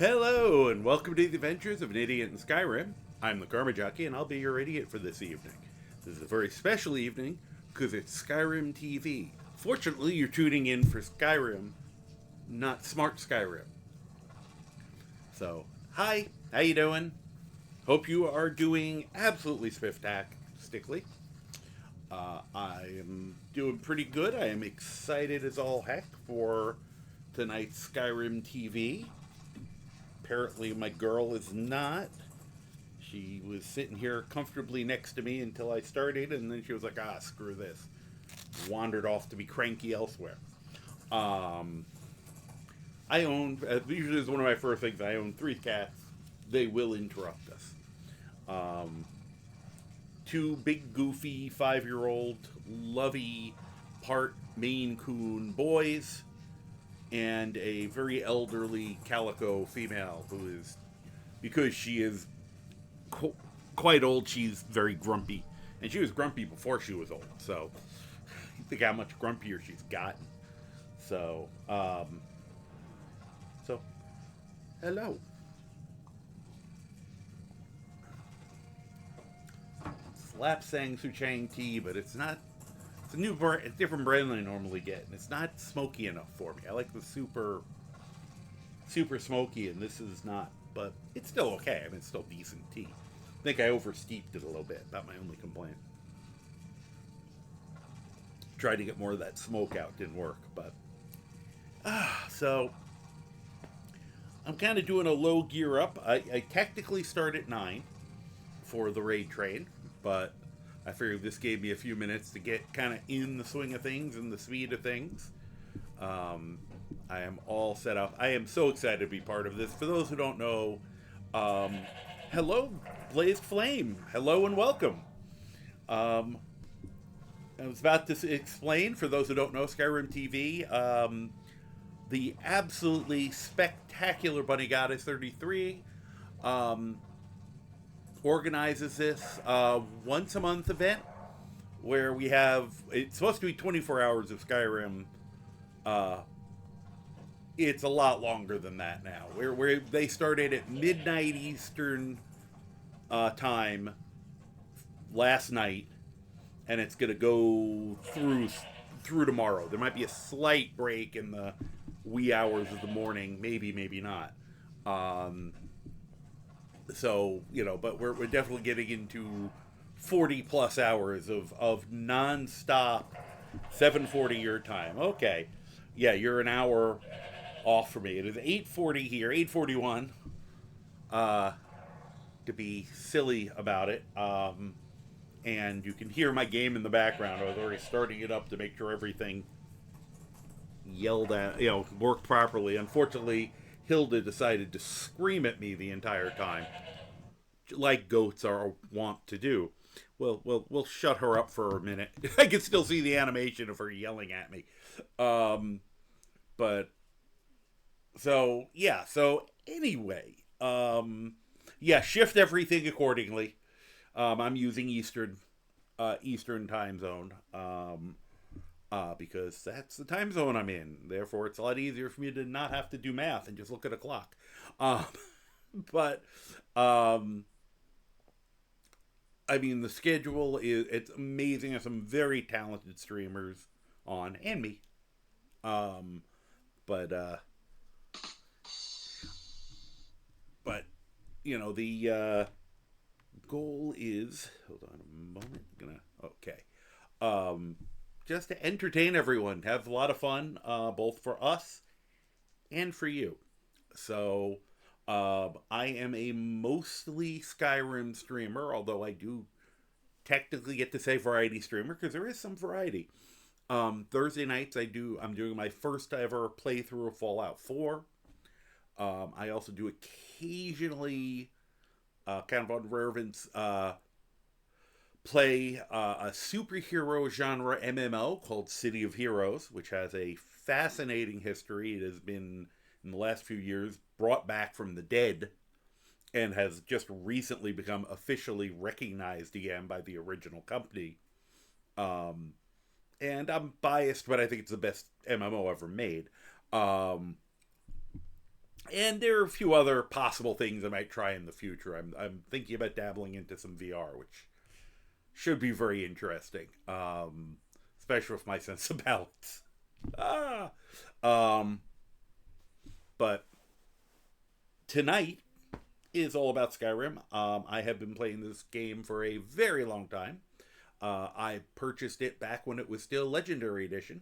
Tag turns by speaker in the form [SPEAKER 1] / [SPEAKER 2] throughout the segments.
[SPEAKER 1] Hello, and welcome to the adventures of an idiot in Skyrim. I'm the Karma Jockey, and I'll be your idiot for this evening. This is a very special evening because it's SkyrimTV. Fortunately, you're tuning in for Skyrim, not Smart Skyrim. So, hi, how you doing? Hope you are doing absolutely spectacularly. I am doing pretty good. I am excited as all heck for tonight's Skyrim TV. Apparently, my girl is not. She was sitting here comfortably next to me until I started, and then she was like, screw this. Wandered off to be cranky elsewhere. I own, usually is one of my first things, I own 3 cats. They will interrupt us. Two big, goofy, 5-year-old, lovey, part Maine Coon boys, and a very elderly calico female who is, because she is quite old, she's very grumpy. And she was grumpy before she was old, so you think how much grumpier she's gotten. So, hello. Slap Sang Suchang tea, but it's not. It's a new brand, it's a different brand than I normally get, and it's not smoky enough for me. I like the super smoky, and this is not. But it's still okay. I mean, it's still decent tea. I think I oversteeped it a little bit. That's my only complaint. Tried to get more of that smoke out, didn't work. But so I'm kind of doing a low gear up. I technically start at 9 for the raid train, but I figured this gave me a few minutes to get kind of in the swing of things and the speed of things. I am all set up. I am so excited to be part of this. For those who don't know, hello, Blazed Flame. Hello and welcome. I was about to explain, for those who don't know, SkyrimTV, the absolutely spectacular Bunny Goddess 33 organizes this once a month event where we have, it's supposed to be 24 hours of Skyrim. It's a lot longer than that now. Where they started at midnight Eastern time last night, and it's going to go through tomorrow. There might be a slight break in the wee hours of the morning, maybe not. So, but we're definitely getting into 40 plus hours of non-stop 7:40 your time. Okay. Yeah, you're an hour off for me. It is 8:40 here, 8:41. To be silly about it. And you can hear my game in the background. I was already starting it up to make sure everything yelled at, worked properly. Unfortunately, Hilda decided to scream at me the entire time, like goats are wont to do. We'll shut her up for a minute. I can still see the animation of her yelling at me. But so yeah. So anyway, shift everything accordingly. I'm using Eastern time zone. Because that's the time zone I'm in. Therefore, it's a lot easier for me to not have to do math and just look at a clock. But I mean, the schedule it's amazing. There's some very talented streamers on, and me. But the goal is, hold on a moment. Just to entertain everyone, have a lot of fun, both for us and for you. So, I am a mostly Skyrim streamer, although I do technically get to say variety streamer, because there is some variety. Thursday nights I'm doing my first ever playthrough of Fallout 4. I also do occasionally, kind of on relevance, play a superhero genre MMO called City of Heroes, which has a fascinating history. It has been, in the last few years, brought back from the dead and has just recently become officially recognized again by the original company. And I'm biased, but I think it's the best MMO ever made. And there are a few other possible things I might try in the future. I'm thinking about dabbling into some VR, which should be very interesting, especially with my sense of balance. But tonight is all about Skyrim. I have been playing this game for a very long time. I purchased it back when it was still Legendary Edition,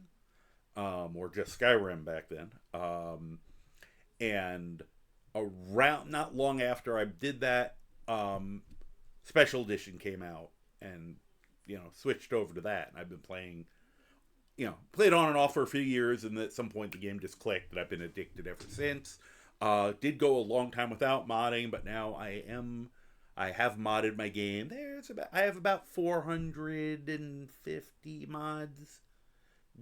[SPEAKER 1] or just Skyrim back then. And around not long after I did that, Special Edition came out, and switched over to that. And I've been playing, played on and off for a few years, and at some point the game just clicked, and I've been addicted ever since. Did go a long time without modding, but now I have modded my game. I have about 450 mods,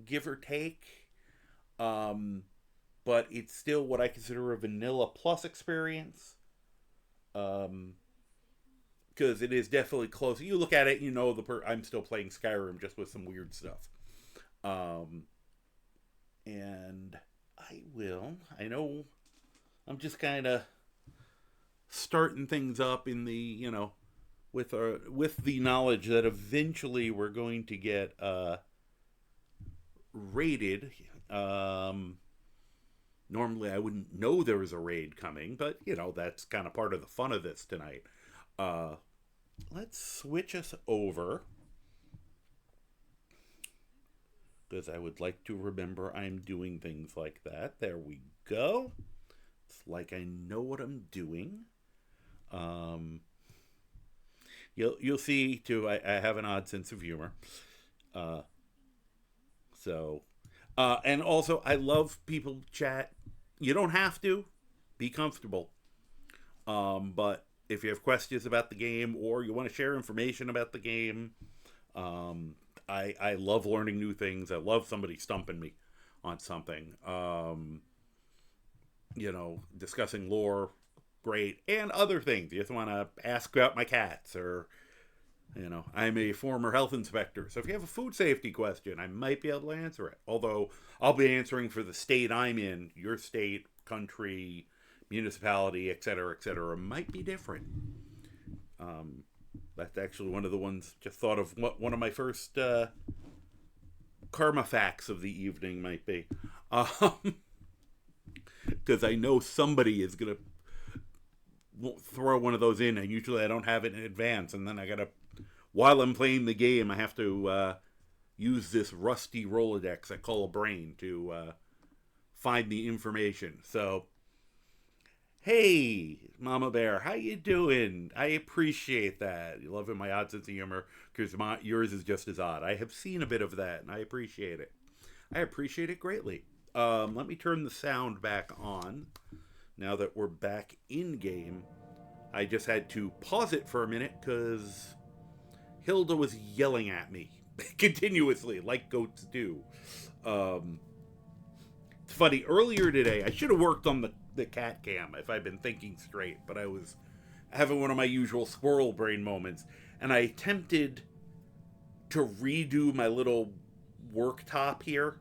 [SPEAKER 1] give or take. But it's still what I consider a vanilla plus experience. Because it is definitely close. You look at it, I'm still playing Skyrim just with some weird stuff. And I know I'm just kind of starting things up in the, with the knowledge that eventually we're going to get raided. Normally I wouldn't know there was a raid coming, but that's kind of part of the fun of this tonight. Let's switch us over, because I would like to remember I'm doing things like that. There we go. It's like I know what I'm doing. You'll see too, I have an odd sense of humor. And also I love people chat. You don't have to be comfortable. But if you have questions about the game, or you want to share information about the game, I love learning new things. I love somebody stumping me on something. Discussing lore, great, and other things. You just want to ask about my cats, or I'm a former health inspector, so if you have a food safety question, I might be able to answer it. Although I'll be answering for the state I'm in. Your state, country, municipality, etc., might be different. That's actually one of the ones. Just thought of what one of my first karma facts of the evening might be, because I know somebody is gonna throw one of those in, and usually I don't have it in advance, and then I gotta, while I'm playing the game, I have to use this rusty Rolodex I call a brain to find the information. So, hey, Mama Bear, how you doing? I appreciate that. You loving my odd sense of humor, because yours is just as odd. I have seen a bit of that, and I appreciate it. I appreciate it greatly. Let me turn the sound back on. Now that we're back in game, I just had to pause it for a minute because Hilda was yelling at me continuously, like goats do. It's funny, earlier today, I should have worked on the cat cam if I'd been thinking straight, but I was having one of my usual squirrel brain moments, and I attempted to redo my little worktop here,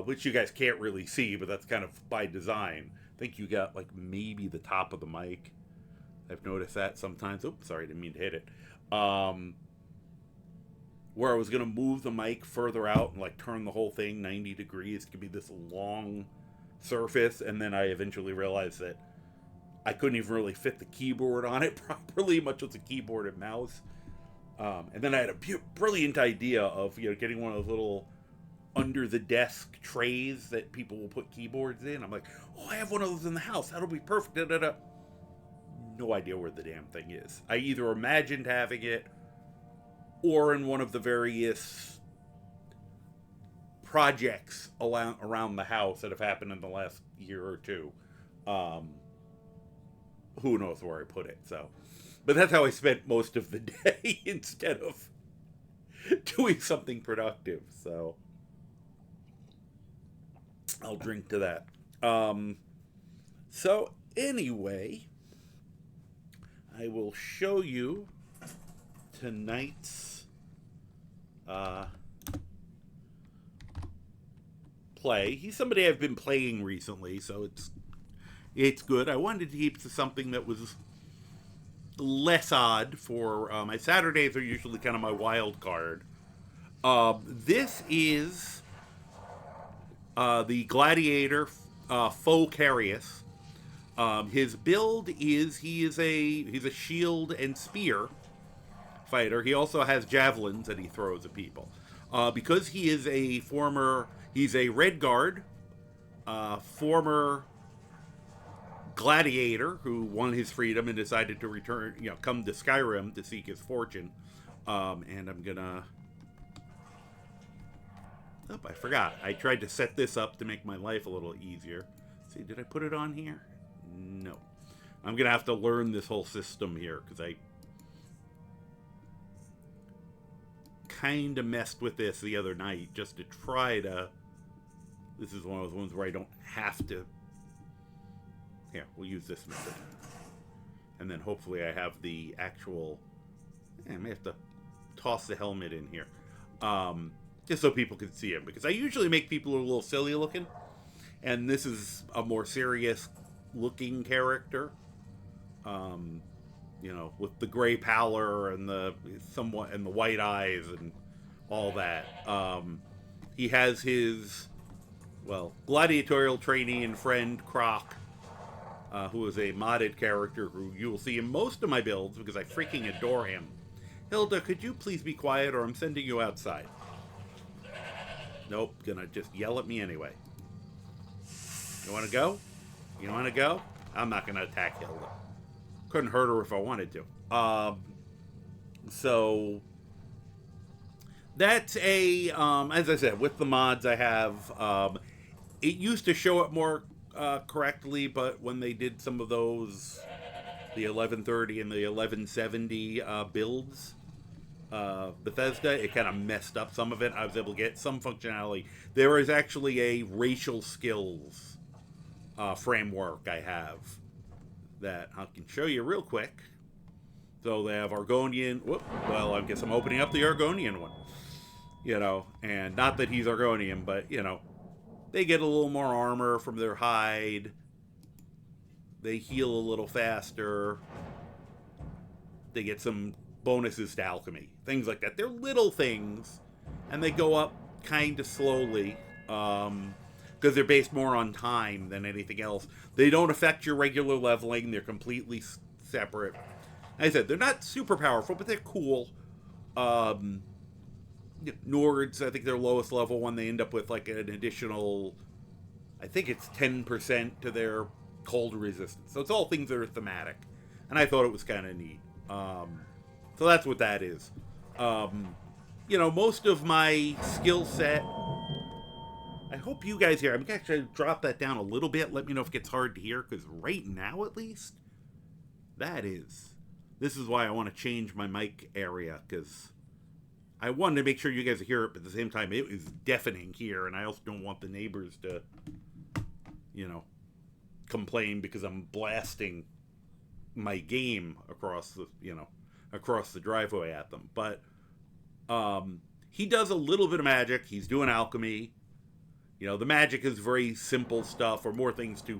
[SPEAKER 1] which you guys can't really see, but that's kind of by design. I think you got like maybe the top of the mic. I've noticed that sometimes. Oops, sorry, didn't mean to hit it. Where I was going to move the mic further out and like turn the whole thing 90 degrees to be this long surface, and then I eventually realized that I couldn't even really fit the keyboard on it properly, much as a keyboard and mouse. And then I had a brilliant idea of getting one of those little under the desk trays that people will put keyboards in. I'm like, oh, I have one of those in the house. That'll be perfect. Da, da, da. No idea where the damn thing is. I either imagined having it, or in one of the various projects around the house that have happened in the last year or two. Who knows where I put it, so. But that's how I spent most of the day instead of doing something productive, so. I'll drink to that. So, anyway, I will show you tonight's play. He's somebody I've been playing recently, so it's It's good. I wanted to keep to something that was less odd for my Saturdays are usually kind of my wild card. This is the Gladiator Faux Carius. His build is he's a shield and spear fighter. He also has javelins that he throws at people. Because he is he's a red guard, former gladiator who won his freedom and decided to return, come to Skyrim to seek his fortune. And I'm gonna. Oh, I forgot. I tried to set this up to make my life a little easier. Let's see, did I put it on here? No. I'm gonna have to learn this whole system here because I kind of messed with this the other night just to try to. This is one of those ones where I don't have to. Here, we'll use this method. And then hopefully I have the actual. I may have to toss the helmet in here. Just so people can see him. Because I usually make people a little silly looking. And this is a more serious looking character. With the gray pallor and the white eyes and all that. He has his gladiatorial trainee and friend Croc, who is a modded character who you will see in most of my builds because I freaking adore him. Hilda, could you please be quiet or I'm sending you outside? Nope, gonna just yell at me anyway. You wanna go? You wanna go? I'm not gonna attack Hilda. Couldn't hurt her if I wanted to. So that's as I said, with the mods I have, it used to show it more correctly, but when they did some of those, the 1130 and the 1170 builds, Bethesda, it kind of messed up some of it. I was able to get some functionality. There is actually a racial skills framework I have that I can show you real quick. So they have Argonian. I guess I'm opening up the Argonian one. And not that he's Argonian, but they get a little more armor from their hide. They heal a little faster. They get some bonuses to alchemy, things like that. They're little things, and they go up kind of slowly. Because they're based more on time than anything else. They don't affect your regular leveling. They're completely separate. Like I said, they're not super powerful, but they're cool. Nords, I think their lowest level one, they end up with like an additional, I think it's 10% to their cold resistance. So it's all things that are thematic. And I thought it was kind of neat. So that's what that is. Most of my skill set, I hope you guys hear. I'm going to actually drop that down a little bit. Let me know if it gets hard to hear, because right now, at least, this is why I want to change my mic area, because I wanted to make sure you guys hear it, but at the same time, it is deafening here, and I also don't want the neighbors to, complain because I'm blasting my game across the driveway at them. But he does a little bit of magic. He's doing alchemy. The magic is very simple stuff, or more things to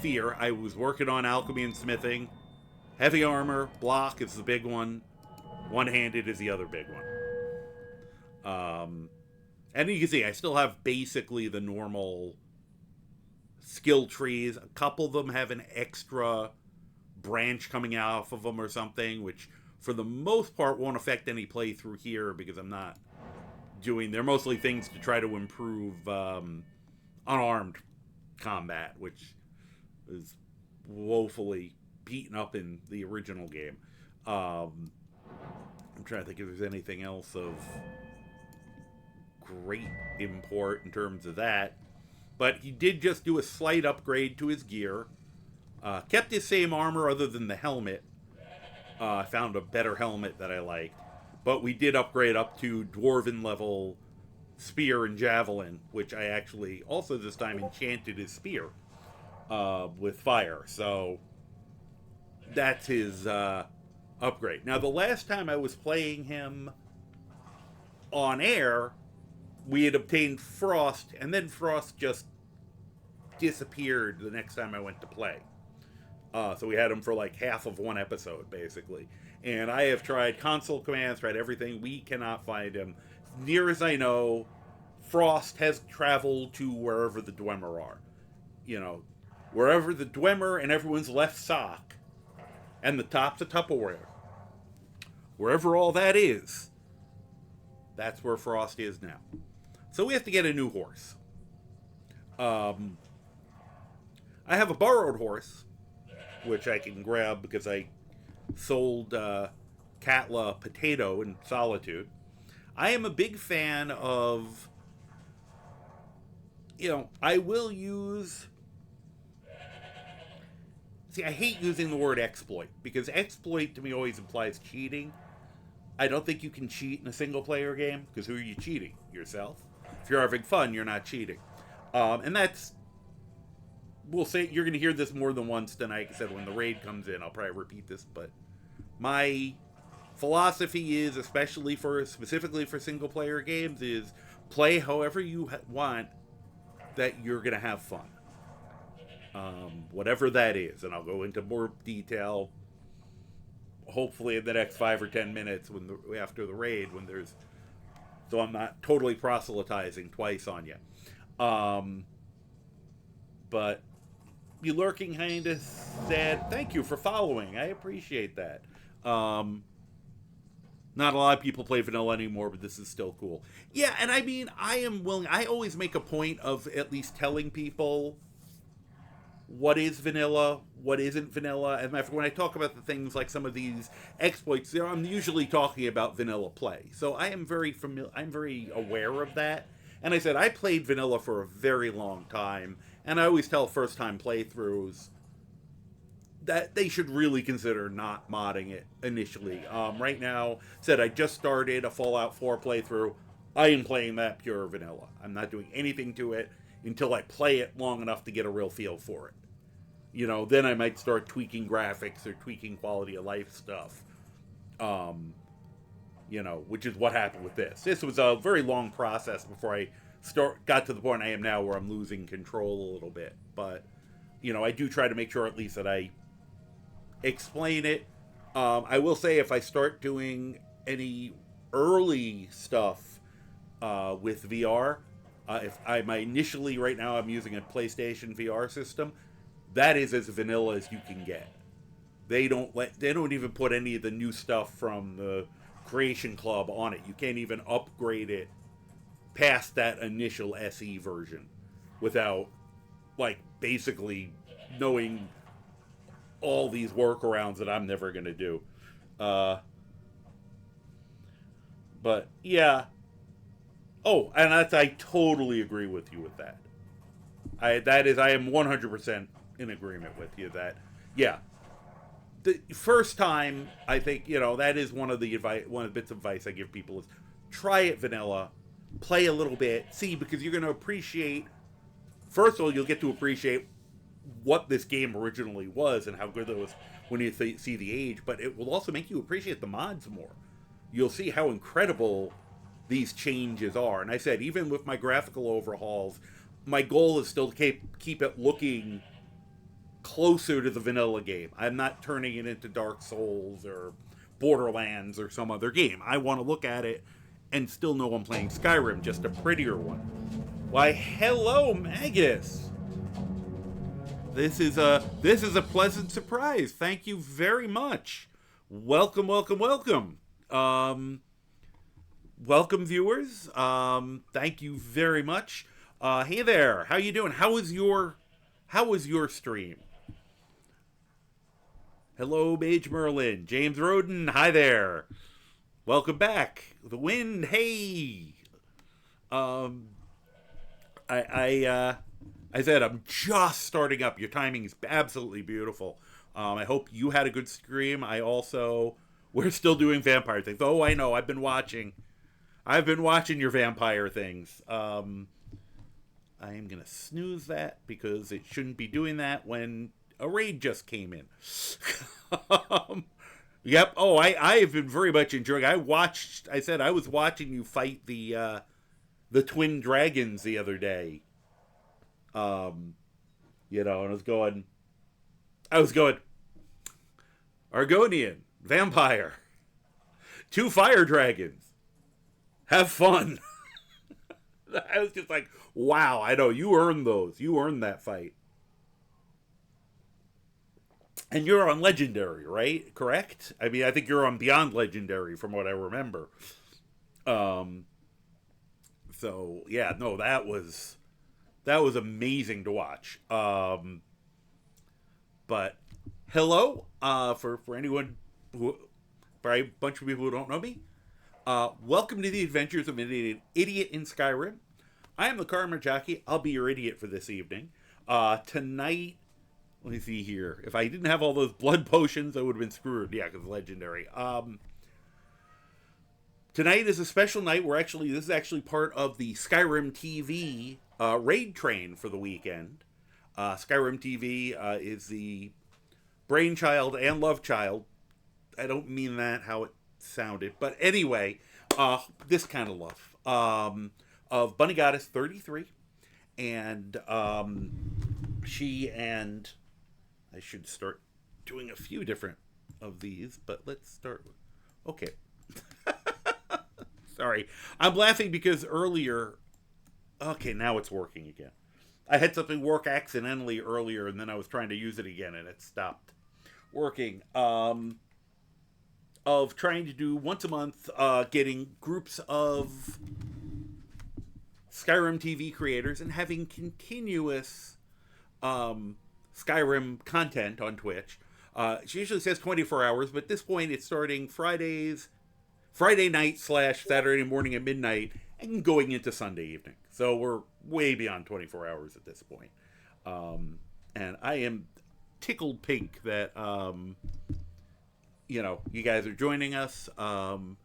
[SPEAKER 1] fear. I was working on alchemy and smithing. Heavy armor, block is the big one. One-handed is the other big one. And you can see I still have basically the normal skill trees. A couple of them have an extra branch coming off of them or something, which for the most part won't affect any playthrough here because I'm not doing. They're mostly things to try to improve unarmed combat, which is woefully beaten up in the original game. I'm trying to think if there's anything else of great import in terms of that. But he did just do a slight upgrade to his gear. Kept his same armor other than the helmet. I found a better helmet that I liked. But we did upgrade up to dwarven level spear and javelin, which I actually also this time enchanted his spear with fire. So that's his upgrade. Now, the last time I was playing him on air, we had obtained Frost, and then Frost just disappeared the next time I went to play. So we had him for like half of one episode, basically. And I have tried console commands, tried everything. We cannot find him. Near as I know, Frost has traveled to wherever the Dwemer are. You know, wherever the Dwemer and everyone's left sock and the top's a Tupperware. Wherever all that is, that's where Frost is now. So we have to get a new horse. I have a borrowed horse, which I can grab because I sold Katla Potato in Solitude. I am a big fan of, you know, I will use... See, I hate using the word exploit, because exploit to me always implies cheating. I don't think you can cheat in a single-player game, because who are you cheating? Yourself. If you're having fun, you're not cheating. And that's... We'll say, you're going to hear this more than once tonight. Like I said, when the raid comes in, I'll probably repeat this, but my philosophy is, specifically for single-player games, is play however you want that you're going to have fun. Whatever that is, and I'll go into more detail hopefully in the next 5 or 10 minutes after the raid, so I'm not totally proselytizing twice on you. But you lurking kind of said, thank you for following. I appreciate that. Not a lot of people play vanilla anymore, but this is still cool. Yeah, and I mean, I am willing. I always make a point of at least telling people what is vanilla, what isn't vanilla. And when I talk about the things like some of these exploits, I'm usually talking about vanilla play. So I am very familiar. I'm very aware of that. And I said I played vanilla for a very long time, and I always tell first-time playthroughs that they should really consider not modding it initially. Right now, I just started a Fallout 4 playthrough. I am playing that pure vanilla. I'm not doing anything to it until I play it long enough to get a real feel for it. You know, then I might start tweaking graphics or tweaking quality of life stuff. You know, which is what happened with this. This was a very long process before I got to the point I am now where I'm losing control a little bit. But, you know, I do try to make sure at least that I explain it. I will say if I start doing any early stuff with VR, if I'm initially right now I'm using a PlayStation VR system, that is as vanilla as you can get. They don't even put any of the new stuff from the Creation Club on it. You can't even upgrade it past that initial SE version without, like, basically knowing all these workarounds that I'm never going to do. But, yeah. Oh, and I totally agree with you with that. I am 100% in agreement with you that, yeah. The first time, I think, you know, that is one of the bits of advice I give people is try it vanilla, play a little bit, see, because you're going to appreciate, first of all, you'll get to appreciate what this game originally was and how good it was when you see the age, but it will also make you appreciate the mods more. You'll see how incredible these changes are. And I said, even with my graphical overhauls, my goal is still to keep it looking closer to the vanilla game. I'm not turning it into Dark Souls or Borderlands or some other game. I want to look at it and still know I'm playing Skyrim, just a prettier one. Why, hello, Magus! This is a pleasant surprise. Thank you very much. Welcome, welcome, welcome. Welcome, viewers. Thank you very much. Hey there. How you doing? How was your stream? Hello, Mage Merlin. James Roden. Hi there. Welcome back. The Wind. Hey. I said I'm just starting up. Your timing is absolutely beautiful. I hope you had a good stream. We're still doing vampire things. Oh, I know. I've been watching your vampire things. I am going to snooze that because it shouldn't be doing that when a raid just came in. Yep. Oh, I have been very much enjoying. I was watching you fight the twin dragons the other day. And I was going, Argonian, vampire, 2 fire dragons, have fun. I was just like, wow, I know, you earned those. You earned that fight. And you're on Legendary, right? Correct? I mean, I think you're on Beyond Legendary from what I remember. Um, so yeah, no, that was amazing to watch. But hello, for anyone who, for a bunch of people who don't know me, welcome to the adventures of an idiot in Skyrim. I am the Karma Jockey. I'll be your idiot for this evening. Tonight, let me see here. If I didn't have all those blood potions, I would have been screwed. Yeah, because legendary. Tonight is a special night. This is actually part of the SkyrimTV raid train for the weekend. SkyrimTV is the brainchild and love child. I don't mean that how it sounded, but anyway, this kind of love of Bunny Goddess 33, and she and I should start doing a few different of these, but let's start. Okay. Sorry. I'm laughing because earlier... Okay, now it's working again. I had something work accidentally earlier, and then I was trying to use it again, and it stopped working. Of trying to do once a month, getting groups of Skyrim TV creators and having continuous Skyrim content on Twitch. She usually says 24 hours, but at this point it's starting Friday night / Saturday morning at midnight and going into Sunday evening. So we're way beyond 24 hours at this point. And I am tickled pink that, you guys are joining us, and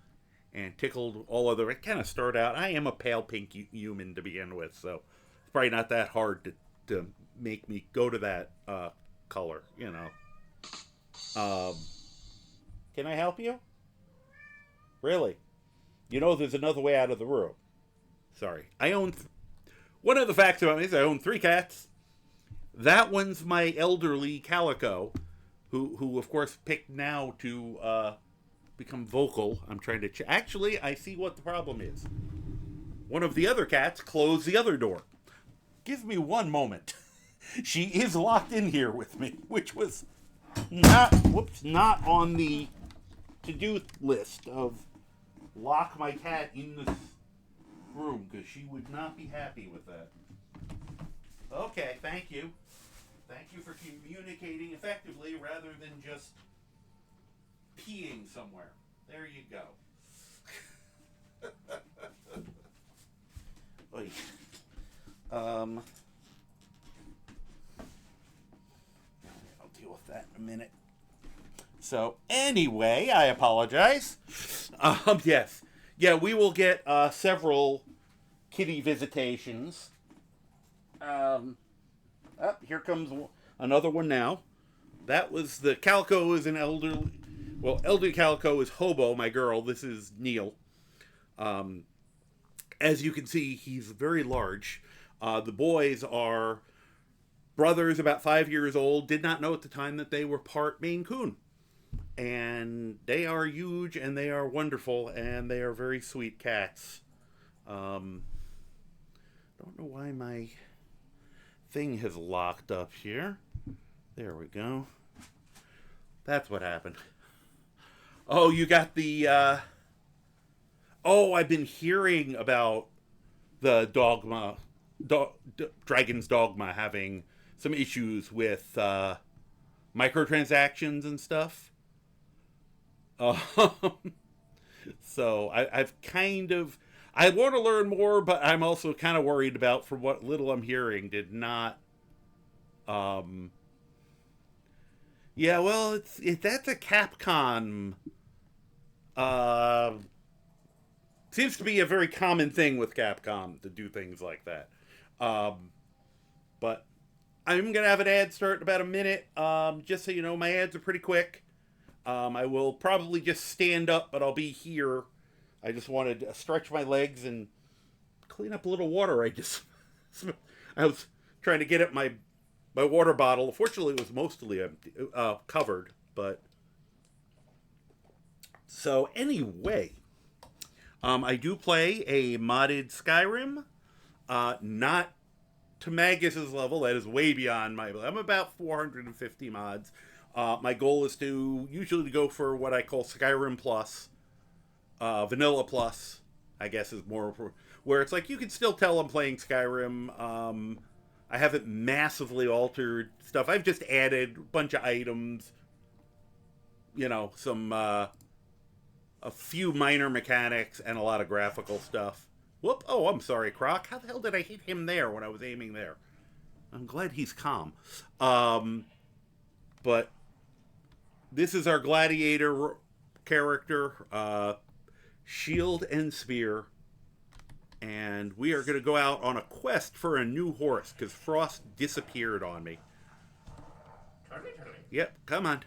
[SPEAKER 1] tickled all other, it kind of start out, I am a pale pink human to begin with, so it's probably not that hard to make me go to that color, Can I help you? Really? There's another way out of the room. Sorry. I own... One of the facts about me is I own 3 cats. That one's my elderly Calico, who of course picked now to become vocal. I'm trying to... Actually, I see what the problem is. One of the other cats closed the other door. Give me one moment. She is locked in here with me, which was not on the to-do list of lock my cat in this room, because she would not be happy with that. Okay, thank you. Thank you for communicating effectively rather than just peeing somewhere. There you go. Oy. I'll deal with that in a minute. So, anyway, I apologize. Yes. Yeah, we will get several kitty visitations. Here comes another one now. That was the Calico is an elderly Calico is Hobo, my girl. This is Neil. As you can see, he's very large. The boys are brothers about 5 years old. Did not know at the time that they were part Maine Coon. And they are huge, and they are wonderful, and they are very sweet cats. Don't know why my thing has locked up here. There we go. That's what happened. Oh, you got the... I've been hearing about the Dragon's Dogma having some issues with microtransactions and stuff. So I've kind of... I want to learn more, but I'm also kind of worried about, from what little I'm hearing, did not... Yeah, well, that's a Capcom... seems to be a very common thing with Capcom to do things like that. But I'm going to have an ad start in about a minute. Just so you know, my ads are pretty quick. I will probably just stand up, but I'll be here. I just wanted to stretch my legs and clean up a little water. I was trying to get at my my water bottle. Fortunately, it was mostly empty, covered. But so anyway, I do play a modded Skyrim. Not to Magus's level. That is way beyond my level. I'm about 450 mods. My goal is to usually go for what I call Skyrim Plus. Vanilla Plus, I guess, is more where it's like you can still tell I'm playing Skyrim. I haven't massively altered stuff. I've just added a bunch of items, some a few minor mechanics and a lot of graphical stuff. Whoop! Oh, I'm sorry, Croc. How the hell did I hit him there when I was aiming there? I'm glad he's calm. But this is our Gladiator character. Shield and spear, and we are going to go out on a quest for a new horse because Frost disappeared on me. Yep, come on.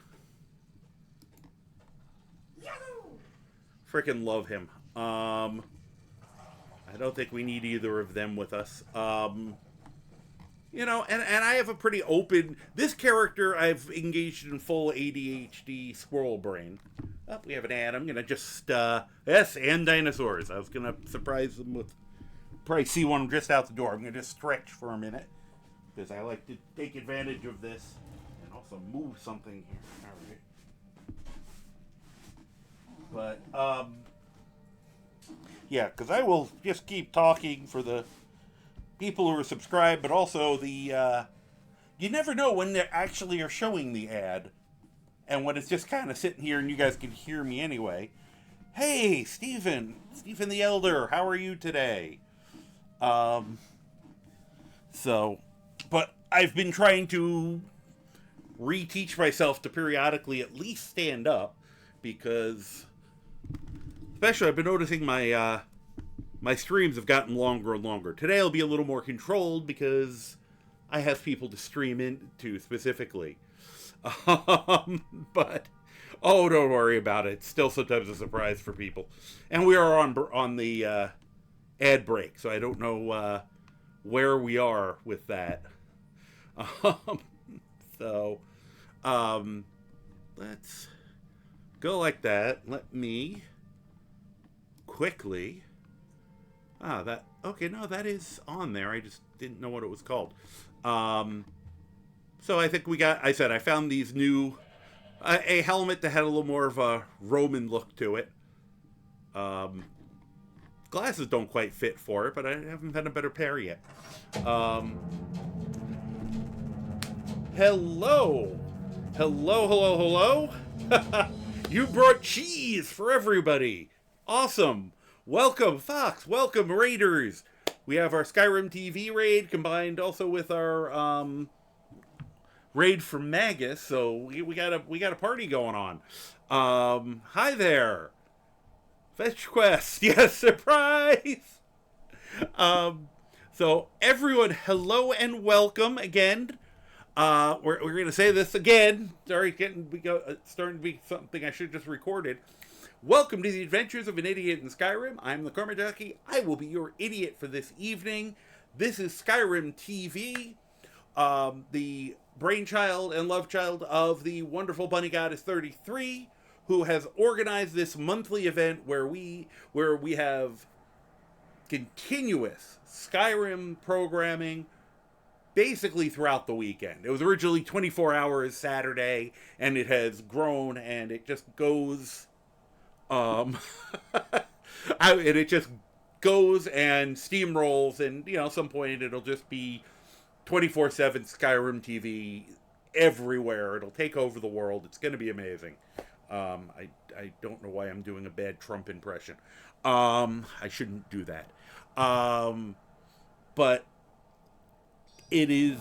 [SPEAKER 1] Freaking love him. I don't think we need either of them with us. And I have a pretty open... This character I've engaged in full ADHD squirrel brain. Oh, we have an ad. I'm going to just... yes, and dinosaurs. I was going to surprise them with... Probably see one just out the door. I'm going to just stretch for a minute. Because I like to take advantage of this. And also move something here. All right. But, yeah, because I will just keep talking for the people who are subscribed, but also the... you never know when they actually are showing the ad. And when it's just kind of sitting here and you guys can hear me anyway. Hey, Stephen the Elder, how are you today? But I've been trying to reteach myself to periodically at least stand up because, especially I've been noticing my streams have gotten longer and longer. Today I'll be a little more controlled because I have people to stream into specifically. But don't worry about it. It's still sometimes a surprise for people. And we are on the ad break, so I don't know where we are with that. Let's go like that. Let me quickly... that is on there. I just didn't know what it was called. So I think I found these new, a helmet that had a little more of a Roman look to it. Glasses don't quite fit for it, but I haven't had a better pair yet. Hello. You brought cheese for everybody. Awesome. Welcome, Fox. Welcome, Raiders. We have our SkyrimTV raid combined also with our raid from Magus, so we got a party going on. Hi there. Fetch quest. Yes, surprise. So everyone, hello and welcome again. We're going to say this again. Sorry, starting to be something I should have just recorded. Welcome to the adventures of an idiot in Skyrim. I'm the Karma Jockey. I will be your idiot for this evening. This is SkyrimTV, the brainchild and love child of the wonderful Bunny Goddess 33, who has organized this monthly event where we have continuous Skyrim programming basically throughout the weekend. It was originally 24 hours Saturday, and it has grown, and it just goes... and it just goes and steamrolls, and at some point it'll just be 24/7 SkyrimTV everywhere. It'll take over the world. It's going to be amazing. I don't know why I'm doing a bad Trump impression. I shouldn't do that. But it is,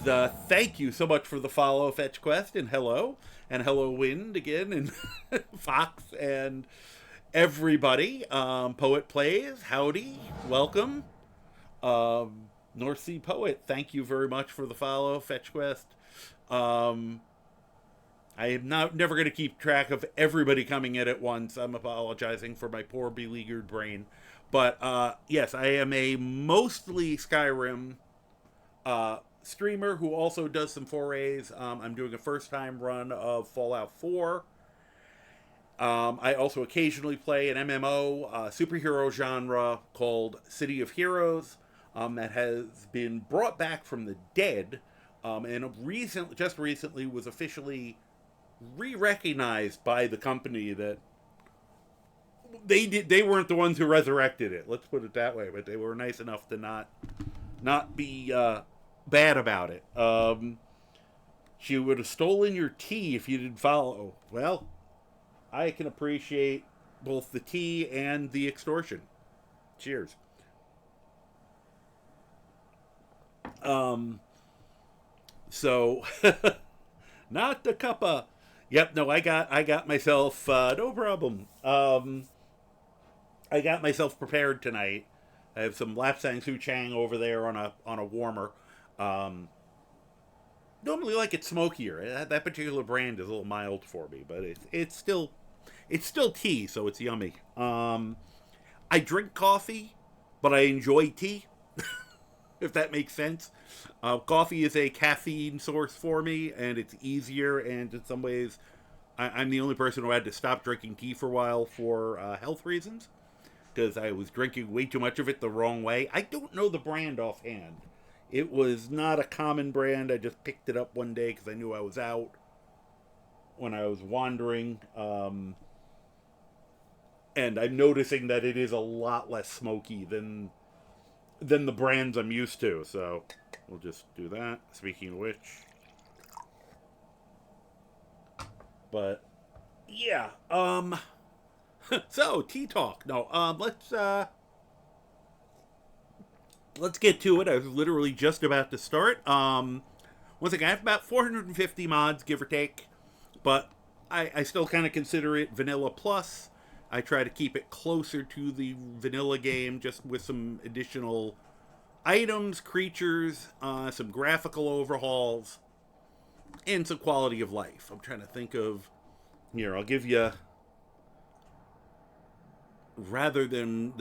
[SPEAKER 1] thank you so much for the follow, Fetch Quest, and hello Wind again, and Fox, and everybody. Poet Plays, howdy, welcome. North Sea Poet, thank you very much for the follow, Fetch Quest. I am never going to keep track of everybody coming in at once. I'm apologizing for my poor beleaguered brain. But, yes, I am a mostly Skyrim streamer who also does some forays. I'm doing a first-time run of Fallout 4. I also occasionally play an MMO superhero genre called City of Heroes that has been brought back from the dead, and just recently was officially re-recognized by the company that they weren't the ones who resurrected it. Let's put it that way, but they were nice enough to not be bad about it. She would have stolen your tea if you didn't follow. Well, I can appreciate both the tea and the extortion. Cheers. So not the cuppa. Yep, no, I got myself no problem. I got myself prepared tonight. I have some Lapsang Souchang over there on a warmer. Normally like it smokier. That particular brand is a little mild for me, but it's still tea, so it's yummy. I drink coffee, but I enjoy tea, if that makes sense. Coffee is a caffeine source for me, and it's easier, and in some ways, I'm the only person who had to stop drinking tea for a while for health reasons, because I was drinking way too much of it the wrong way. I don't know the brand offhand. It was not a common brand. I just picked it up one day because I knew I was out when I was wandering. And I'm noticing that it is a lot less smoky than the brands I'm used to. So we'll just do that. Speaking of which. But yeah. So tea talk. No, let's get to it. I was literally just about to start. Once again, I have about 450 mods, give or take. But I still kind of consider it Vanilla Plus. I try to keep it closer to the vanilla game, just with some additional items, creatures, some graphical overhauls, and some quality of life. I'm trying to think of... Here, I'll give you... Rather than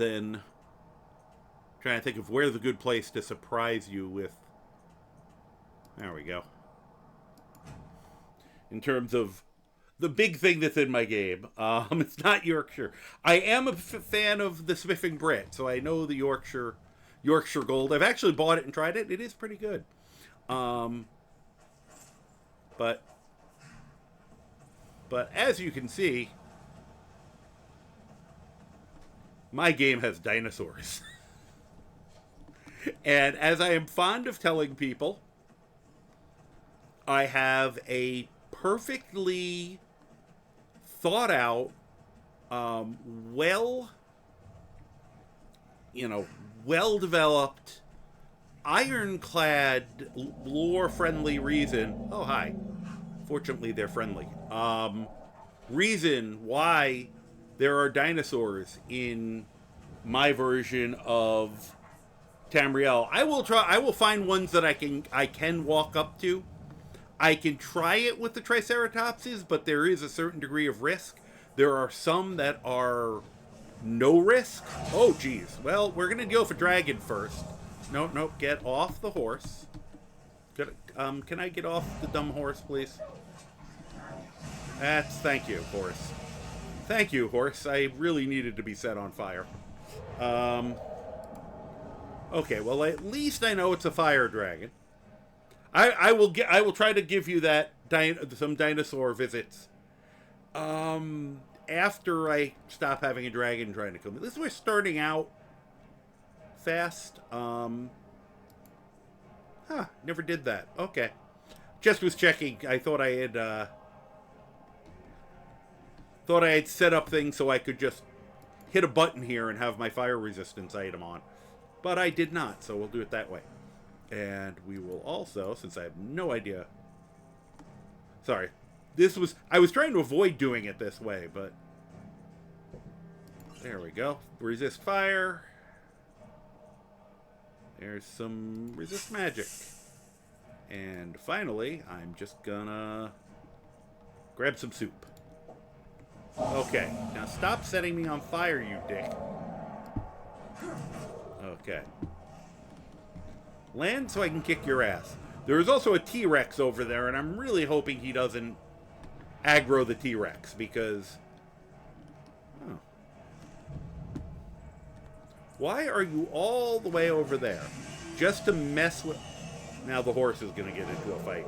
[SPEAKER 1] trying to think of where's a good place to surprise you with... There we go. In terms of the big thing that's in my game, it's not Yorkshire. I am a fan of the Smithing Brit, so I know the Yorkshire Gold. I've actually bought it and tried it. It is pretty good. But as you can see, my game has dinosaurs. And as I am fond of telling people, I have a perfectly thought out, well developed, ironclad, lore-friendly reason. Oh, hi. Fortunately, they're friendly. Reason why there are dinosaurs in my version of Tamriel. I will find ones that I can walk up to. I can try it with the Triceratopses, but there is a certain degree of risk. There are some that are no risk. Oh, geez. Well, we're going to go for dragon first. No, get off the horse. Can I get off the dumb horse, please? Thank you, horse. Thank you, horse. I really needed to be set on fire. Okay, well, at least I know it's a fire dragon. I will try to give you that some dinosaur visits. After I stop having a dragon trying to kill me. This is we're starting out fast. Never did that. Okay. Just was checking. I thought I had set up things so I could just hit a button here and have my fire resistance item on. But I did not, so we'll do it that way. And we will also, since I have no idea... Sorry. I was trying to avoid doing it this way, but... There we go. Resist fire. There's some resist magic. And finally, I'm just gonna grab some soup. Okay, now stop setting me on fire, you dick. Okay. Land so I can kick your ass. There is also a T-Rex over there, and I'm really hoping he doesn't aggro the T-Rex, because... Oh. Why are you all the way over there? Just to mess with... Now the horse is going to get into a fight.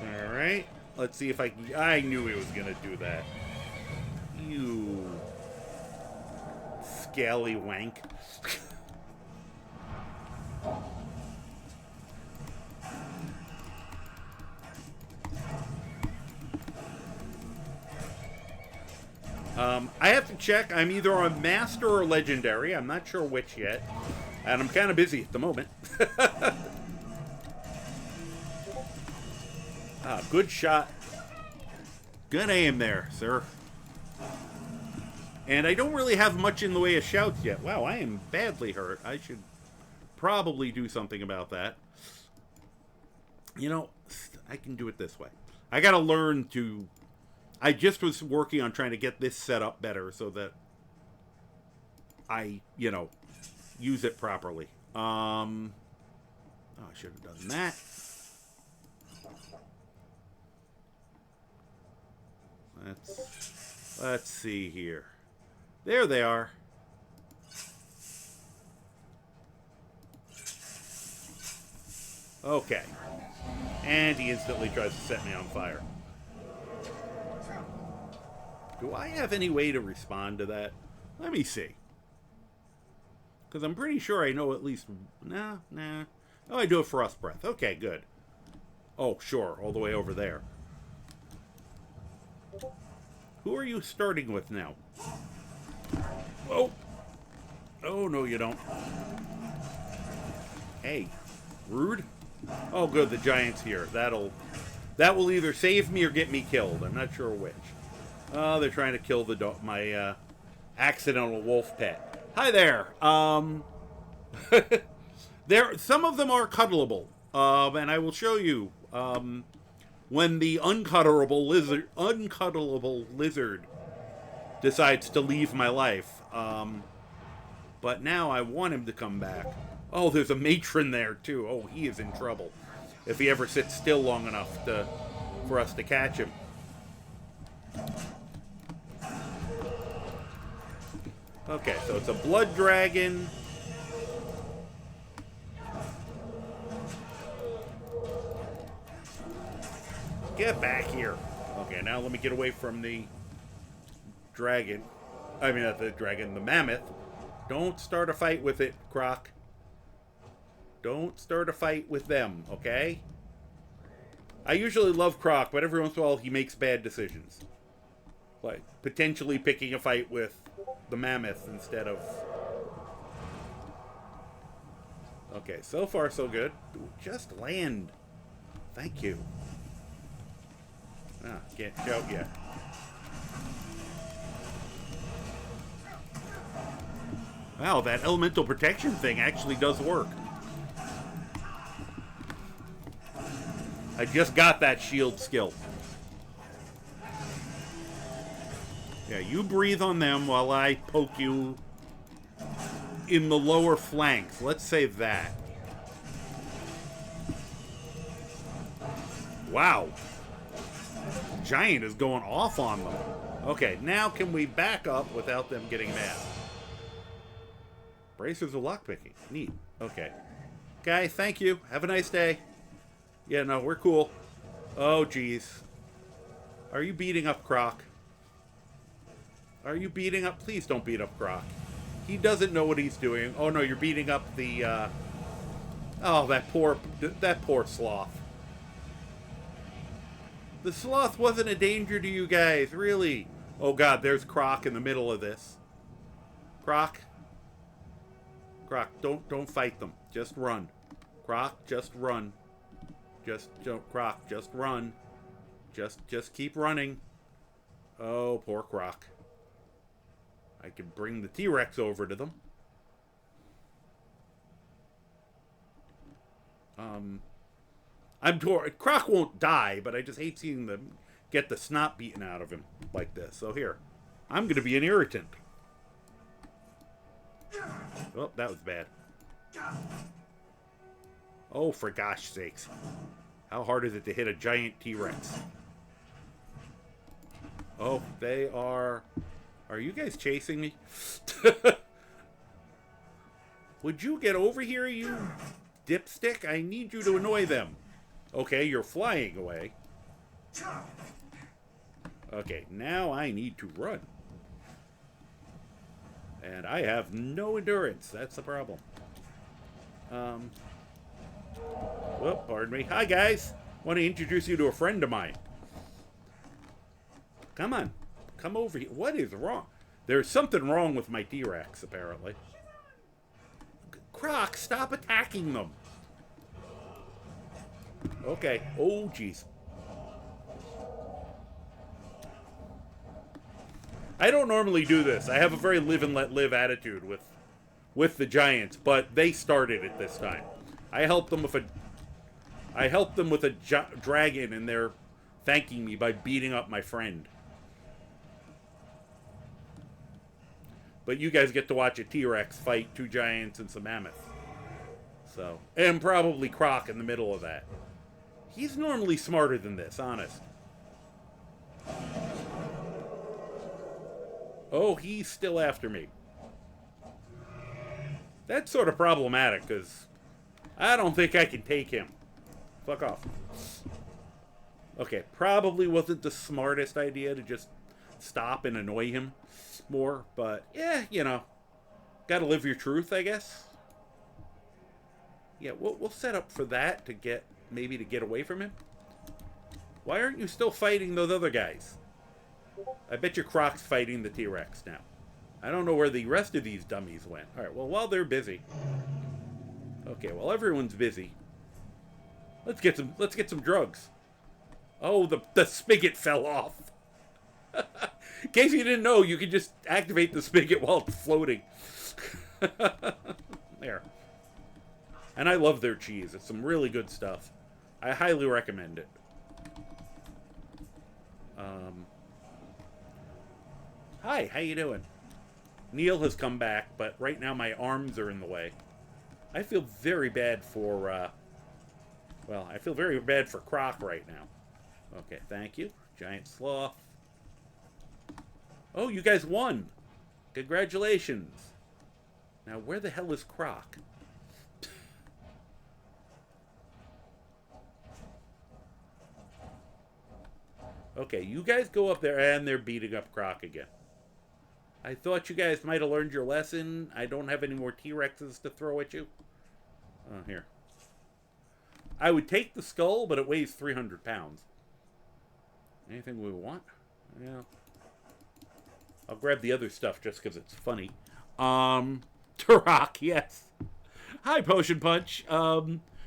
[SPEAKER 1] Alright. Let's see if I can... I knew he was going to do that. You... Scaly wank. I have to check. I'm either on Master or Legendary. I'm not sure which yet. And I'm kind of busy at the moment. Good shot. Good aim there, sir. And I don't really have much in the way of shouts yet. Wow, I am badly hurt. I should probably do something about that. You know, I can do it this way. I gotta learn to... I just was working on trying to get this set up better so that I, you know, use it properly. Oh, I should have done that. Let's see here. There they are. Okay. And he instantly tries to set me on fire. Do I have any way to respond to that? Let me see. Because I'm pretty sure I know at least... Nah. Oh, I do a Frost Breath. Okay, good. Oh, sure. All the way over there. Who are you starting with now? Oh! Oh, no, you don't. Hey. Rude? Oh, good. The giant's here. That will either save me or get me killed. I'm not sure which. Oh, they're trying to kill my accidental wolf pet. Hi there. Some of them are cuddleable, and I will show you when the uncuddleable lizard decides to leave my life. But now I want him to come back. Oh, there's a matron there too. Oh, he is in trouble if he ever sits still long enough for us to catch him. Okay, so it's a blood dragon. Get back here. Okay, now let me get away from the dragon. I mean, not the dragon, the mammoth. Don't start a fight with it, Croc. Don't start a fight with them, okay? I usually love Croc, but every once in a while he makes bad decisions. Like, potentially picking a fight with the mammoth instead of... Okay, so far so good. Just land. Thank you. Ah, can't shout yet. Wow, that elemental protection thing actually does work. I just got that shield skill. Yeah, you breathe on them while I poke you in the lower flanks. Let's say that. Wow. Giant is going off on them. Okay, now can we back up without them getting mad? Bracers of lockpicking. Neat. Okay. Guy, thank you. Have a nice day. Yeah, no, we're cool. Oh, geez. Are you beating up Croc? Are you beating up... Please don't beat up Croc. He doesn't know what he's doing. Oh, no, you're beating up the, Oh, that poor sloth. The sloth wasn't a danger to you guys, really. Oh, God, there's Croc in the middle of this. Croc. Croc, don't fight them. Just run. Croc, just run. Croc, just run. Just keep running. Oh, poor Croc. I could bring the T-Rex over to them. Croc won't die, but I just hate seeing them get the snot beaten out of him like this. So here, I'm going to be an irritant. Oh, that was bad. Oh, for gosh sakes. How hard is it to hit a giant T-Rex? Oh, they are... Are you guys chasing me? Would you get over here, you dipstick? I need you to annoy them. Okay, you're flying away. Okay, now I need to run. And I have no endurance. That's the problem. Whoop, pardon me. Hi, guys. Want to introduce you to a friend of mine. Come on. Come over here. What is wrong? There's something wrong with my T-Rex, apparently. Croc, stop attacking them. Okay. Oh, jeez. I don't normally do this. I have a very live and let live attitude with the giants, but they started it this time. I helped them with a dragon, and they're thanking me by beating up my friend. But you guys get to watch a T-Rex fight 2 giants and some mammoths. So, and probably Croc in the middle of that. He's normally smarter than this, honest. Oh, he's still after me. That's sort of problematic, because I don't think I can take him. Fuck off. Okay, probably wasn't the smartest idea to just stop and annoy him more, but yeah, you know, gotta live your truth, I guess. Yeah, we'll set up for that to get, maybe to get away from him. Why aren't you still fighting those other guys? I bet your Croc's fighting the T-Rex now. I don't know where the rest of these dummies went. Alright, well, while they're busy. Okay, well, everyone's busy. Let's get some drugs. Oh, the spigot fell off. In case you didn't know, you can just activate the spigot while it's floating. There. And I love their cheese. It's some really good stuff. I highly recommend it. Hi, how you doing? Neil has come back, but right now my arms are in the way. I feel very bad for, well, I feel very bad for Croc right now. Okay, thank you. Giant sloth. Oh, you guys won. Congratulations. Now, where the hell is Croc? Okay, you guys go up there, and they're beating up Croc again. I thought you guys might have learned your lesson. I don't have any more T-Rexes to throw at you. Oh, here. I would take the skull, but it weighs 300 pounds. Anything we want? Yeah. I'll grab the other stuff just because it's funny. Turok, yes. Hi, Potion Punch.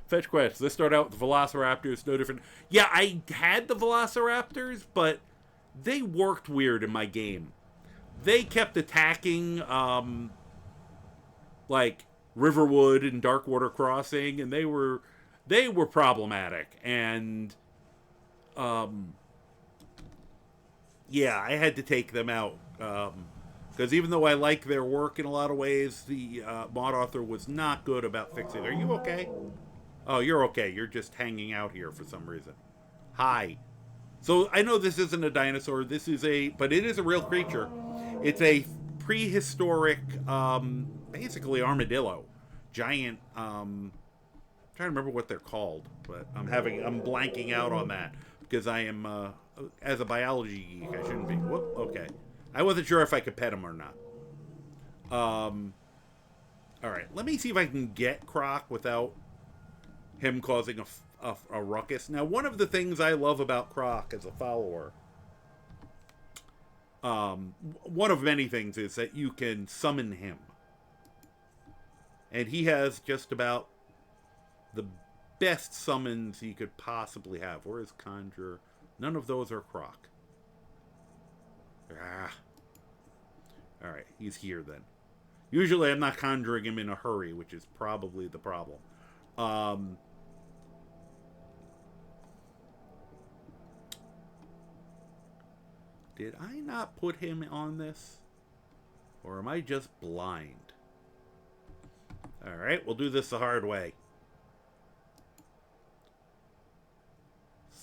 [SPEAKER 1] Fetch quest. Let's start out with the Velociraptors. No different. Yeah, I had the Velociraptors, but they worked weird in my game. They kept attacking, like Riverwood and Darkwater Crossing, and they were problematic. And, yeah, I had to take them out. Because even though I like their work in a lot of ways, the mod author was not good about fixing it. Are you okay? Oh, you're okay. You're just hanging out here for some reason. Hi. So I know this isn't a dinosaur. This is but it is a real creature. It's a prehistoric, basically armadillo. Giant, trying to remember what they're called, but I'm blanking out on that because I am, as a biology geek, I shouldn't be. Whoop, okay. I wasn't sure if I could pet him or not. Alright, let me see if I can get Croc without him causing a ruckus. Now, one of the things I love about Croc as a follower, one of many things, is that you can summon him. And he has just about the best summons he could possibly have. Where is Conjure? None of those are Croc. Ah. Alright, he's here then. Usually I'm not conjuring him in a hurry, which is probably the problem. Did I not put him on this? Or am I just blind? Alright, we'll do this the hard way.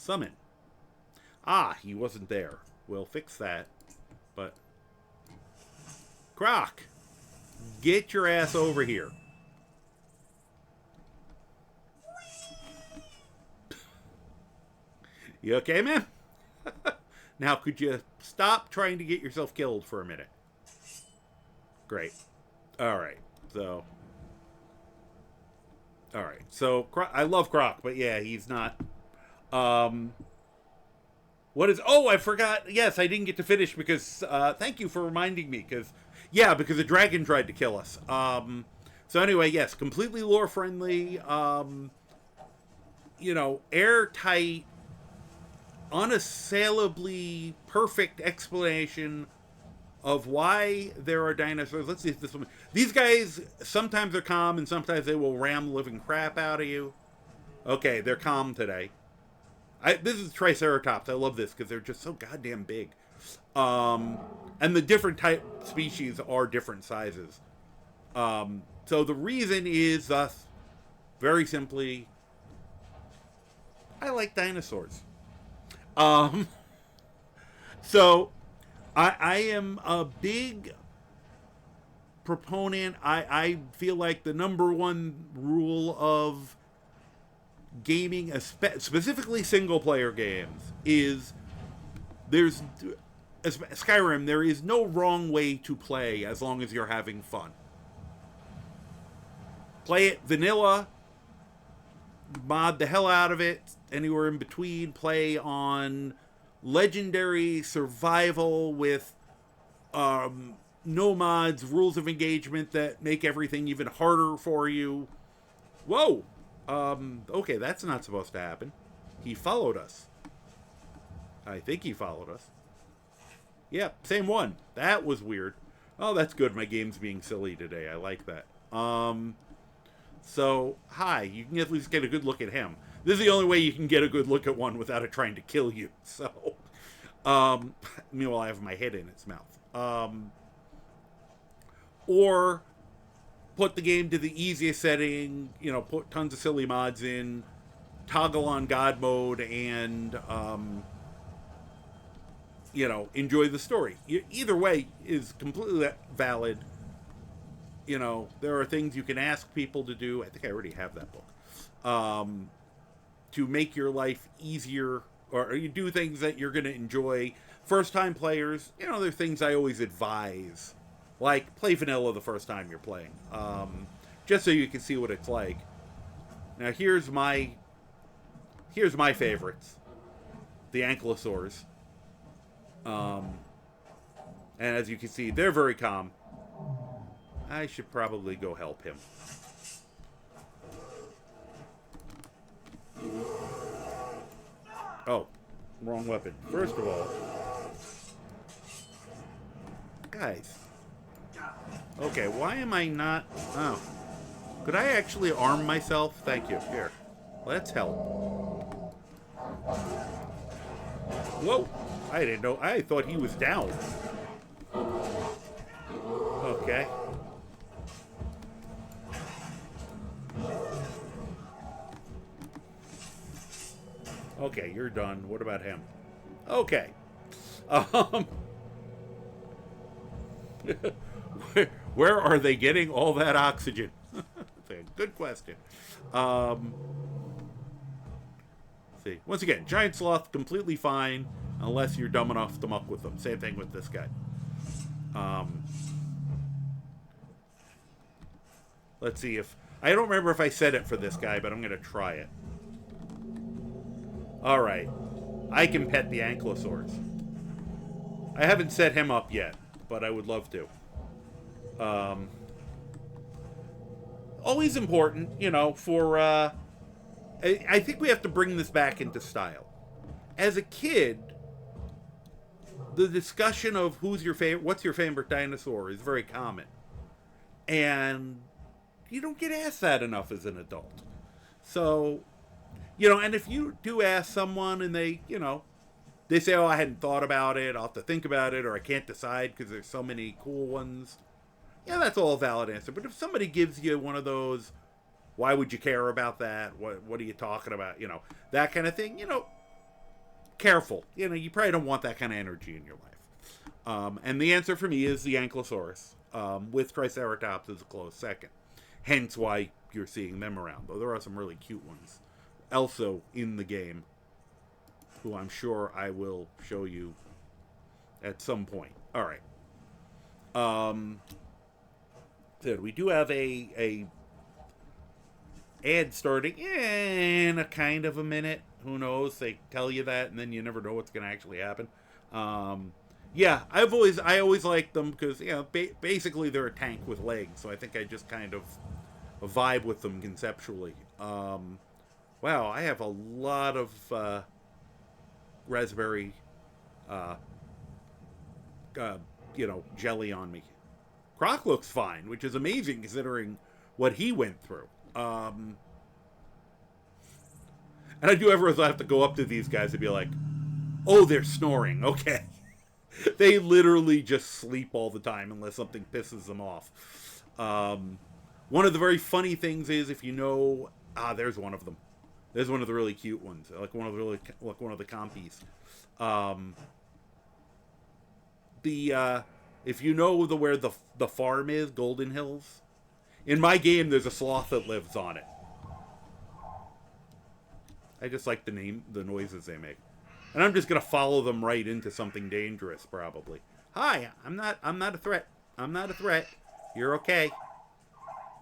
[SPEAKER 1] Summon. Ah, he wasn't there. We'll fix that. But... Croc! Get your ass over here. You okay, man? Now, could you stop trying to get yourself killed for a minute? Great. Alright, so... Alright, so I love Croc, but yeah, he's not... What is... Oh, I forgot. Yes, I didn't get to finish because... thank you for reminding me, because... Yeah, because a dragon tried to kill us. So anyway, yes, completely lore-friendly. You know, airtight, unassailably perfect explanation of why there are dinosaurs. Let's see if this one... These guys, sometimes they're calm, and sometimes they will ram the living crap out of you. Okay, they're calm today. This is Triceratops. I love this because they're just so goddamn big. And the different type species are different sizes. So the reason is thus, very simply, I like dinosaurs. So I am a big proponent. I feel like the number one rule of gaming, specifically single player games, is there's Skyrim, there is no wrong way to play as long as you're having fun. Play it vanilla, mod the hell out of it, anywhere in between. Play on legendary survival with no mods, rules of engagement that make everything even harder for you. Whoa! Okay, that's not supposed to happen. He followed us. I think he followed us. Yeah, same one. That was weird. Oh, that's good. My game's being silly today. I like that. So, hi. You can at least get a good look at him. This is the only way you can get a good look at one without it trying to kill you. So, meanwhile, I have my head in its mouth. Or put the game to the easiest setting, you know, put tons of silly mods in, toggle on God mode, and, you know, enjoy the story. Either way is completely valid. You know, there are things you can ask people to do. I think I already have that book. To make your life easier, or you do things that you're going to enjoy. First-time players, you know, there are things I always advise. Like, play vanilla the first time you're playing. Just so you can see what it's like. Now, here's my favorites. The ankylosaurs. And as you can see, they're very calm. I should probably go help him. Oh, wrong weapon. First of all, guys. Okay, why am I not... Oh. Could I actually arm myself? Thank you. Here. Let's help. Whoa. I didn't know. I thought he was down. Okay. Okay, you're done. What about him? Okay. Where are they getting all that oxygen? That's a good question. See. Once again, giant sloth completely fine unless you're dumb enough to muck with them. Same thing with this guy. Let's see if... I don't remember if I said it for this guy, but I'm going to try it. Alright. I can pet the ankylosaurs. I haven't set him up yet, but I would love to. Always important, you know, for... I think we have to bring this back into style. As a kid, the discussion of what's your favorite dinosaur is very common. And you don't get asked that enough as an adult. So, you know, and if you do ask someone and they, you know, they say, oh, I hadn't thought about it, I'll have to think about it, or I can't decide because there's so many cool ones. Yeah, that's all a valid answer. But if somebody gives you one of those, why would you care about that? What are you talking about? You know, that kind of thing, you know, careful. You know, you probably don't want that kind of energy in your life. And the answer for me is the Ankylosaurus, with Triceratops as a close second. Hence why you're seeing them around, though there are some really cute ones also in the game, who I'm sure I will show you at some point. All right. So we do have a ad starting in a kind of a minute. Who knows? They tell you that, and then you never know what's going to actually happen. Yeah, I always liked them because, you know, basically they're a tank with legs, so I think I just kind of vibe with them conceptually. Wow, I have a lot of raspberry, jelly on me. Croc looks fine, which is amazing considering what he went through. And I do ever have to go up to these guys and be like, oh, they're snoring. Okay. They literally just sleep all the time unless something pisses them off. One of the very funny things is, if you know, there's one of them. There's one of the really cute ones, like one of the compies. If you know where the farm is, Golden Hills, in my game there's a sloth that lives on it. I just like the noises they make, and I'm just gonna follow them right into something dangerous, probably. Hi, I'm not a threat. I'm not a threat. You're okay.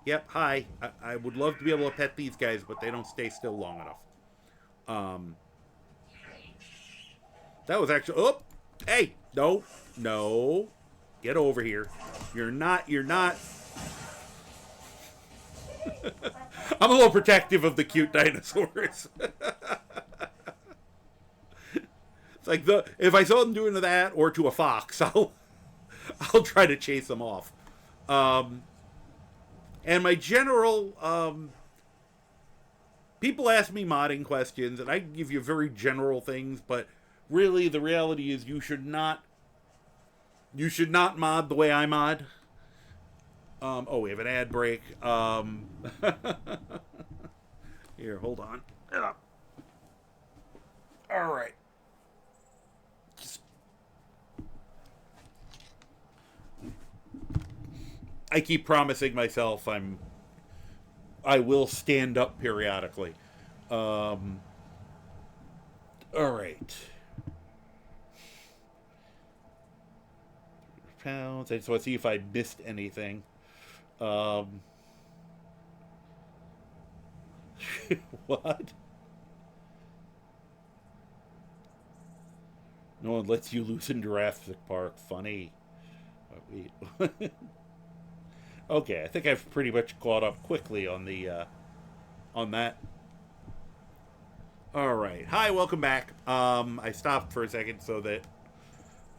[SPEAKER 1] Yep, hi. I would love to be able to pet these guys, but they don't stay still long enough. That was actually... Oh! Hey! No. Get over here. You're not... I'm a little protective of the cute dinosaurs. It's like, if I saw them doing that, or to a fox, I'll try to chase them off. And my general, people ask me modding questions, and I give you very general things, but really the reality is you should not mod the way I mod. We have an ad break. Here, hold on. All right. I keep promising myself I will stand up periodically. All right. Pounds. I just want to see if I missed anything. What? No one lets you loose in Jurassic Park. Funny. Wait. Okay, I think I've pretty much caught up quickly on the on that. All right. Hi, welcome back. I stopped for a second so that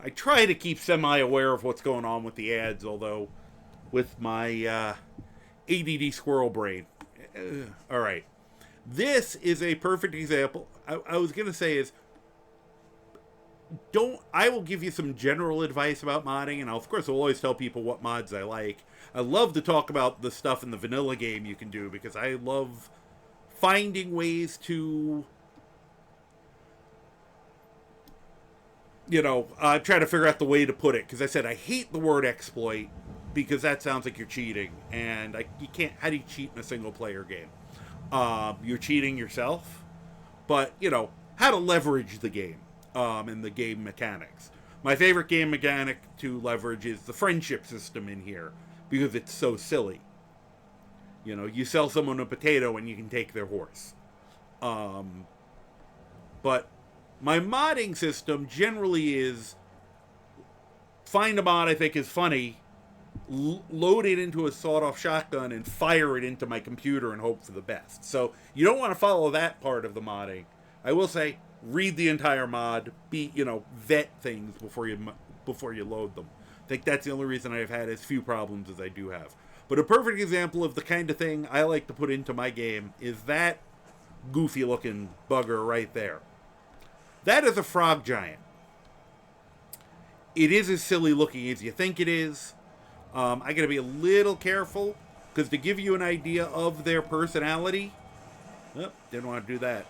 [SPEAKER 1] I try to keep semi-aware of what's going on with the ads, although with my ADD squirrel brain. All right. This is a perfect example. I was going to say is, I will give you some general advice about modding, and of course I'll always tell people what mods I like. I love to talk about the stuff in the vanilla game you can do, because I love finding ways to, try to figure out the way to put it. Because I said I hate the word exploit, because that sounds like you're cheating, and you can't. How do you cheat in a single player game? You're cheating yourself, but how to leverage the game. And the game mechanics. My favorite game mechanic to leverage is the friendship system in here, because it's so silly. You sell someone a potato and you can take their horse. But my modding system generally is find a mod I think is funny, load it into a sawed-off shotgun, and fire it into my computer and hope for the best. So you don't want to follow that part of the modding. I will say, read the entire mod, vet things before you load them. I think that's the only reason I've had as few problems as I do have. But a perfect example of the kind of thing I like to put into my game is that goofy looking bugger right there. That is a frog giant. It is as silly looking as you think it is. I gotta be a little careful, because to give you an idea of their personality, didn't want to do that.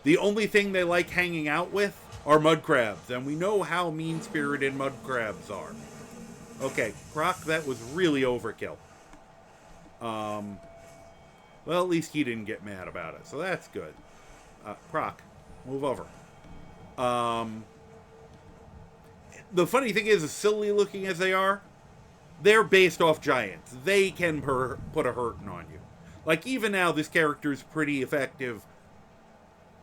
[SPEAKER 1] The only thing they like hanging out with are mud crabs, and we know how mean-spirited mud crabs are. Okay, Croc, that was really overkill. Well, at least he didn't get mad about it, so that's good. Croc, move over. The funny thing is, as silly looking as they are, they're based off giants. They can put a hurting on you. Like, even now, this character's pretty effective.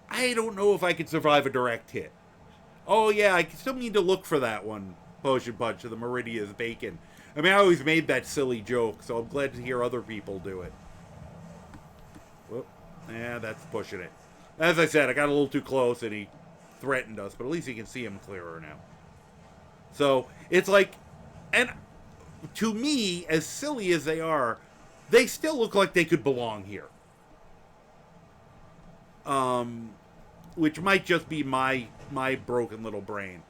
[SPEAKER 1] I don't know if I could survive a direct hit. Oh, yeah, I still need to look for that one, Potion Punch of the Meridia's Bacon. I mean, I always made that silly joke, so I'm glad to hear other people do it. Whoop. Yeah, that's pushing it. As I said, I got a little too close, and he threatened us, but at least you can see him clearer now. So, it's like... And to me, as silly as they are, they still look like they could belong here. Which might just be my broken little brain.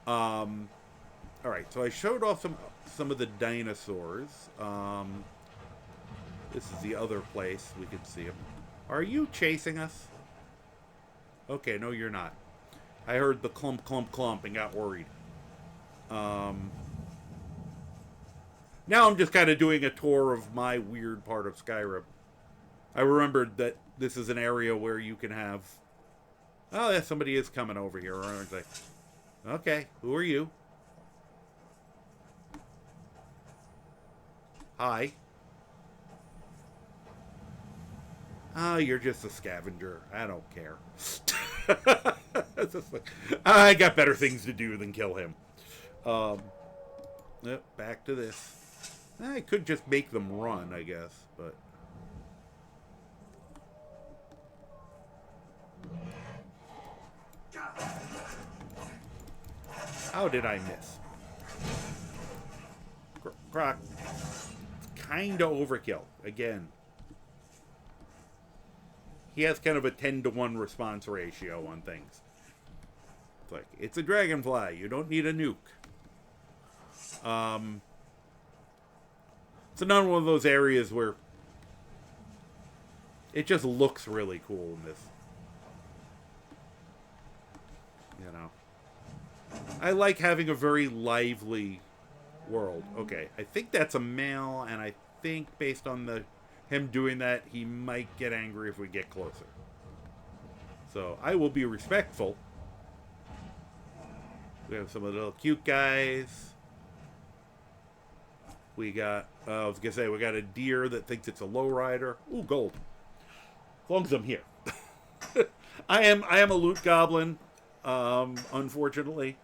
[SPEAKER 1] Alright, so I showed off some of the dinosaurs. This is the other place we can see them. Are you chasing us? Okay, no, you're not. I heard the clump, clump, clump and got worried. Now I'm just kind of doing a tour of my weird part of Skyrim. I remembered that this is an area where you can have... Oh, yeah, somebody is coming over here, aren't they? Okay, who are you? Hi. Oh, you're just a scavenger. I don't care. I got better things to do than kill him. Yep, back to this. I could just make them run, I guess, but... How did I miss? Croc. Kinda overkill. Again. He has kind of a 10-to-1 response ratio on things. It's like, it's a dragonfly. You don't need a nuke. It's another one of those areas where it just looks really cool in this. You know. I like having a very lively world. Okay, I think that's a male, and I think based on him doing that, he might get angry if we get closer. So I will be respectful. We have some of the little cute guys. We got, I was gonna say, we got a deer that thinks it's a lowrider. Ooh, gold. As long as I'm here. I am a loot goblin, unfortunately.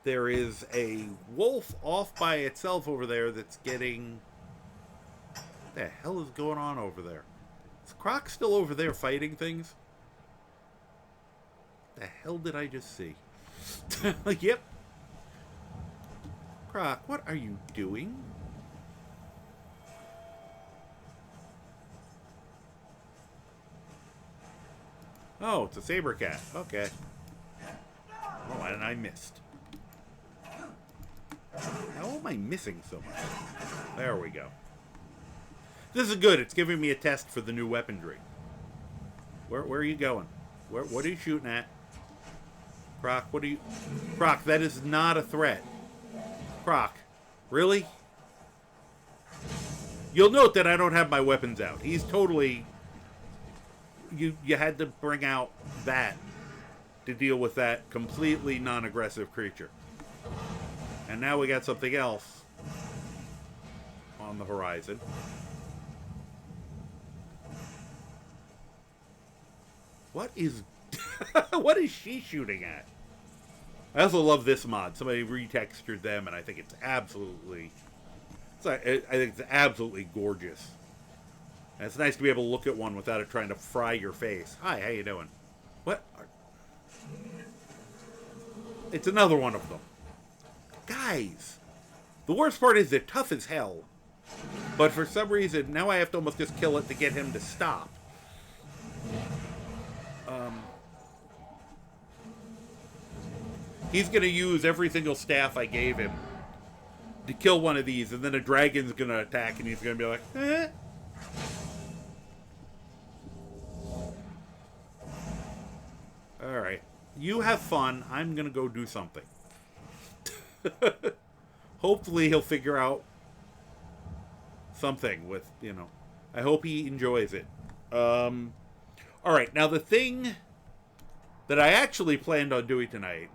[SPEAKER 1] There is a wolf off by itself over there that's getting... What the hell is going on over there? Is Croc still over there fighting things? The hell did I just see? Yep. Croc, what are you doing? Oh, it's a saber cat. Okay. Oh, and I missed. How am I missing so much? There we go. This is good. It's giving me a test for the new weaponry. Where are you going? What are you shooting at? Croc, what are you... Croc, that is not a threat. Croc, really? You'll note that I don't have my weapons out. He's totally... You had to bring out that to deal with that completely non-aggressive creature. And now we got something else on the horizon. What is... what is she shooting at? I also love this mod. Somebody retextured them, and I think it's absolutely... I think it's absolutely gorgeous. And it's nice to be able to look at one without it trying to fry your face. Hi, how you doing? What? It's another one of them. Guys! The worst part is they're tough as hell. But for some reason, now I have to almost just kill it to get him to stop. He's going to use every single staff I gave him to kill one of these, and then a dragon's going to attack, and he's going to be like, eh? You have fun. I'm going to go do something. Hopefully he'll figure out something with, I hope he enjoys it. All right, now the thing that I actually planned on doing tonight,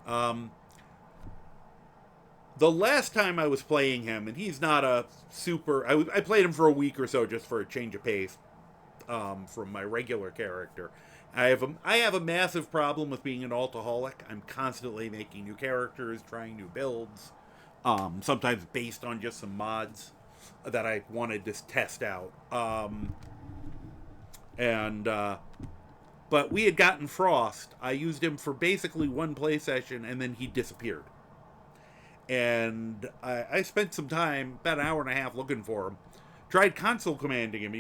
[SPEAKER 1] the last time I was playing him, and he's not a super, I played him for a week or so just for a change of pace from my regular character. I have a massive problem with being an altaholic. I'm constantly making new characters, trying new builds, sometimes based on just some mods that I wanted to test out. But we had gotten Frost. I used him for basically one play session, and then he disappeared. And I spent some time, about an hour and a half, looking for him. Tried console commanding him.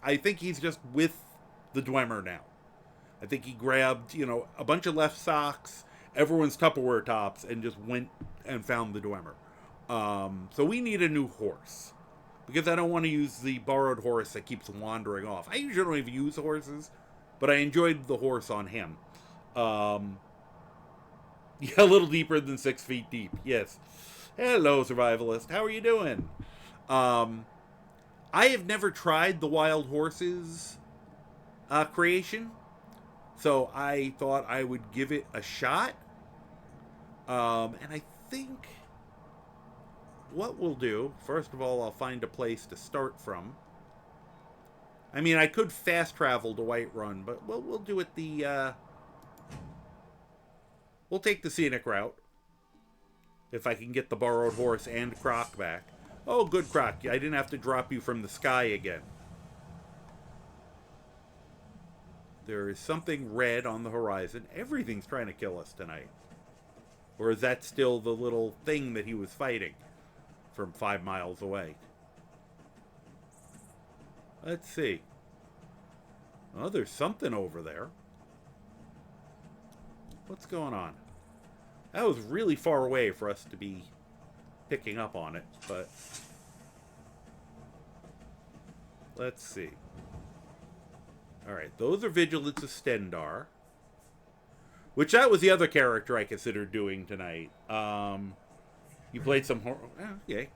[SPEAKER 1] I think he's just with the Dwemer now. I think he grabbed, a bunch of left socks, everyone's Tupperware tops, and just went and found the Dwemer. So we need a new horse. Because I don't want to use the borrowed horse that keeps wandering off. I usually don't even use horses, but I enjoyed the horse on him. Yeah, a little deeper than 6 feet deep. Yes. Hello, survivalist. How are you doing? I have never tried the wild horses creation, so I thought I would give it a shot. And I think what we'll do, first of all, I'll find a place to start from. I mean, I could fast travel to Whiterun, but we'll do it we'll take the scenic route. If I can get the borrowed horse and Croc back. Oh, good, Croc. I didn't have to drop you from the sky again. There is something red on the horizon. Everything's trying to kill us tonight. Or is that still the little thing that he was fighting from 5 miles away? Let's see. Oh, there's something over there. What's going on? That was really far away for us to be picking up on it, but let's see. Alright, those are Vigilance of Stendar. Which that was the other character I considered doing tonight. You played some horror. Okay.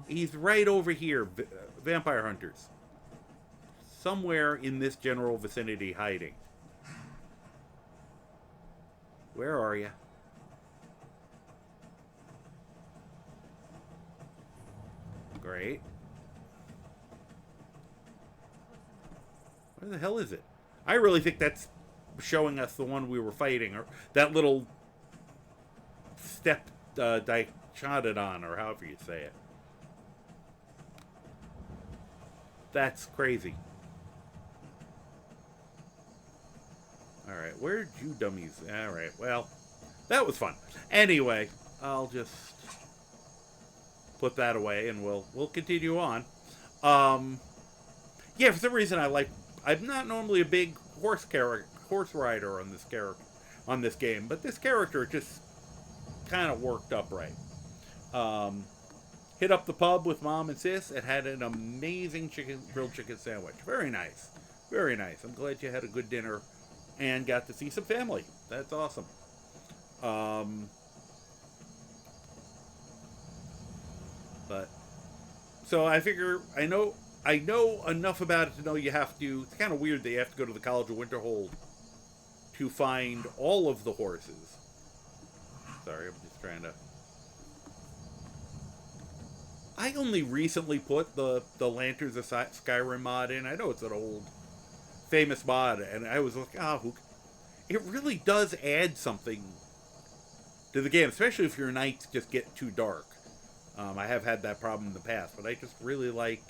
[SPEAKER 1] He's right over here. Vampire Hunters. Somewhere in this general vicinity hiding. Where are you? Great. Where the hell is it? I really think that's showing us the one we were fighting, or that little step dichodon, or however you say it. That's crazy. Alright, where'd you dummies? Alright, well, that was fun. Anyway, I'll just put that away and we'll continue on. Yeah, for some reason I'm not normally a big horse rider on this game, but this character just kind of worked up right. Hit up the pub with Mom and Sis and had an amazing grilled chicken sandwich. Very nice. Very nice. I'm glad you had a good dinner and got to see some family. That's awesome. But so I figure I know enough about it to know you have to. It's kind of weird that you have to go to the College of Winterhold to find all of the horses. Sorry, I'm just trying to. I only recently put the Lanterns of Skyrim mod in. I know it's an old famous mod, and I was like, it really does add something to the game, especially if your nights just get too dark. I have had that problem in the past, but I just really like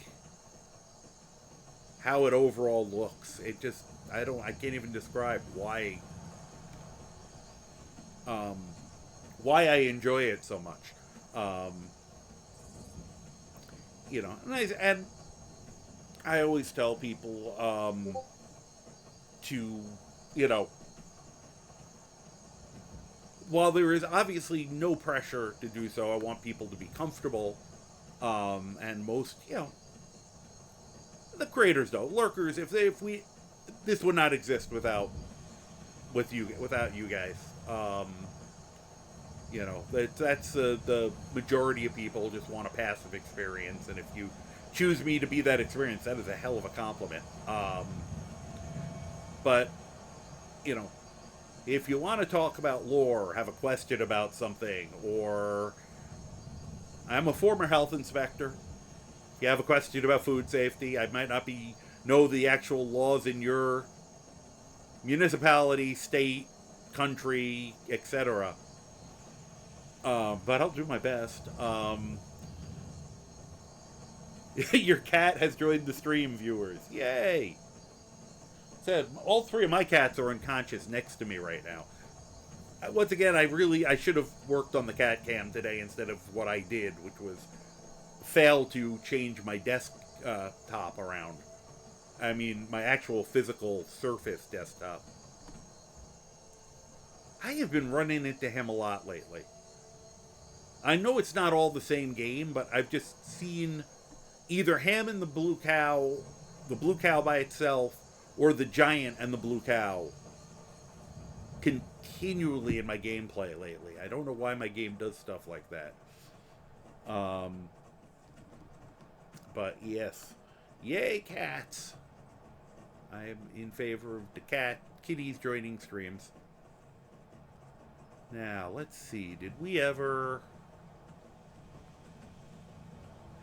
[SPEAKER 1] how it overall looks. It just, I can't even describe why I enjoy it so much. And I always tell people to, while there is obviously no pressure to do so, I want people to be comfortable. And most, the creators don't. Lurkers, this would not exist without you guys. You know, that's the majority of people just want a passive experience, and if you choose me to be that experience, that is a hell of a compliment. But, you know, if you want to talk about lore, have a question about something, or I'm a former health inspector. If you have a question about food safety, I might not know the actual laws in your municipality, state, country, etc. But I'll do my best. Your cat has joined the stream, viewers. Yay! Said all three of my cats are unconscious next to me right now. Once again, I should have worked on the cat cam today instead of what I did, which was fail to change my desktop around. I mean, my actual physical Surface desktop. I have been running into him a lot lately. I know it's not all the same game, but I've just seen either him and the blue cow by itself, or the giant and the blue cow continually in my gameplay lately. I don't know why my game does stuff like that. But yes. Yay, cats! I am in favor of the kitties joining streams. Now, let's see. Did we ever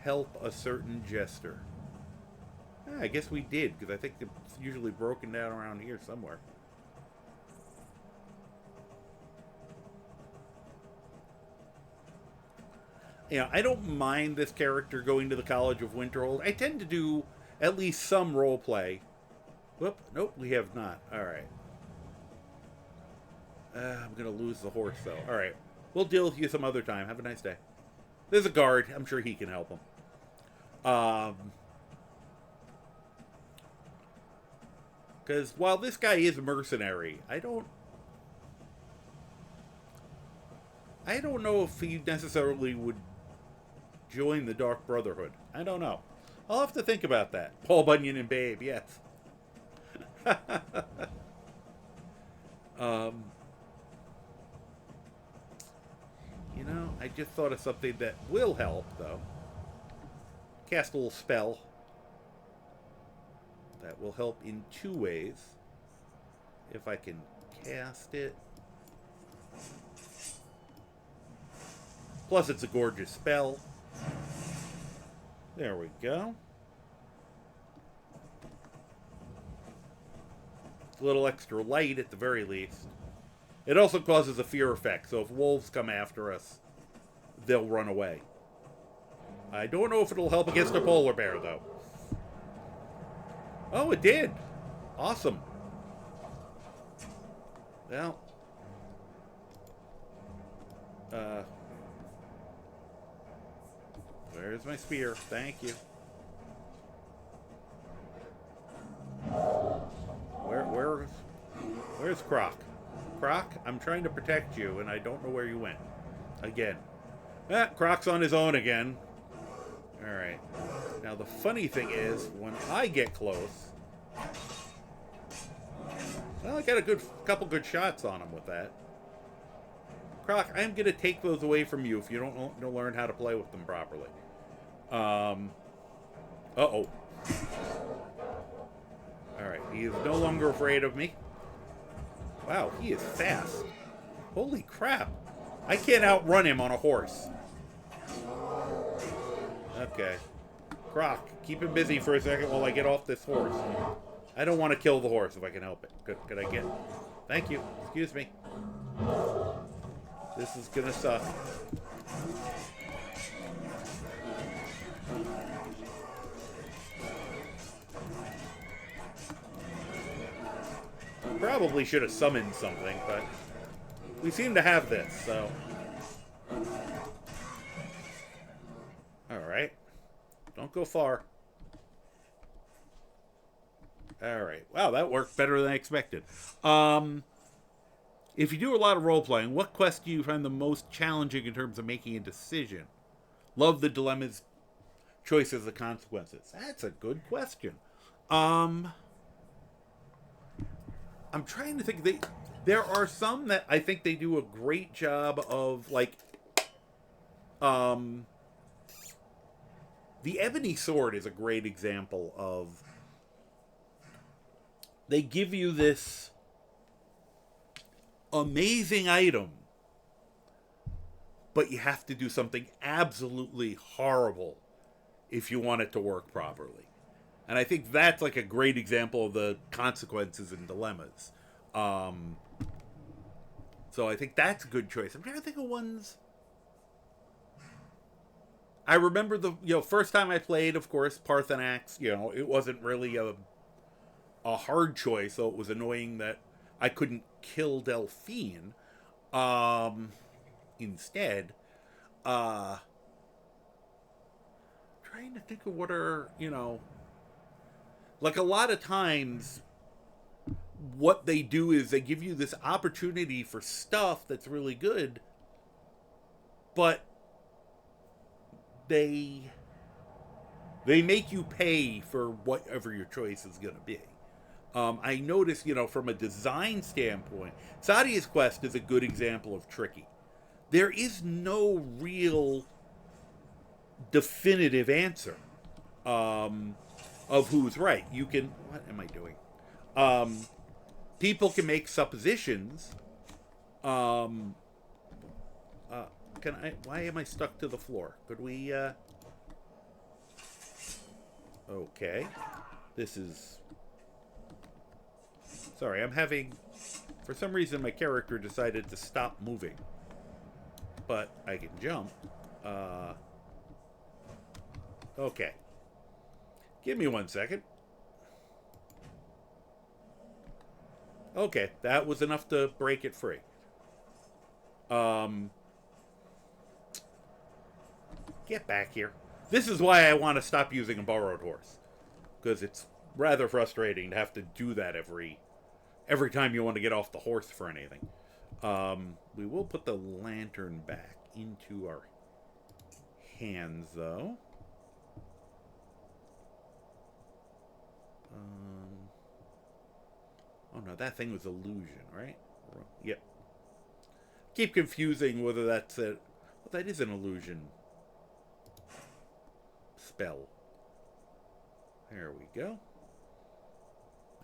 [SPEAKER 1] help a certain jester? I guess we did, because I think it's usually broken down around here somewhere. You know, I don't mind this character going to the College of Winterhold. I tend to do at least some role play. Whoop, nope, we have not. Alright. I'm going to lose the horse, though. Alright. We'll deal with you some other time. Have a nice day. There's a guard. I'm sure he can help him. Because while this guy is a mercenary, I don't know if he necessarily would join the Dark Brotherhood. I don't know. I'll have to think about that. Paul Bunyan and Babe, yes. You know, I just thought of something that will help, though. Cast a little spell. That will help in two ways. If I can cast it. Plus, it's a gorgeous spell. There we go. It's a little extra light at the very least. It also causes a fear effect, so if wolves come after us, they'll run away. I don't know if it'll help against a polar bear, though. Oh, it did. Awesome. Well. Where's my spear? Thank you. Where's Croc? Croc, I'm trying to protect you, and I don't know where you went. Again. Croc's on his own again. Alright. Now, the funny thing is, when I get close... Well, I got a couple good shots on him with that. Croc, I'm going to take those away from you if you don't learn how to play with them properly. Uh-oh. Alright, he is no longer afraid of me. Wow, he is fast. Holy crap. I can't outrun him on a horse. Okay. Croc, keep him busy for a second while I get off this horse. I don't want to kill the horse if I can help it. Could I get... Thank you. Excuse me. This is gonna suck. Probably should have summoned something, but we seem to have this, so... Alright. Don't go far. Alright. Wow, that worked better than I expected. If you do a lot of role-playing, what quest do you find the most challenging in terms of making a decision? Love the dilemmas, choices, and consequences. That's a good question. I'm trying to think. There are some that I think they do a great job of, like, the Ebony Sword is a great example of, they give you this amazing item, but you have to do something absolutely horrible if you want it to work properly. And I think that's like a great example of the consequences and dilemmas. So I think that's a good choice. I'm trying to think of ones. I remember the first time I played, of course, Parthenax. It wasn't really a hard choice, so it was annoying that I couldn't kill Delphine. Instead, trying to think of what are like a lot of times. What they do is they give you this opportunity for stuff that's really good, but they make you pay for whatever your choice is going to be. I noticed, from a design standpoint, Sadia's Quest is a good example of tricky. There is no real definitive answer of who's right. You can... What am I doing? People can make suppositions. Can I... Why am I stuck to the floor? Could we, Okay. This is... Sorry, I'm having... For some reason, my character decided to stop moving. But I can jump. Okay. Give me 1 second. Okay, that was enough to break it free. Get back here. This is why I want to stop using a borrowed horse. Because it's rather frustrating to have to do that every time you want to get off the horse for anything. We will put the lantern back into our hands, though. Oh no, that thing was illusion, right? Yep. Keep confusing whether that's a... Well, that is an illusion spell. There we go.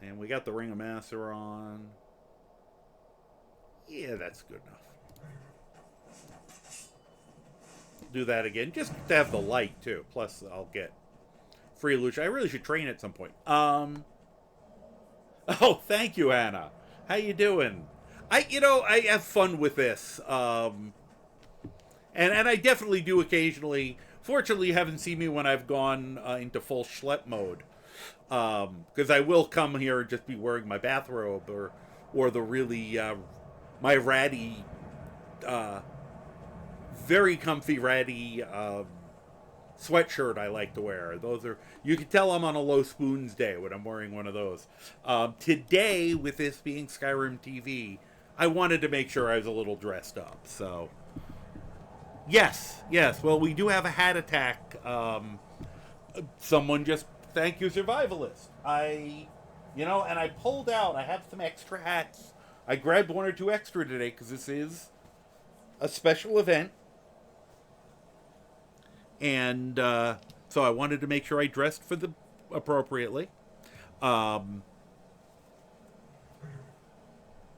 [SPEAKER 1] And we got the Ring of Master on. Yeah, that's good enough. Do that again, just to have the light, too. Plus, I'll get free illusion. I really should train at some point. Oh, thank you, Anna. How you doing? I have fun with this. And I definitely do occasionally. Fortunately, you haven't seen me when I've gone into full schlep mode. Because I will come here and just be wearing my bathrobe or the really, my ratty, very comfy ratty, sweatshirt I like to wear. Those are, you can tell I'm on a low spoons day when I'm wearing one of those. Today, with this being SkyrimTV, I wanted to make sure I was a little dressed up. So, yes. Well, we do have a hat attack. Someone just, thank you, Survivalist. And I pulled out, I have some extra hats. I grabbed 1 or 2 extra today because this is a special event. And so I wanted to make sure I dressed for the appropriately.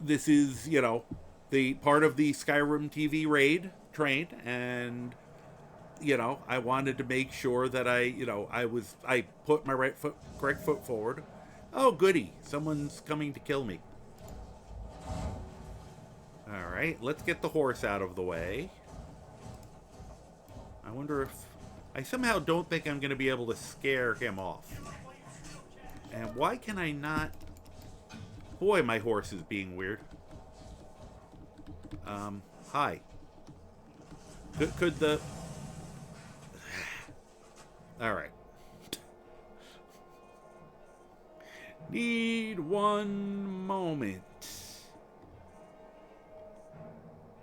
[SPEAKER 1] This is, the part of the SkyrimTV raid train, and I wanted to make sure that I put my correct foot forward. Oh, goody! Someone's coming to kill me. All right, let's get the horse out of the way. I wonder if... I somehow don't think I'm going to be able to scare him off. And why can I not... Boy, my horse is being weird. Hi. Could the... Alright. Need one moment.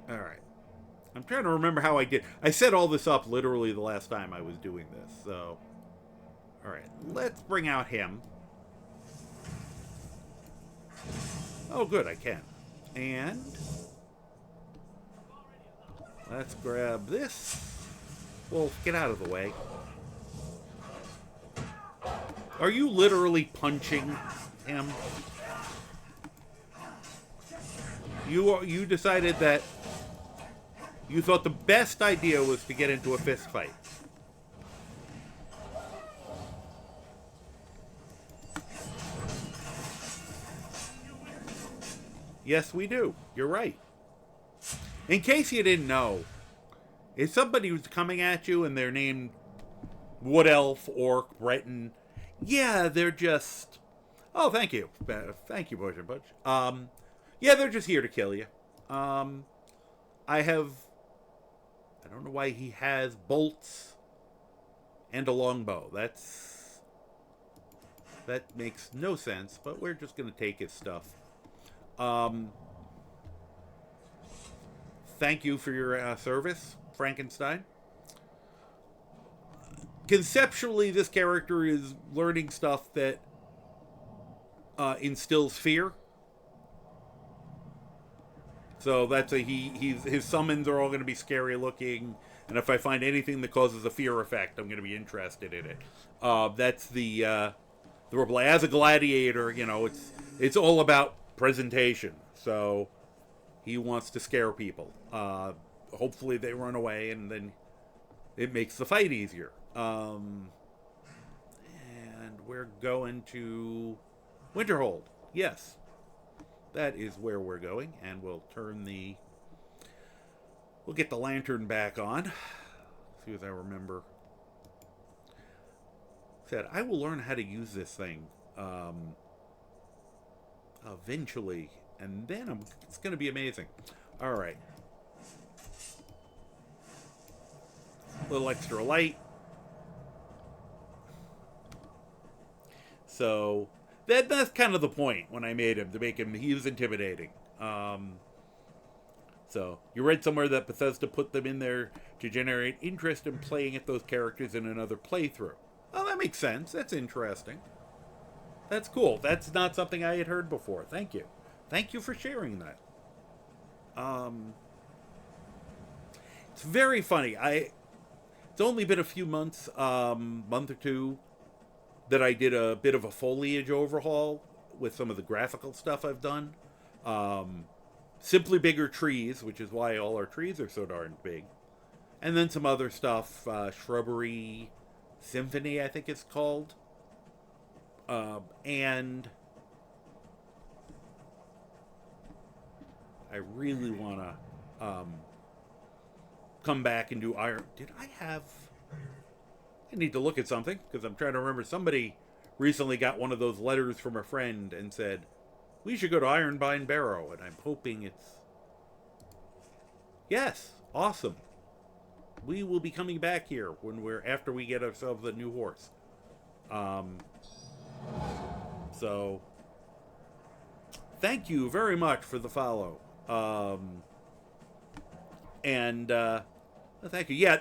[SPEAKER 1] Alright. I'm trying to remember how I did. I set all this up literally the last time I was doing this, so... Alright, let's bring out him. Oh, good, I can. And let's grab this. Well, get out of the way. Are you literally punching him? You decided that you thought the best idea was to get into a fist fight. Yes, we do. You're right. In case you didn't know, if somebody was coming at you and they're named Wood Elf, Orc, Breton, yeah, they're just... Oh, thank you. Thank you, Bush and Butch. Yeah, they're just here to kill you. I don't know why he has bolts and a longbow. That makes no sense, but we're just going to take his stuff. Thank you for your service, Frankenstein. Conceptually, this character is learning stuff that instills fear. So that's his summons are all going to be scary looking, and if I find anything that causes a fear effect, I'm going to be interested in it. That's the reply. As a gladiator, you know, it's all about presentation. So he wants to scare people. Hopefully they run away, and then it makes the fight easier. And we're going to Winterhold. Yes. That is where we're going, and we'll get the lantern back on. As soon as I remember. Said, I will learn how to use this thing eventually, and then it's going to be amazing. All right. A little extra light. So... That's kind of the point when I made him, to make him, he was intimidating. So, you read somewhere that Bethesda put them in there to generate interest in playing at those characters in another playthrough. Oh, that makes sense. That's interesting. That's cool. That's not something I had heard before. Thank you. Thank you for sharing that. It's very funny. It's only been a few months, month or two, that I did a bit of a foliage overhaul with some of the graphical stuff I've done. Simply bigger trees, which is why all our trees are so darn big. And then some other stuff, Shrubbery Symphony, I think it's called. And I really want to come back and do iron. I need to look at something, because I'm trying to remember. Somebody recently got one of those letters from a friend and said, we should go to Ironbine Barrow, and I'm hoping it's... Yes, awesome. We will be coming back here after we get ourselves a new horse. So, thank you very much for the follow. Thank you. Yeah,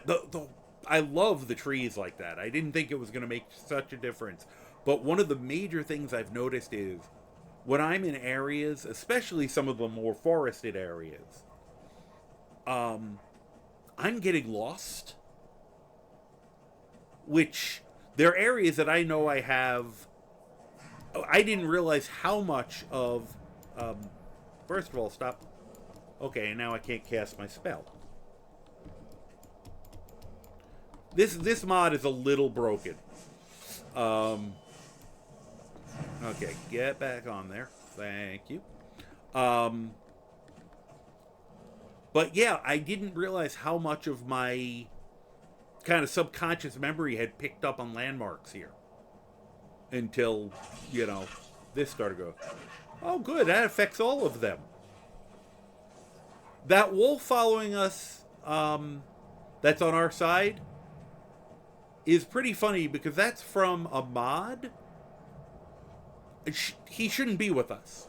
[SPEAKER 1] I love the trees like that. I didn't think it was going to make such a difference. But one of the major things I've noticed is when I'm in areas, especially some of the more forested areas, I'm getting lost. Which, there are areas that I know I have... I didn't realize how much of... first of all, stop. Okay, now I can't cast my spell. This mod is a little broken. Okay, get back on there. Thank you. But yeah, I didn't realize how much of my kind of subconscious memory had picked up on landmarks here. Until, this started going. Oh, good, that affects all of them. That wolf following us, that's on our side, is pretty funny because that's from a mod. He shouldn't be with us.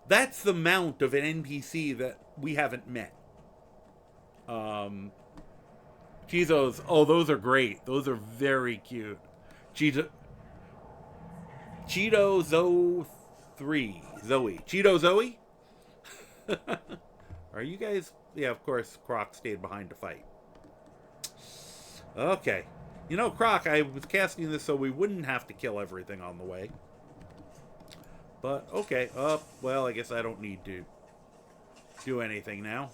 [SPEAKER 1] That's the mount of an NPC that we haven't met. Cheetos. Oh, those are great. Those are very cute. Cheeto 3. Zoe. Cheeto Zoe? Are you guys... Yeah, of course, Croc stayed behind to fight. Okay. You know, Croc, I was casting this so we wouldn't have to kill everything on the way. But, okay. Well, I guess I don't need to do anything now.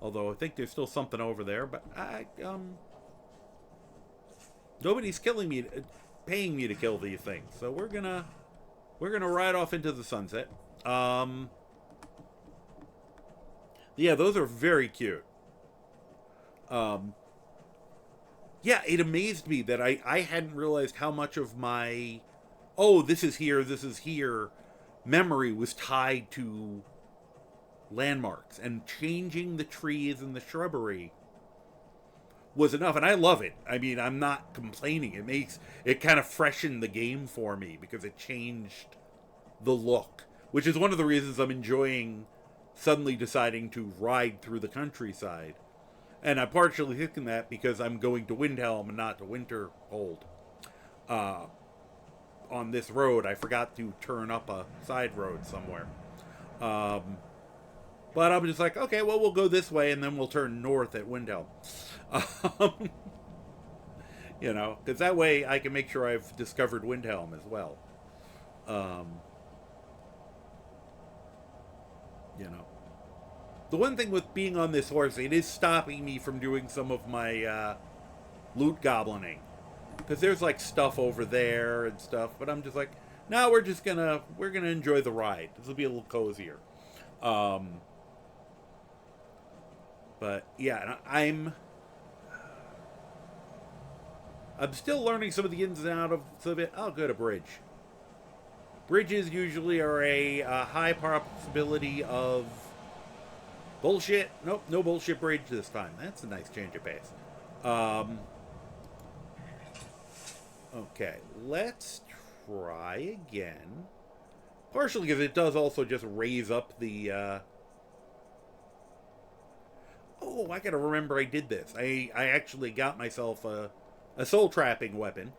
[SPEAKER 1] Although I think there's still something over there, but nobody's killing me, paying me to kill these things. So we're gonna ride off into the sunset. Yeah, those are very cute. Yeah, it amazed me that I hadn't realized how much of my, oh, this is here, memory was tied to landmarks, and changing the trees and the shrubbery was enough, and I love it. I mean, I'm not complaining. It kind of freshened the game for me because it changed the look, which is one of the reasons I'm enjoying suddenly deciding to ride through the countryside. And I'm partially thinking that because I'm going to Windhelm and not to Winterhold. On this road, I forgot to turn up a side road somewhere. But I'm just like, okay, well, we'll go this way, and then we'll turn north at Windhelm. You know, because that way I can make sure I've discovered Windhelm as well. You know. The one thing with being on this horse, it is stopping me from doing some of my loot goblining. Because there's like stuff over there and stuff, but I'm just like, no, we're gonna enjoy the ride. This will be a little cozier. But yeah, I'm still learning some of the ins and outs of it. Oh, good, a bridge. Bridges usually are a high possibility of bullshit. Nope, no bullshit bridge this time. That's a nice change of pace. Okay, let's try again. Partially because it does also just raise up the... Oh, I gotta remember I did this. I actually got myself a soul trapping weapon.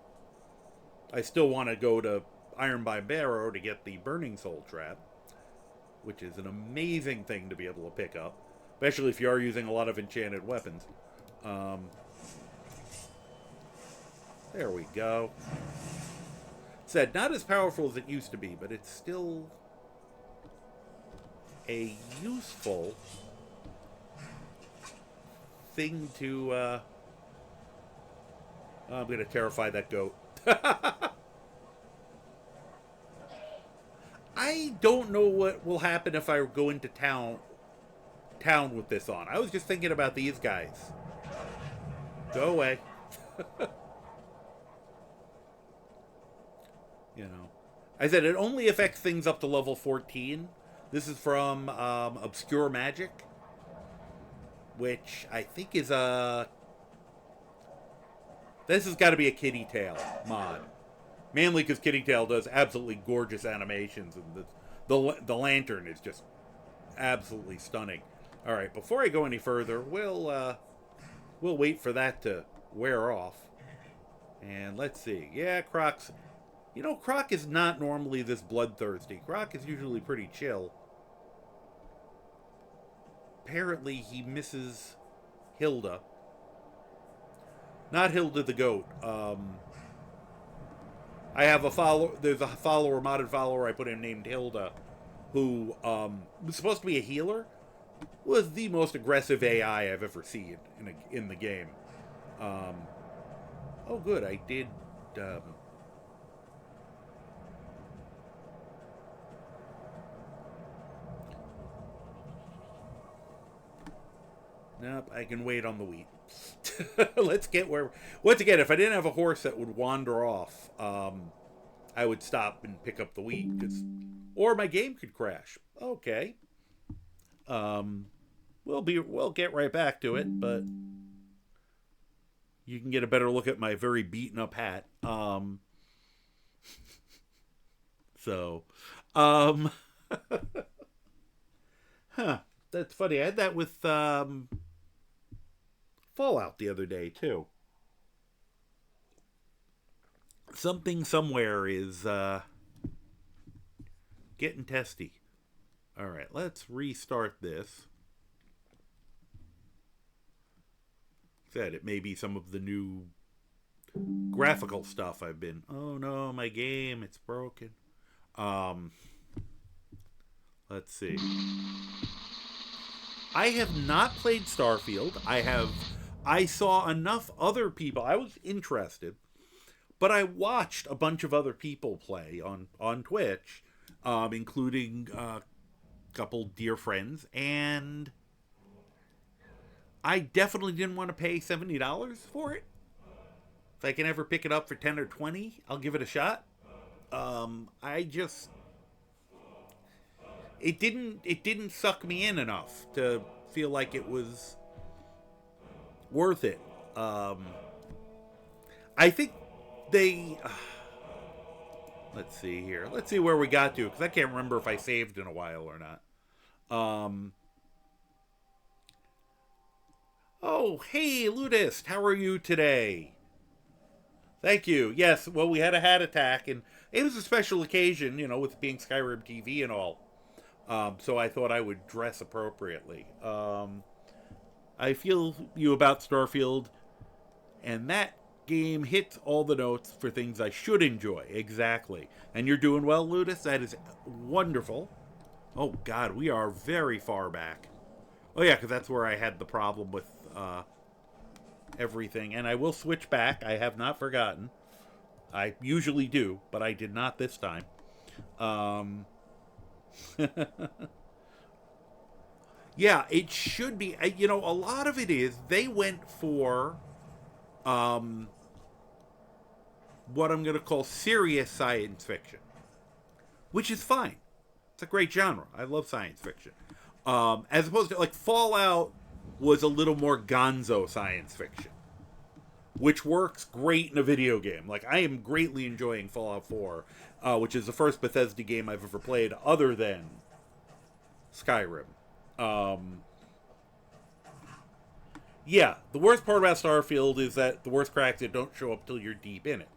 [SPEAKER 1] I still want to go to Iron by Barrow to get the burning soul trap, which is an amazing thing to be able to pick up, especially if you are using a lot of enchanted weapons. There we go. Said, not as powerful as it used to be, but it's still a useful thing to, I'm going to terrify that goat. I don't know what will happen if I go into town with this on. I was just thinking about these guys. Go away. You know. I said it only affects things up to level 14. This is from Obscure Magic, which I think is a... This has got to be a Kitty Tail mod. Mainly because Kitty Tail does absolutely gorgeous animations, and the lantern is just absolutely stunning. All right, before I go any further, we'll wait for that to wear off. And let's see. Yeah, Croc's... You know, Croc is not normally this bloodthirsty. Croc is usually pretty chill. Apparently, he misses Hilda. Not Hilda the goat. I have a follower. There's a follower, modded follower I put in named Hilda, who was supposed to be a healer. Was the most aggressive AI I've ever seen in the game. Oh, good. I did. Nope, I can wait on the wheat. Let's get where... Once again, if I didn't have a horse that would wander off, I would stop and pick up the wheat. Or my game could crash. Okay. We'll get right back to it, but you can get a better look at my very beaten up hat. Huh. That's funny. I had that with Fallout the other day, too. Something somewhere is Getting testy. All right, let's restart this. Said it may be some of the new graphical stuff I've been. Oh no, my game, it's broken. Let's see. I have not played Starfield. I saw enough other people. I was interested, but I watched a bunch of other people play on Twitch, including a couple dear friends, and I definitely didn't want to pay $70 for it. If I can ever pick it up for 10 or 20, I'll give it a shot. It didn't suck me in enough to feel like it was worth it. I think they let's see here. Let's see where we got to, because I can't remember if I saved in a while or not. Oh, hey, Ludist, how are you today? Thank you. Yes, well, we had a hat attack, and it was a special occasion, with being SkyrimTV and all. So I thought I would dress appropriately. I feel you about Starfield, and that game hits all the notes for things I should enjoy. Exactly. And you're doing well, Ludus. That is wonderful. Oh, God, we are very far back. Oh, yeah, because that's where I had the problem with everything. And I will switch back. I have not forgotten. I usually do, but I did not this time. Yeah, it should be. A lot of it is they went for what I'm going to call serious science fiction, which is fine. It's a great genre. I love science fiction. As opposed to, like, Fallout was a little more gonzo science fiction, which works great in a video game. Like, I am greatly enjoying Fallout 4, which is the first Bethesda game I've ever played other than Skyrim. Yeah, the worst part about Starfield is that the worst cracks it don't show up till you're deep in it.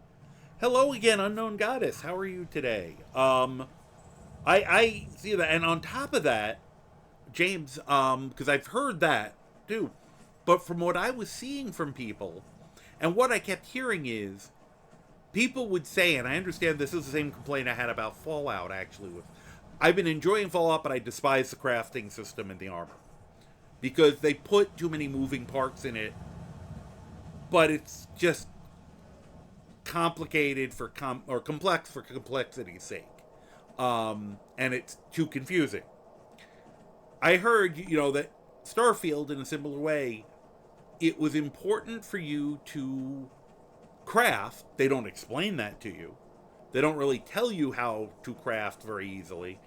[SPEAKER 1] Hello again, Unknown Goddess. How are you today? I see that, and on top of that, James, because I've heard that too, but from what I was seeing from people, and what I kept hearing is, people would say, and I understand this is the same complaint I had about Fallout, actually. I've been enjoying Fallout, but I despise the crafting system and the armor. Because they put too many moving parts in it, but it's just complicated or complex for complexity's sake. And it's too confusing. I heard, that Starfield, in a similar way, it was important for you to craft. They don't explain that to you. They don't really tell you how to craft very easily.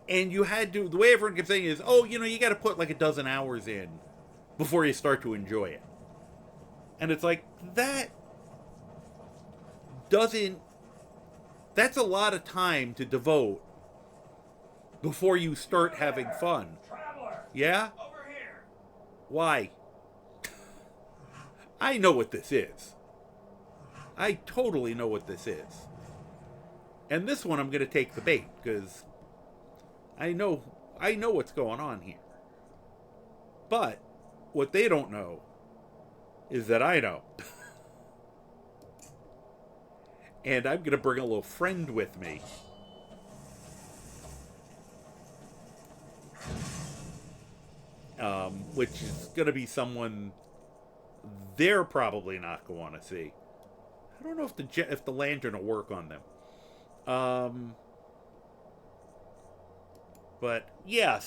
[SPEAKER 1] And you had to, the way everyone kept saying is, you got to put like a dozen hours in before you start to enjoy it. And it's like, that's a lot of time to devote before you start having fun.
[SPEAKER 2] Traveler,
[SPEAKER 1] yeah?
[SPEAKER 2] over here.
[SPEAKER 1] Why? I know what this is. I totally know what this is. And this one I'm going to take the bait, because I know what's going on here. But what they don't know is that I know. And I'm going to bring a little friend with me. Which is going to be someone they're probably not going to want to see. I don't know if the lantern will work on them. But yeah,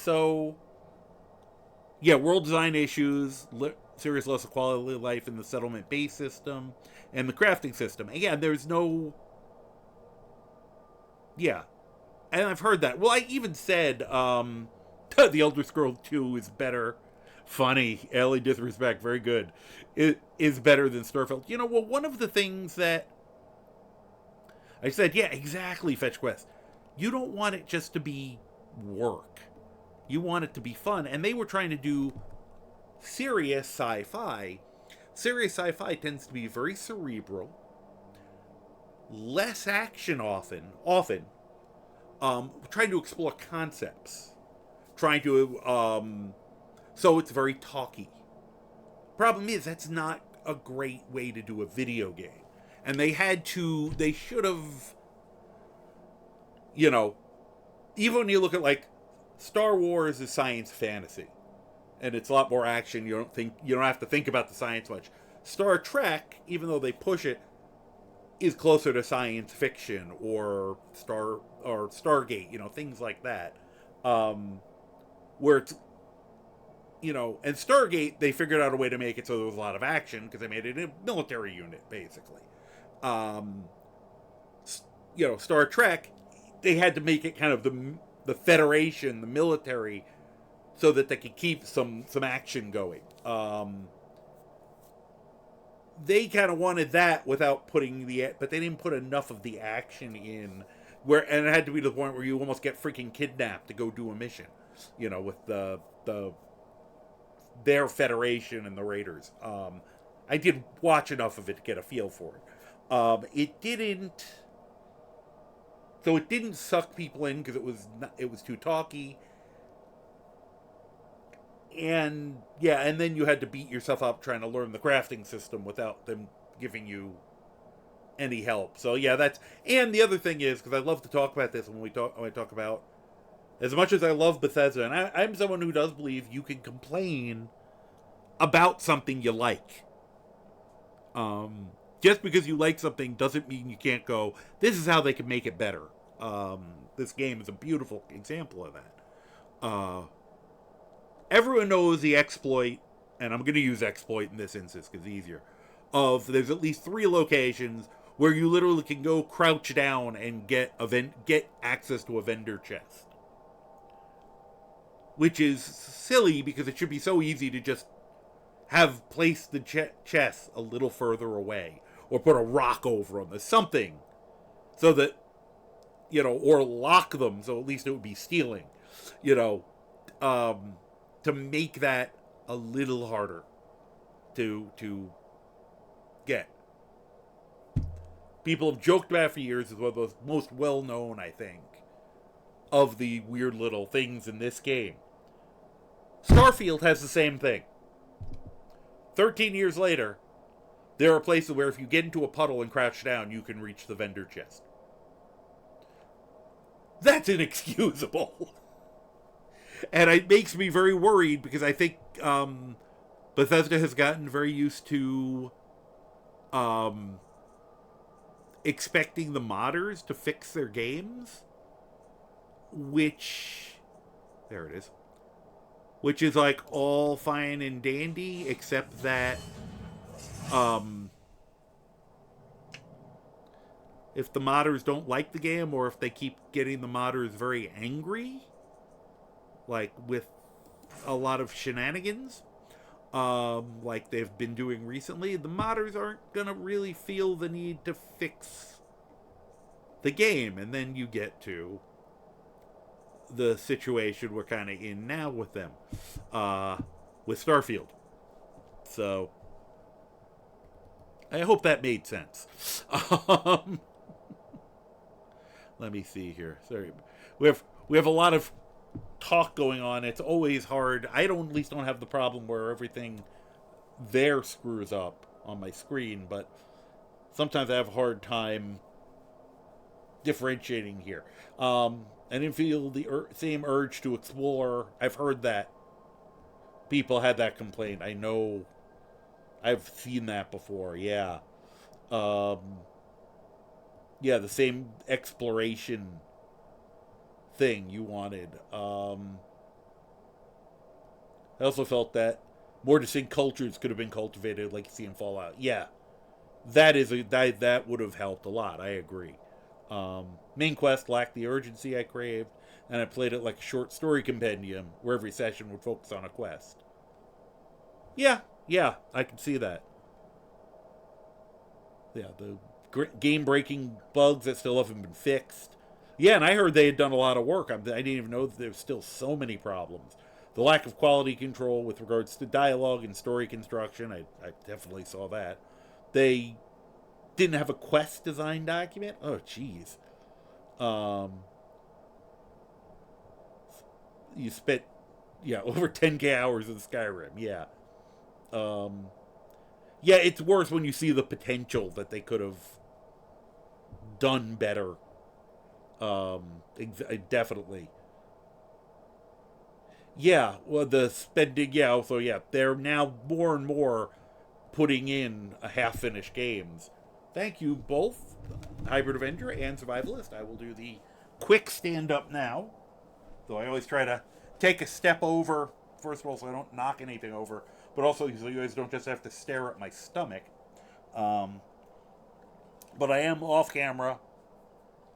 [SPEAKER 1] world design issues, serious loss of quality of life in the settlement-based system, and the crafting system. And there's no... Yeah. And I've heard that. Well, I even said, The Elder Scrolls 2 is better. Funny. Ellie Disrespect. Very good. It is better than Starfield. One of the things that I said, yeah, exactly, Fetch Quest. You don't want it just to be work. You want it to be fun. And they were trying to do serious sci-fi. Serious sci-fi tends to be very cerebral, less action often, trying to explore concepts, trying to so it's very talky. Problem is that's not a great way to do a video game, and they should have, you know, even when you look at like Star Wars is science fantasy, and it's a lot more action. You don't have to think about the science much. Star Trek, even though they push it, is closer to science fiction or Stargate, things like that. Where it's, and Stargate, they figured out a way to make it so there was a lot of action because they made it a military unit, basically. Star Trek, they had to make it kind of the Federation, the military, so that they could keep some action going. They kind of wanted that without putting but they didn't put enough of the action in, and it had to be to the point where you almost get freaking kidnapped to go do a mission, with their Federation and the Raiders. I did watch enough of it to get a feel for it. It didn't suck people in because it was too talky. And then you had to beat yourself up trying to learn the crafting system without them giving you any help. So and the other thing is, because I love to talk about this when I talk about, as much as I love Bethesda, and I'm someone who does believe you can complain about something you like. Just because you like something doesn't mean you can't go, this is how they can make it better. This game is a beautiful example of that. Everyone knows the exploit, and I'm going to use exploit in this instance because it's easier, there's at least 3 locations where you literally can go crouch down and get access to a vendor chest. Which is silly because it should be so easy to just have placed the chest a little further away, or put a rock over them or something, so that, or lock them so at least it would be stealing, to make that a little harder to get. People have joked about it for years. It's one of the most well-known, I think, of the weird little things in this game. Starfield has the same thing. 13 years later, there are places where if you get into a puddle and crouch down, you can reach the vendor chest. That's inexcusable. And it makes me very worried because I think Bethesda has gotten very used to expecting the modders to fix their games, which is like all fine and dandy, except that if the modders don't like the game, or if they keep getting the modders very angry, like with a lot of shenanigans, like they've been doing recently, the modders aren't gonna really feel the need to fix the game. And then you get to the situation we're kind of in now with them, with Starfield. So I hope that made sense. Let me see here. Sorry, we have a lot of talk going on. It's always hard. I at least don't have the problem where everything there screws up on my screen, but sometimes I have a hard time differentiating here. I didn't feel the same urge to explore. I've heard that people had that complaint. I know I've seen that before. Yeah. The same exploration thing you wanted. I also felt that more distinct cultures could have been cultivated, like you see in Fallout. Yeah, that would have helped a lot. I agree. Main quest lacked the urgency I craved, and I played it like a short story compendium where every session would focus on a quest. Yeah, I can see that. Yeah, the game-breaking bugs that still haven't been fixed. Yeah, and I heard they had done a lot of work. I didn't even know that there's still so many problems. The lack of quality control with regards to dialogue and story construction, I definitely saw that. They didn't have a quest design document. Oh, jeez. you spent, yeah, over 10K hours in Skyrim. Yeah. Yeah, it's worse when you see the potential that they could have done better. Definitely. Yeah, well, the spending, yeah, so yeah, they're now more and more putting in a half-finished games. Thank you both, Hybrid Avenger and Survivalist. I will do the quick stand-up now, though I always try to take a step over, first of all, so I don't knock anything over, but also so you guys don't just have to stare at my stomach. Um, but I am off camera,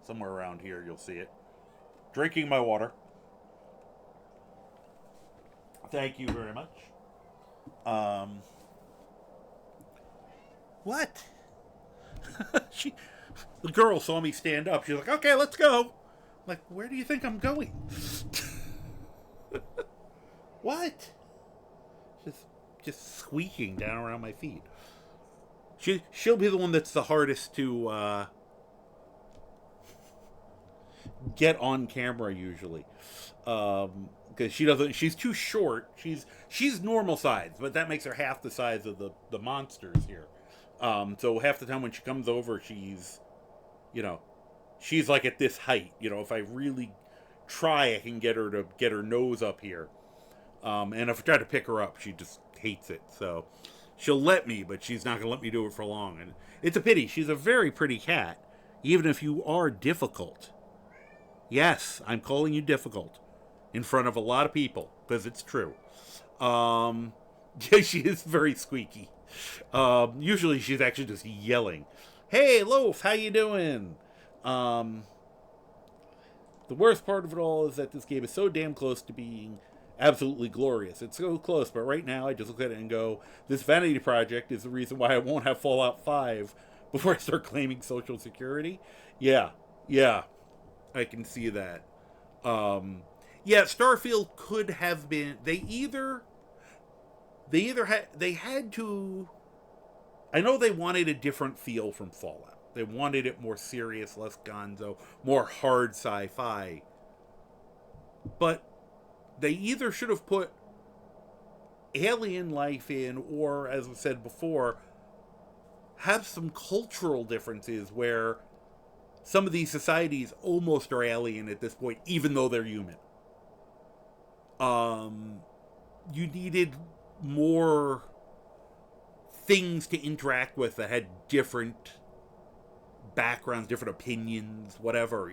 [SPEAKER 1] somewhere around here, you'll see it, drinking my water. Thank you very much. Um, what? she, the girl saw me stand up. She's like, "Okay, let's go." I'm like, where do you think I'm going? What? Just squeaking down around my feet. She'll be the one that's the hardest to get on camera usually. Because she's too short. She's normal size, but that makes her half the size of the monsters here. So half the time when she comes over, she's like at this height. If I really try, I can get her to get her nose up here. And if I try to pick her up, she just hates it. So she'll let me, but she's not going to let me do it for long. And it's a pity. She's a very pretty cat, even if you are difficult. Yes, I'm calling you difficult in front of a lot of people, because it's true. Yeah, she is very squeaky. Usually she's actually just yelling, "Hey, Loaf, how you doing?" The worst part of it all is that this game is so damn close to being absolutely glorious. It's so close, but right now I just look at it and go, this vanity project is the reason why I won't have Fallout 5 before I start claiming Social Security. Yeah, I can see that. Yeah, Starfield could have been. They had to. I know they wanted a different feel from Fallout. They wanted it more serious, less gonzo, more hard sci-fi. But they either should have put alien life in, or, as I said before, have some cultural differences where some of these societies almost are alien at this point, even though they're human. You needed more things to interact with that had different backgrounds, different opinions, whatever,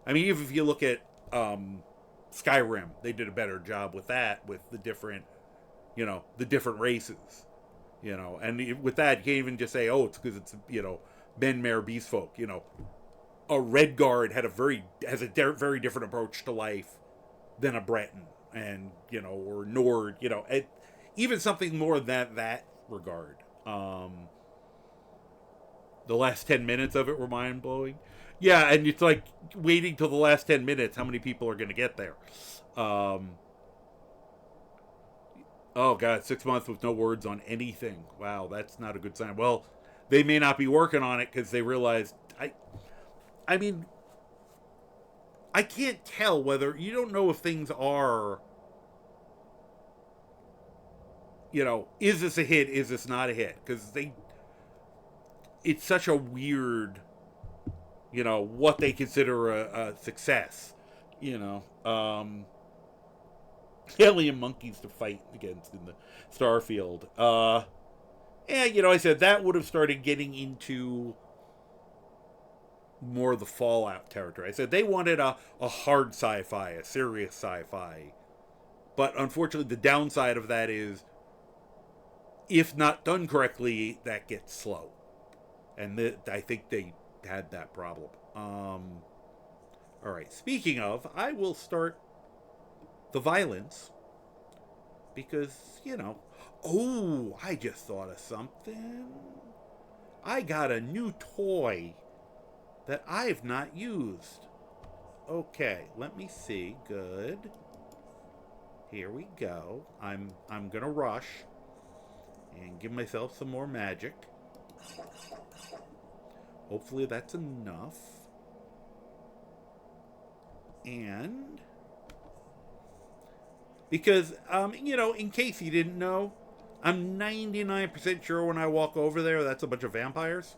[SPEAKER 1] I mean, even if you look at Skyrim, they did a better job with that, with the different, the different races, and with that, you can't even just say, oh, it's because it's, men, mare, beast folk, a Redguard has a very different approach to life than a Breton, and, or Nord, even something more than that regard. The last 10 minutes of it were mind-blowing. Yeah, and it's like waiting till the last 10 minutes, how many people are going to get there? Oh, God, 6 months with no words on anything. Wow, that's not a good sign. Well, they may not be working on it because they realized... I mean, I can't tell whether... You don't know if things are... is this a hit? Is this not a hit? Because it's such a weird, what they consider a success, alien monkeys to fight against in the Starfield. Yeah, I said that would have started getting into more of the Fallout territory. I said they wanted a hard sci-fi, a serious sci-fi. But unfortunately, the downside of that is, if not done correctly, that gets slow. And I think they had that problem. All right. Speaking of, I will start the violence because, Oh, I just thought of something. I got a new toy that I've not used. Okay, let me see. Good. Here we go. I'm gonna rush and give myself some more magic. Hopefully that's enough. And Because, you know, in case you didn't know, I'm 99% sure when I walk over there, that's a bunch of vampires.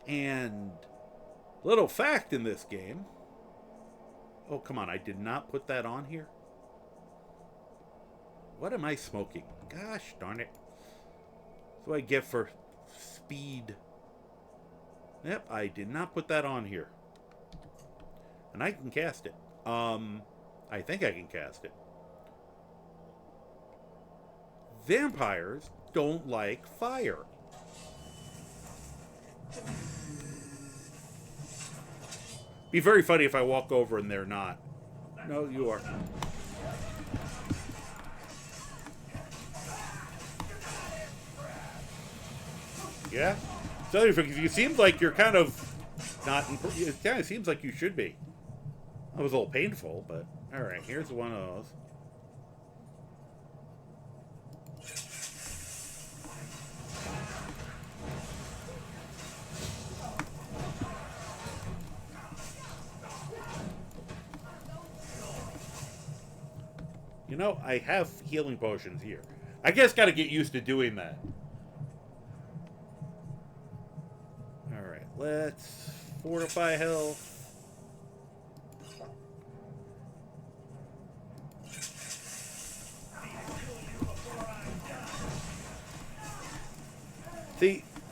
[SPEAKER 1] And little fact in this game. Oh, come on, I did not put that on here. What am I smoking? Gosh darn it. That's what I get for speed. Yep, I did not put that on here. And I can cast it. I think I can cast it. Vampires don't like fire. Be very funny if I walk over and they're not. No, you are. Yeah? So it seems like you're kind of not... It kind of seems like you should be. That was a little painful, but... Alright, here's one of those. You know, I have healing potions here. I guess gotta get used to doing that. Alright, let's fortify health.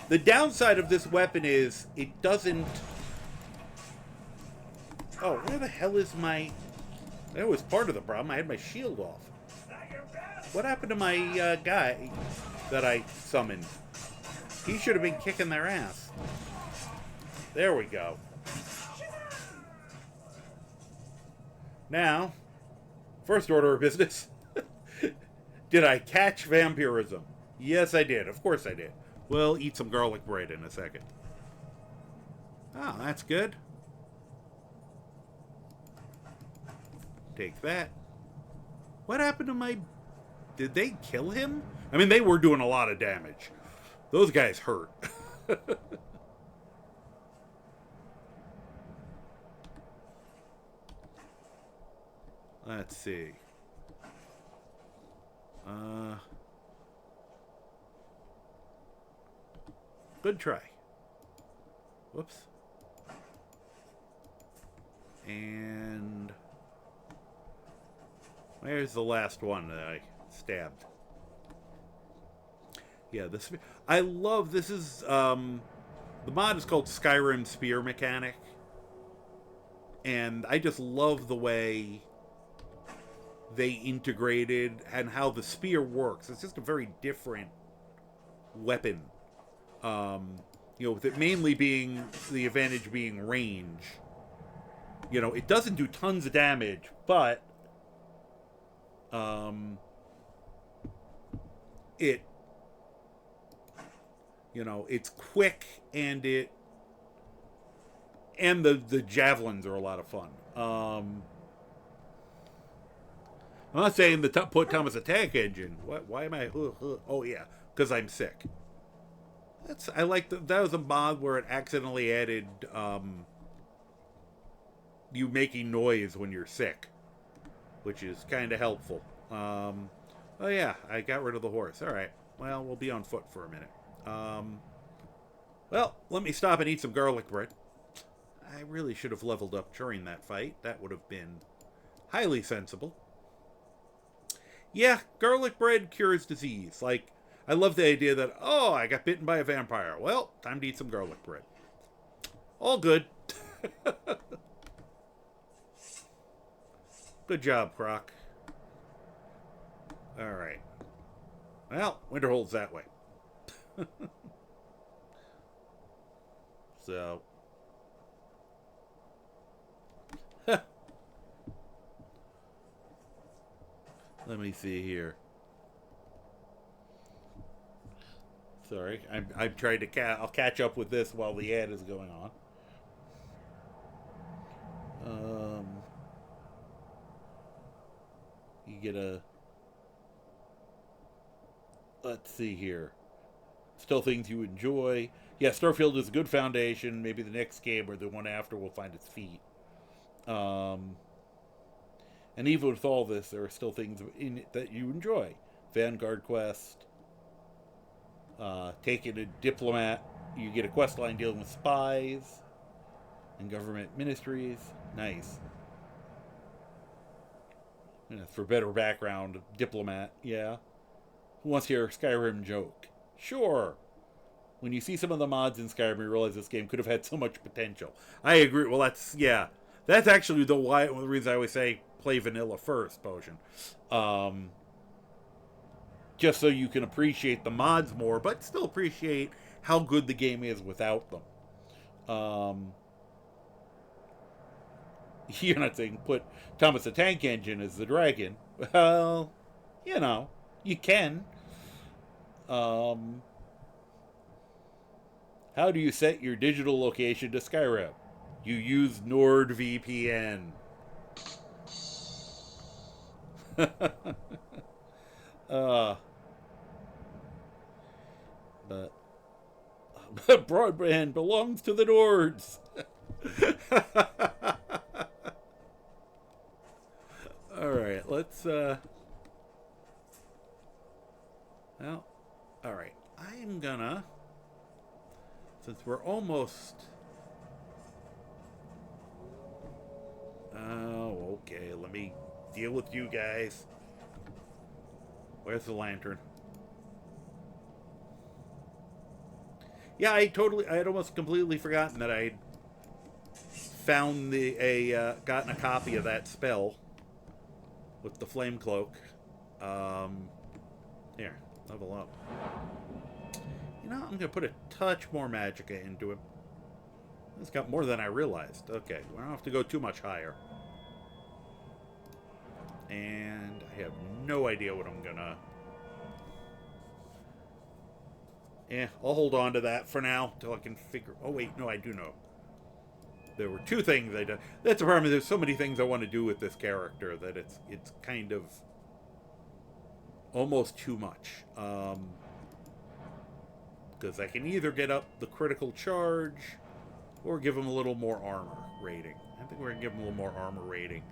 [SPEAKER 1] The downside of this weapon is it doesn't... Oh, where the hell is my... That was part of the problem. I had my shield off. What happened to my guy that I summoned? He should have been kicking their ass. There we go. Now, first order of business. Did I catch vampirism? Yes, I did. Of course I did. We'll eat some garlic bread in a second. Oh, that's good. Take that. What happened to my... Did they kill him? I mean, they were doing a lot of damage. Those guys hurt. Let's see. Good try. Whoops. And... Where's the last one that I stabbed? Yeah, this... I love... This is... The mod is called Skyrim Spear Mechanic. And I just love the way they integrated and how the spear works. It's just a very different weapon. You know, with it mainly being... The advantage being range. You know, it doesn't do tons of damage, but... It, you know, it's quick and the javelins are a lot of fun. I'm not saying the put Thomas attack engine. What? Why am I? Oh yeah, because I'm sick. I like that was a mod where it accidentally added you making noise when you're sick, which is kind of helpful. Oh yeah, I got rid of the horse. All right. Well, we'll be on foot for a minute. Well, let me stop and eat some garlic bread. I really should have leveled up during that fight. That would have been highly sensible. Yeah, garlic bread cures disease. Like, I love the idea that, oh, I got bitten by a vampire. Well, time to eat some garlic bread. All good. Good job, Croc. Alright. Well, Winterhold's that way. So. Let me see here. Sorry, I'm trying to I'll catch up with this while the ad is going on. You get a... Let's see here. Still things you enjoy. Yeah, Starfield is a good foundation. Maybe the next game or the one after will find its feet. Um, and even with all this, there are still things in it that you enjoy. Vanguard quest, taking a diplomat, you get a quest line dealing with spies and government ministries. Nice. And for better background, diplomat, yeah. Who wants to hear a Skyrim joke? Sure. When you see some of the mods in Skyrim, you realize this game could have had so much potential. I agree. Well, yeah. That's actually the reason I always say play vanilla first, Potion. Just so you can appreciate the mods more, but still appreciate how good the game is without them. You're not saying put Thomas the Tank Engine as the dragon. Well, you can. How do you set your digital location to Skyrim? You use NordVPN. But broadband belongs to the Nords. All right, let's well, all right. I'm gonna, since we're almost, oh, okay, let me deal with you guys. Where's the lantern? Yeah, I had almost completely forgotten that I'd found gotten a copy of that spell with the flame cloak. Here, level up. I'm gonna put a touch more magicka into him. It's got more than I realized. Okay, we don't have to go too much higher. And I have no idea what I'm gonna... I'll hold on to that for now till I can figure... Oh, wait, no, I do know. There were two things I did. That's the problem. There's so many things I want to do with this character that it's kind of almost too much. Because I can either get up the critical charge or give him a little more armor rating. I think we're going to give him a little more armor rating.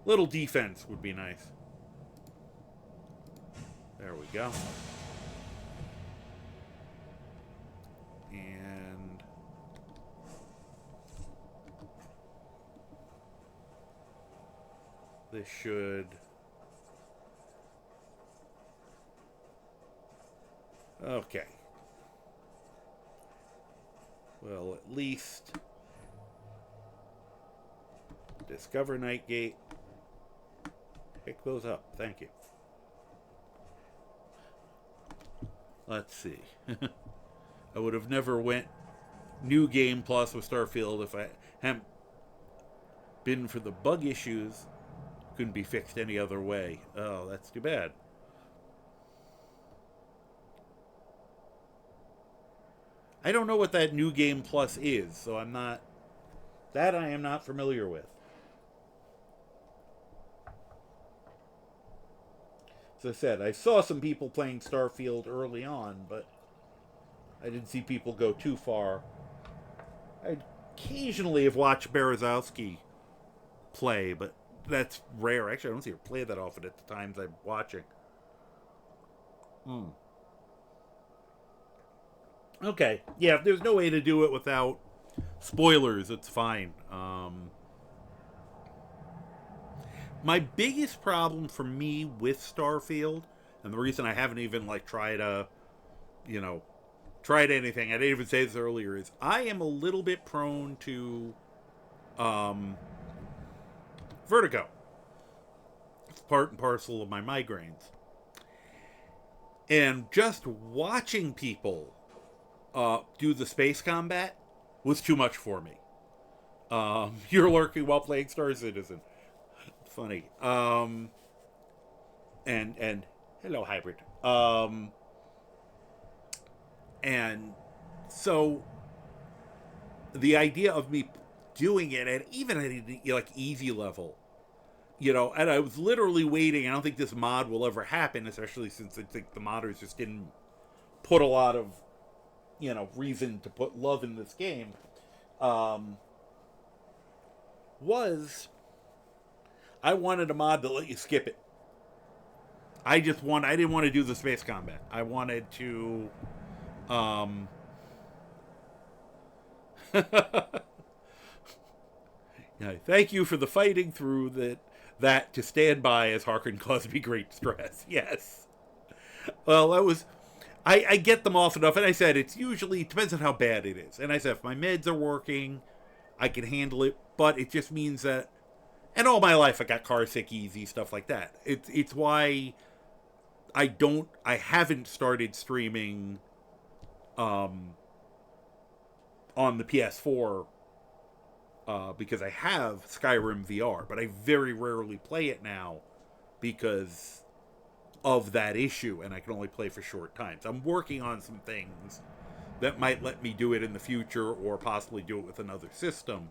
[SPEAKER 1] Little defense would be nice. There we go. And this should... Okay. Well, at least discover Nightgate. Pick those up. Thank you. Let's see. I would have never went New Game Plus with Starfield if I hadn't been for the bug issues. Couldn't be fixed any other way. Oh, that's too bad. I don't know what that New Game Plus is, so I am not familiar with. As I said, I saw some people playing Starfield early on, but I didn't see people go too far. I occasionally have watched Berezowski play, but that's rare. Actually, I don't see her play that often at the times I'm watching. Okay, yeah, if there's no way to do it without spoilers, it's fine. My biggest problem for me with Starfield, and the reason I haven't even tried anything, I didn't even say this earlier, is I am a little bit prone to vertigo. It's part and parcel of my migraines. And just watching people do the space combat was too much for me. You're lurking while playing Star Citizen. Funny. And hello, Hybrid. And so the idea of me doing it at even at easy level, and I was literally waiting. I don't think this mod will ever happen, especially since I think the modders just didn't put a lot of reason to put love in this game, was I wanted a mod that let you skip it. I didn't want to do the space combat. I wanted to yeah, thank you for the fighting through that to stand by as Harkin caused me great stress. Yes. Well, that was I get them off enough, and I said it depends on how bad it is. And I said if my meds are working, I can handle it, but it just means that, and all my life I got car sick easy, stuff like that. It's why I haven't started streaming on the PS4 because I have Skyrim VR, but I very rarely play it now because of that issue, and I can only play for short times. I'm working on some things that might let me do it in the future, or possibly do it with another system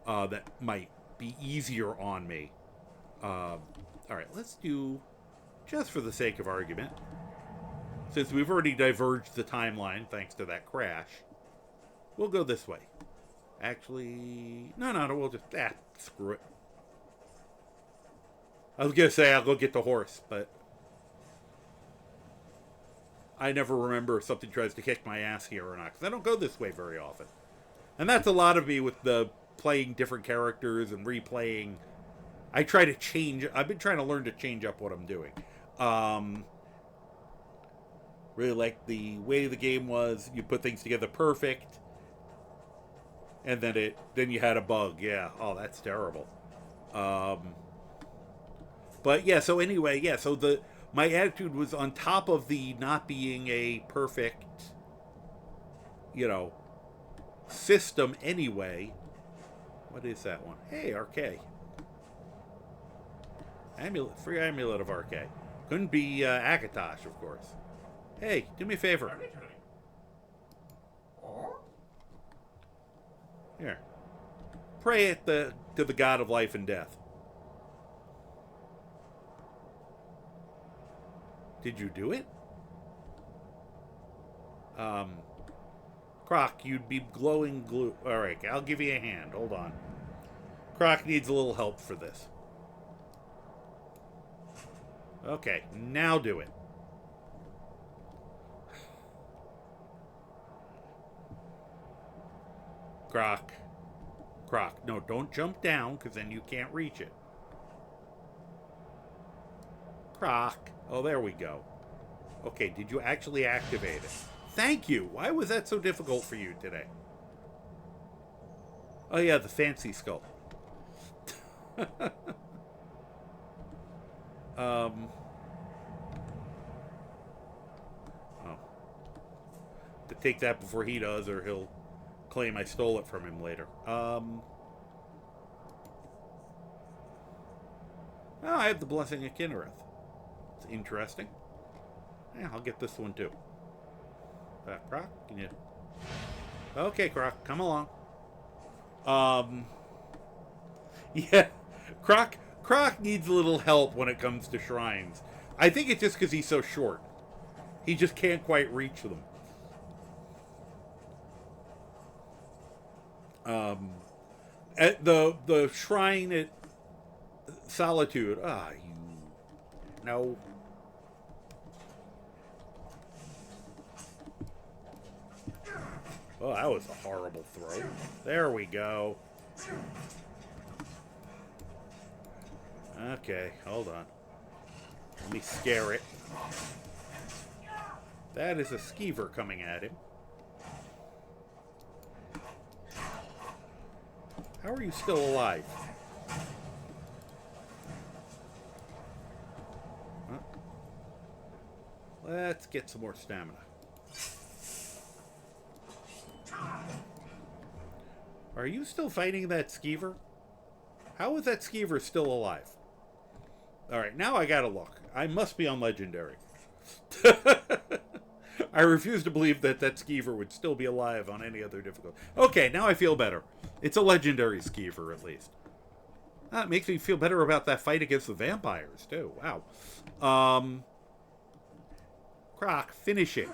[SPEAKER 1] that might be easier on me. All right, let's do, just for the sake of argument, since we've already diverged the timeline thanks to that crash, we'll go this way. Actually, no, we'll just, screw it. I was going to say I'll go get the horse, but I never remember if something tries to kick my ass here or not, because I don't go this way very often. And that's a lot of me with the playing different characters and replaying. I've been trying to learn to change up what I'm doing. Really like the way the game was, you put things together perfect, and then you had a bug. Yeah, oh, that's terrible. But yeah, so anyway, yeah, so my attitude was on top of the not being a perfect, system anyway. What is that one? Hey, RK. Free amulet of RK. Couldn't be Akatosh, of course. Hey, do me a favor. Here. Pray to the god of life and death. Did you do it? Croc, you'd be glowing glue. Alright, I'll give you a hand. Hold on. Croc needs a little help for this. Okay, now do it. Croc. No, don't jump down, because then you can't reach it. Croc. Oh, there we go. Okay, did you actually activate it? Thank you! Why was that so difficult for you today? Oh yeah, the fancy skull. Oh. To take that before he does, or he'll claim I stole it from him later. Oh, I have the Blessing of Kinnereth. It's interesting. Yeah, I'll get this one too. Croc, can you... Okay, Croc, come along. Yeah, Croc needs a little help when it comes to shrines. I think it's just because he's so short. He just can't quite reach them. At the shrine at Solitude. No. Oh, that was a horrible throw. There we go. Okay, hold on. Let me scare it. That is a skeever coming at him. How are you still alive? Huh? Let's get some more stamina. Are you still fighting that skeever? How is that skeever still alive? Alright, now I gotta look. I must be on Legendary. I refuse to believe that skeever would still be alive on any other difficulty. Okay, now I feel better. It's a Legendary skeever, at least. That makes me feel better about that fight against the vampires, too. Wow. Croc, finish it.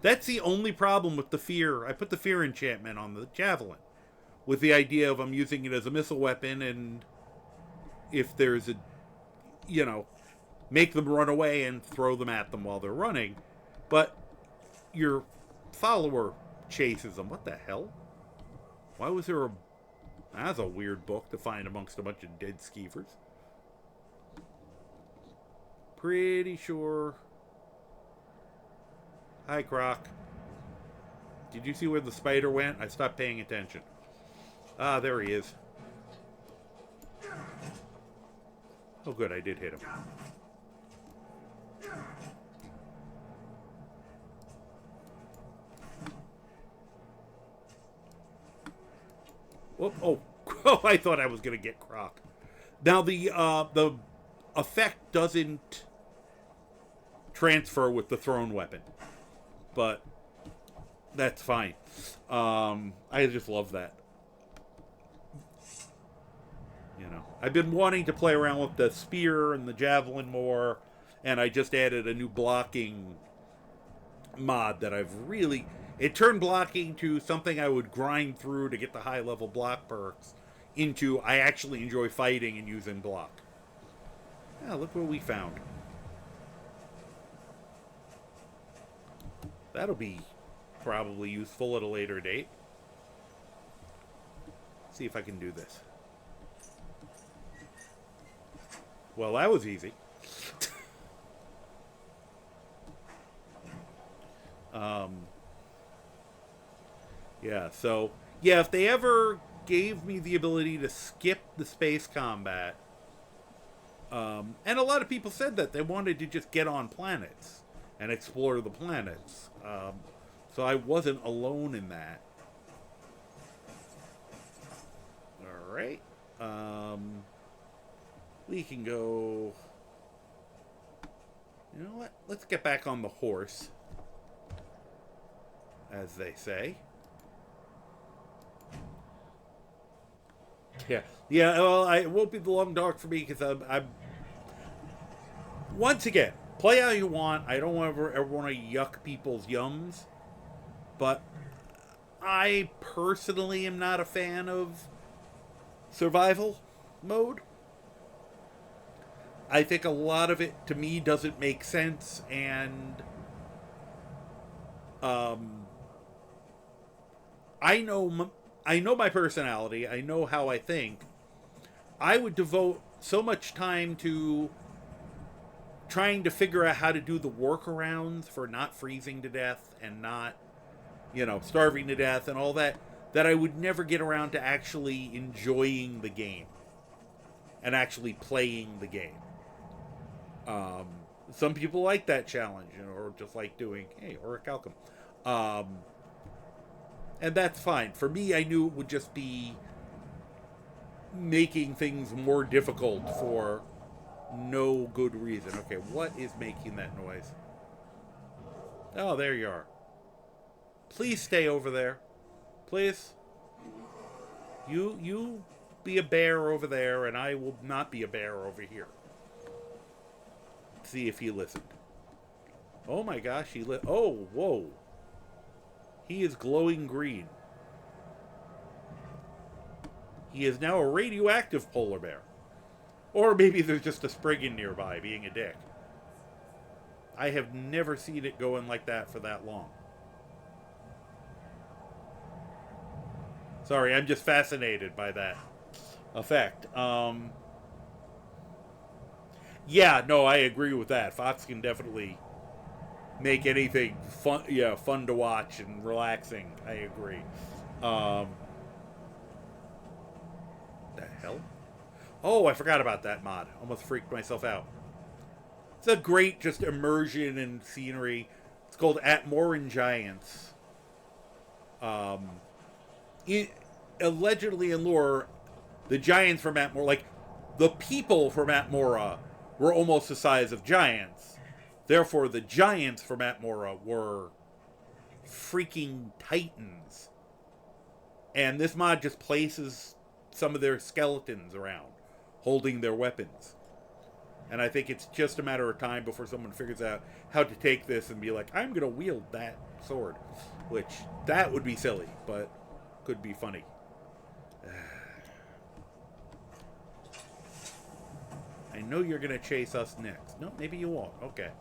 [SPEAKER 1] That's the only problem with the fear. I put the fear enchantment on the javelin, with the idea of I'm using it as a missile weapon, and if there's a, you know, make them run away and throw them at them while they're running. But your follower chases them. What the hell? Why was there a... That's a weird book to find amongst a bunch of dead skeevers. Pretty sure... Hi, Croc. Did you see where the spider went? I stopped paying attention. Ah, there he is. Oh, good, I did hit him. Whoop, oh, oh, I thought I was going to get Croc. Now, the effect doesn't transfer with the thrown weapon, but that's fine. I just love that. You know, I've been wanting to play around with the spear and the javelin more, and I just added a new blocking mod that I've really... It turned blocking to something I would grind through to get the high-level block perks into I actually enjoy fighting and using block. Yeah, look what we found. That'll be probably useful at a later date. Let's see if I can do this. Well, that was easy. Yeah, so... Yeah, if they ever gave me the ability to skip the space combat... and a lot of people said that they wanted to just get on planets and explore the planets. So I wasn't alone in that. Alright. We can go... You know what? Let's get back on the horse. As they say. Yeah, well, it won't be the long dark for me because I'm... Once again, play how you want. I don't ever want to yuck people's yums. But I personally am not a fan of survival mode. I think a lot of it, to me, doesn't make sense, and I know my personality. I know how I think. I would devote so much time to trying to figure out how to do the workarounds for not freezing to death and not, you know, starving to death and all that, that I would never get around to actually enjoying the game and actually playing the game. Some people like that challenge, you know, or just like doing, hey, orichalcum. And that's fine. For me, I knew it would just be making things more difficult for no good reason. Okay, what is making that noise? Oh, there you are. Please stay over there. Please. You be a bear over there, and I will not be a bear over here. See if he listened. Oh my gosh, oh, whoa. He is glowing green. He is now a radioactive polar bear. Or maybe there's just a Spriggan nearby being a dick. I have never seen it going like that for that long. Sorry, I'm just fascinated by that effect. Yeah, no, I agree with that. Fox can definitely make anything fun, yeah, fun to watch and relaxing. I agree. The hell? Oh, I forgot about that mod. Almost freaked myself out. It's a great just immersion in scenery. It's called Atmoran Giants. Allegedly in lore, the giants from Atmora, like the people from Atmora, were almost the size of giants. Therefore, the giants from Atmora were freaking titans. And this mod just places some of their skeletons around, holding their weapons. And I think it's just a matter of time before someone figures out how to take this and be like, I'm going to wield that sword. Which, that would be silly, but could be funny. I know you're going to chase us next. No, maybe you won't. Okay.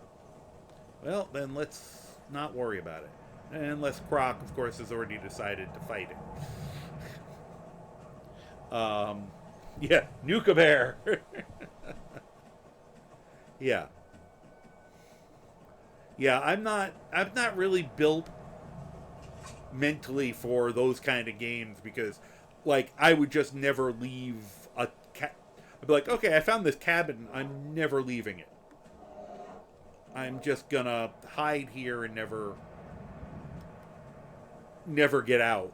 [SPEAKER 1] Well, then let's not worry about it. Unless Croc, of course, has already decided to fight it. Yeah, Nuka-Bear. Yeah. Yeah, I'm not really built mentally for those kind of games because, like, I would just never leave a I'd be like, okay, I found this cabin. I'm never leaving it. I'm just gonna hide here and never get out.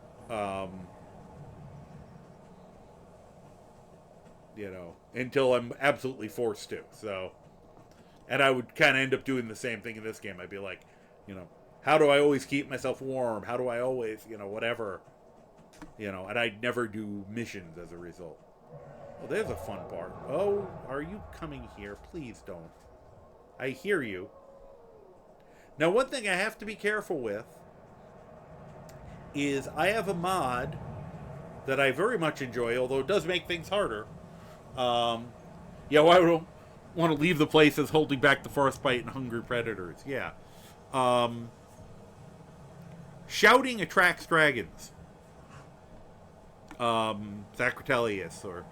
[SPEAKER 1] You know, until I'm absolutely forced to. So, and I would kind of end up doing the same thing in this game. I'd be like, you know, how do I always keep myself warm? How do I always, you know, whatever. You know, and I'd never do missions as a result. Oh, there's a fun part. Oh, are you coming here? Please don't. I hear you. Now, one thing I have to be careful with is I have a mod that I very much enjoy, although it does make things harder. Yeah, well, I don't want to leave the place as holding back the frostbite and hungry predators. Yeah. Shouting attracts dragons. Sacrotellius or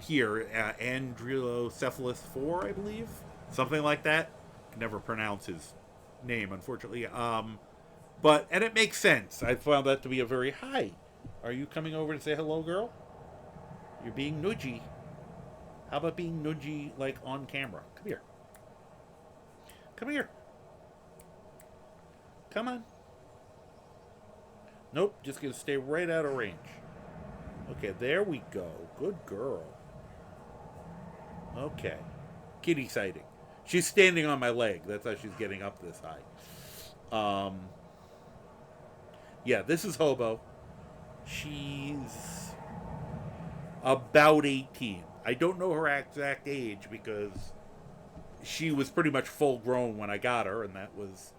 [SPEAKER 1] here, Androcephalus 4, I believe. Something like that. Can never pronounce his name, unfortunately. And it makes sense. I found that to be a very hi. Are you coming over to say hello, girl? You're being nudgy. How about being nudgy, like, on camera? Come here. Come here. Come on. Nope, just gonna stay right out of range. Okay, there we go. Good girl. Okay. Kitty sighting. She's standing on my leg. That's how she's getting up this high. Yeah, this is Hobo. She's about 18. I don't know her exact age because she was pretty much full grown when I got her, and that was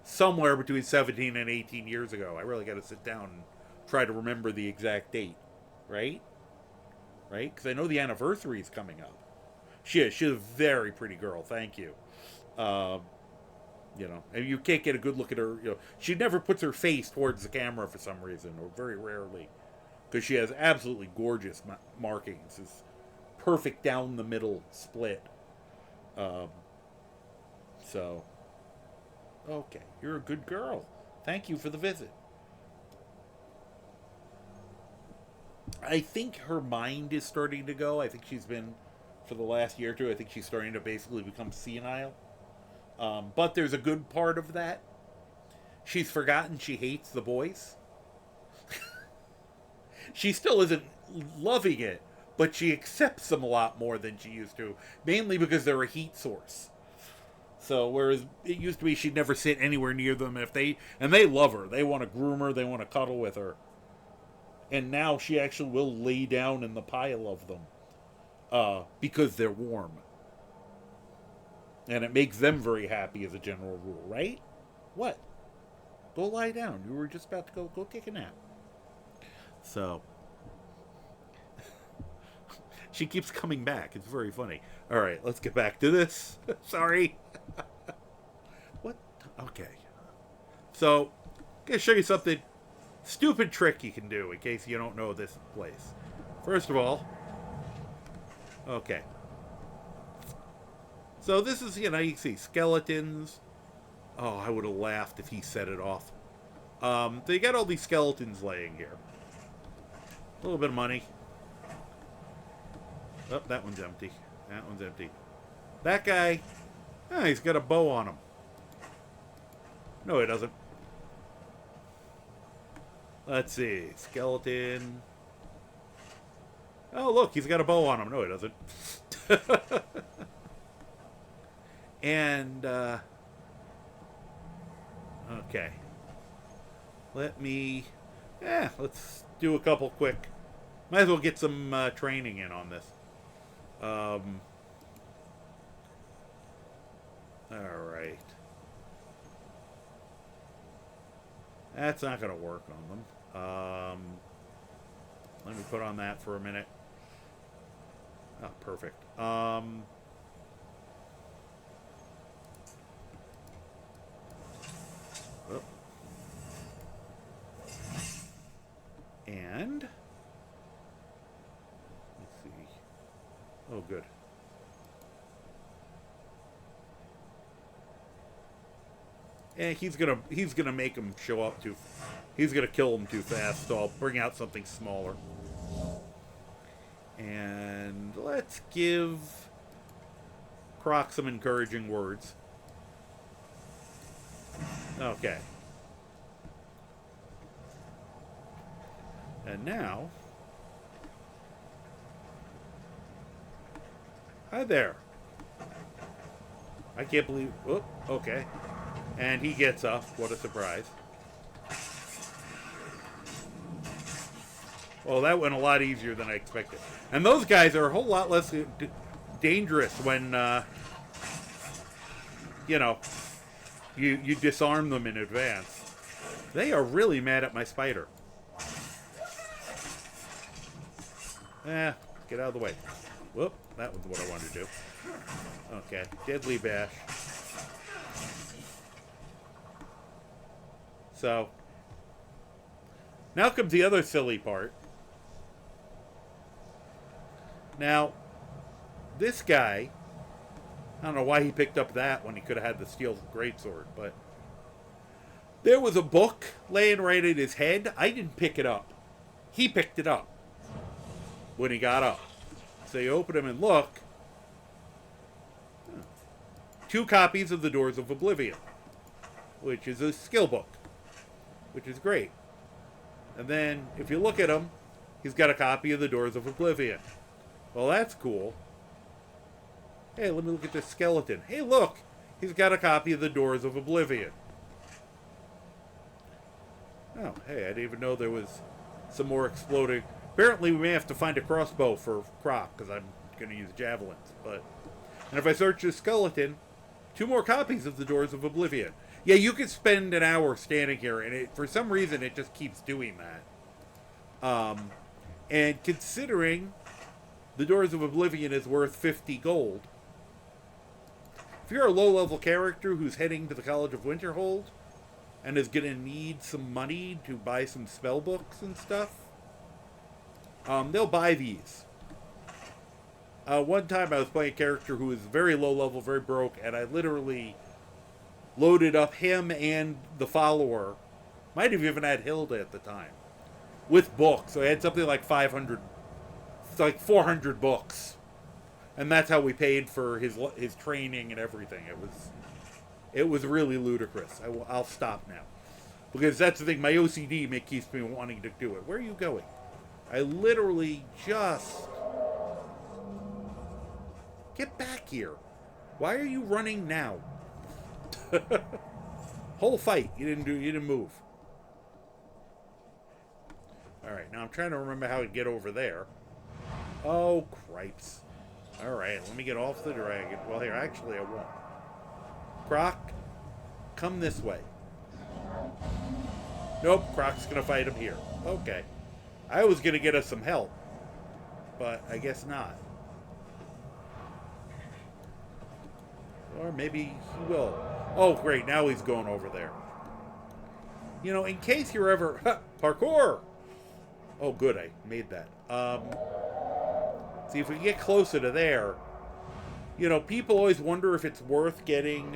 [SPEAKER 1] somewhere between 17 and 18 years ago. I really got to sit down and try to remember the exact date, right? Right? Because I know the anniversary is coming up. She is. She's a very pretty girl. Thank you. You know, and you can't get a good look at her. You know, she never puts her face towards the camera for some reason, or very rarely, because she has absolutely gorgeous markings. It's perfect down the middle split. So, okay, you're a good girl. Thank you for the visit. I think her mind is starting to go. I think she's been, for the last year or two, I think she's starting to basically become senile. But there's a good part of that. She's forgotten she hates the boys. She still isn't loving it, but she accepts them a lot more than she used to, mainly because they're a heat source. So whereas it used to be she'd never sit anywhere near them, they love her. They want to groom her, they want to cuddle with her. And now she actually will lay down in the pile of them because they're warm. And it makes them very happy as a general rule, right? What? Go lie down. You were just about to go take a nap. So, she keeps coming back. It's very funny. All right, let's get back to this. Sorry. What? Okay. So, I'm going to show you something stupid trick you can do in case you don't know this place. First of all, okay. So this is, you can see skeletons. Oh, I would have laughed if he set it off. So you got all these skeletons laying here. A little bit of money. Oh, that one's empty. That one's empty. That guy, he's got a bow on him. No, he doesn't. Let's see. Skeleton. Oh, look, he's got a bow on him. No, he doesn't. And, okay. Let's do a couple quick. Might as well get some training in on this. Alright. That's not going to work on them. Let me put on that for a minute. Oh, perfect. Oh. And let's see. Oh, good. And he's gonna make him show up too. He's gonna kill him too fast. So I'll bring out something smaller. And let's give Croc some encouraging words. Okay. And now, hi there. I can't believe. Whoop. Okay. And he gets up. What a surprise. Well, that went a lot easier than I expected. And those guys are a whole lot less dangerous when, you know, you disarm them in advance. They are really mad at my spider. Get out of the way. Whoop, that was what I wanted to do. Okay, deadly bash. So, now comes the other silly part. Now, this guy, I don't know why he picked up that when he could have had the steel greatsword, but there was a book laying right at his head. I didn't pick it up. He picked it up when he got up. So you open him and look. 2 copies of The Doors of Oblivion, which is a skill book, which is great. And then, if you look at him, he's got a copy of The Doors of Oblivion. Well, that's cool. Hey, let me look at this skeleton. Hey, look! He's got a copy of The Doors of Oblivion. Oh, hey, I didn't even know there was some more exploding. Apparently, we may have to find a crossbow for Croc, because I'm going to use javelins. And if I search this skeleton, 2 more copies of The Doors of Oblivion. Yeah, you could spend an hour standing here, and for some reason, it just keeps doing that. And considering The Doors of Oblivion is worth 50 gold, if you're a low-level character who's heading to the College of Winterhold and is going to need some money to buy some spell books and stuff, they'll buy these. One time I was playing a character who was very low-level, very broke, and I literally loaded up him and the follower, might have even had Hilda at the time, with books. So I had something like 500, like 400 books. And that's how we paid for his training and everything. It was really ludicrous. I'll stop now. Because that's the thing, my OCD keeps me wanting to do it. Where are you going? I literally just... Get back here. Why are you running now? Whole fight. You didn't move. Alright, now I'm trying to remember how to get over there. Oh, cripes. Alright, let me get off the dragon. Well, here, actually, I won't. Croc, come this way. Nope, Croc's gonna fight him here. Okay. I was gonna get us some help, but I guess not. Or maybe he will. Oh, great, now he's going over there. You know, in case you're ever... Parkour! Oh, good, I made that. See, if we get closer to there... You know, people always wonder if it's worth getting,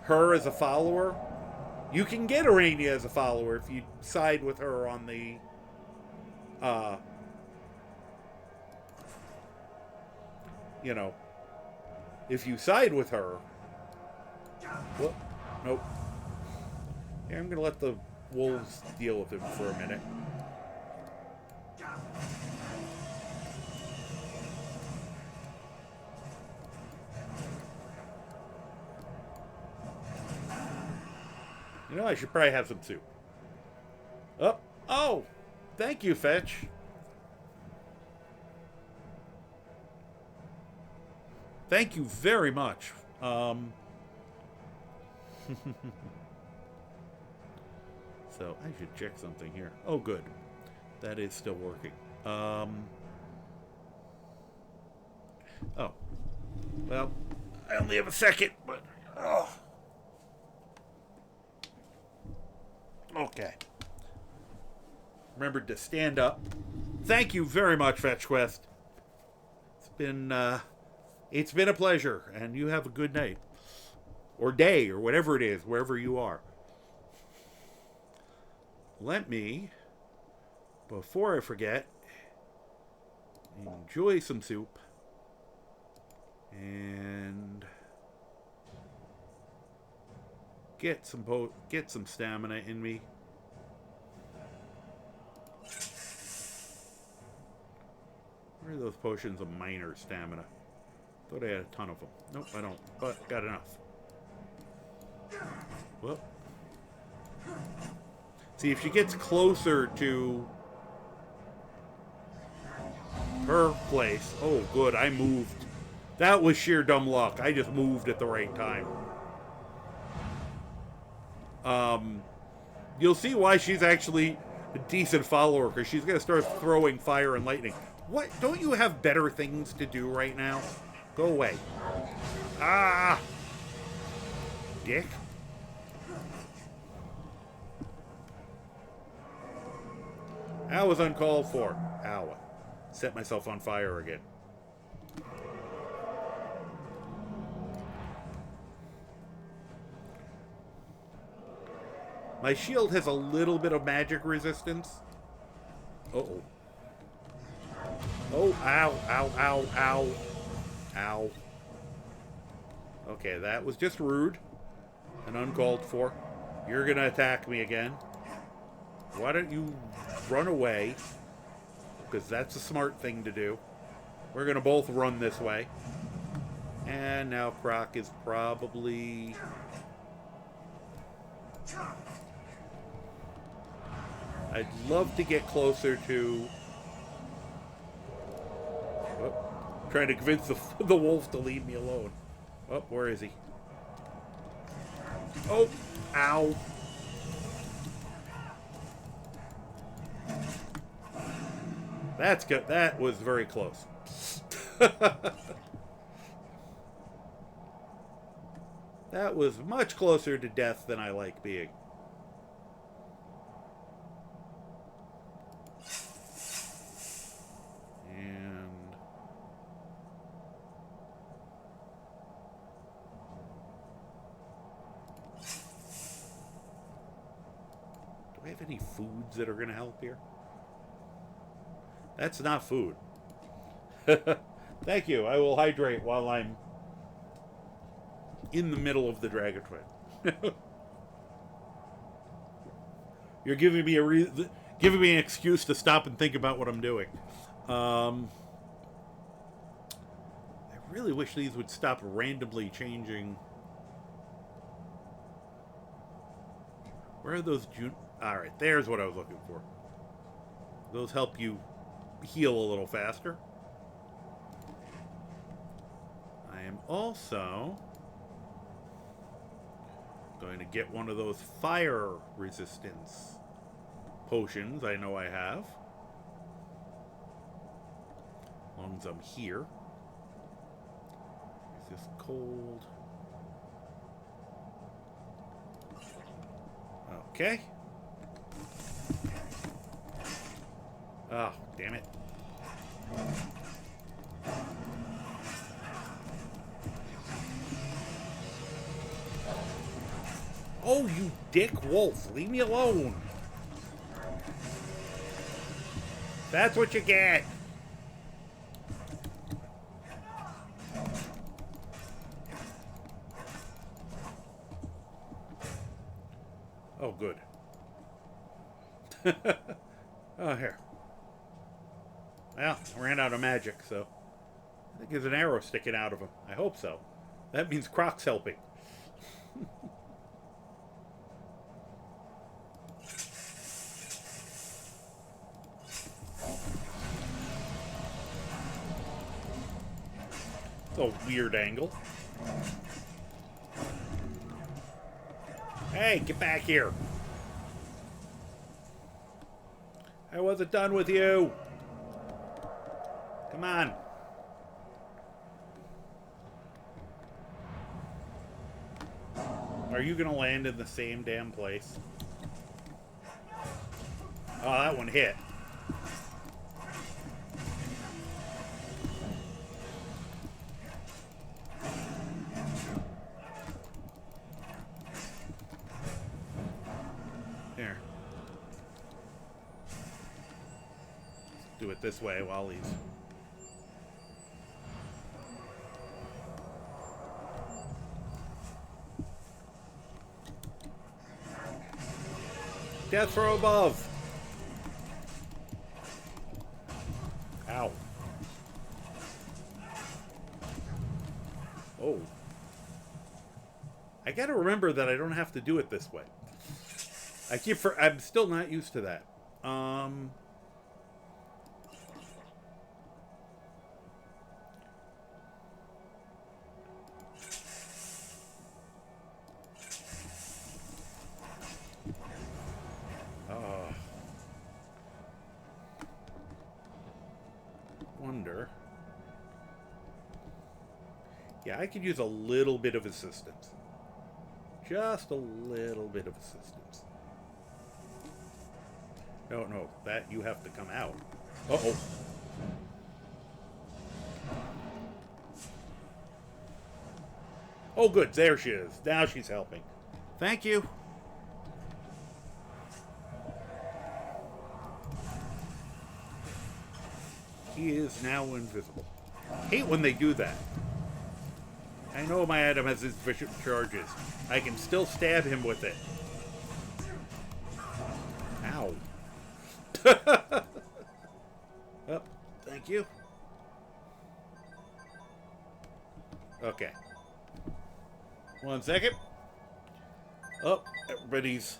[SPEAKER 1] her as a follower. You can get Arania as a follower if you side with her on the, you know, if you side with her... Whoop, nope. Yeah, I'm going to let the wolves deal with him for a minute. You know, I should probably have some soup. Oh, oh! Thank you, Fetch. Thank you very much. So, I should check something here. Oh, good. That is still working. Oh. Well, I only have a second, but... Oh. Okay. Remembered to stand up. Thank you very much, Fetch Quest. It's been a pleasure, and you have a good night. Or day, or whatever it is, wherever you are. Let me, before I forget, enjoy some soup. And get some stamina in me. Where are those potions of minor stamina? Thought I had a ton of them. Nope, I don't. But got enough. Whoop. See, if she gets closer to her place. Oh, good. I moved. That was sheer dumb luck. I just moved at the right time. You'll see why she's actually a decent follower, because she's going to start throwing fire and lightning. What? Don't you have better things to do right now? Go away. Ah! Dick. That was uncalled for. Ow. Set myself on fire again. My shield has a little bit of magic resistance. Uh-oh. Oh, ow, ow, ow, ow. Ow. Okay, that was just rude and uncalled for. You're gonna attack me again. Why don't you run away? Because that's a smart thing to do. We're gonna both run this way. And now Croc is probably... I'd love to get closer to... Oh, trying to convince the wolf to leave me alone. Oh, where is he? Oh, ow. That's good. That was very close. That was much closer to death than I like being. And... do I have any foods that are going to help here? That's not food. Thank you. I will hydrate while I'm in the middle of the Dragon Twin. You're giving me giving me an excuse to stop and think about what I'm doing. I really wish these would stop randomly changing. Where are those all right, there's what I was looking for. Those help you heal a little faster. I am also going to get one of those fire resistance potions I know I have. As long as I'm here. Is this cold? Okay. Oh, damn it. Oh, you dick wolf. Leave me alone. That's what you get. Oh, good. Oh, here. Well, I ran out of magic, so I think there's an arrow sticking out of him. I hope so. That means Croc's helping. It's a weird angle. Hey, get back here. I wasn't done with you. Come on. Are you gonna land in the same damn place? Oh, that one hit. Here. Let's do it this way while he's... Death throw above. Ow. Oh. I gotta remember that I don't have to do it this way. I'm still not used to that. Wonder. Yeah, I could use a little bit of assistance. Just a little bit of assistance. No, that you have to come out. Uh-oh. Oh, good. There she is. Now she's helping. Thank you. He is now invisible. Hate when they do that. I know my item has insufficient charges. I can still stab him with it. Ow. Oh, thank you. Okay. 1 second. Oh, everybody's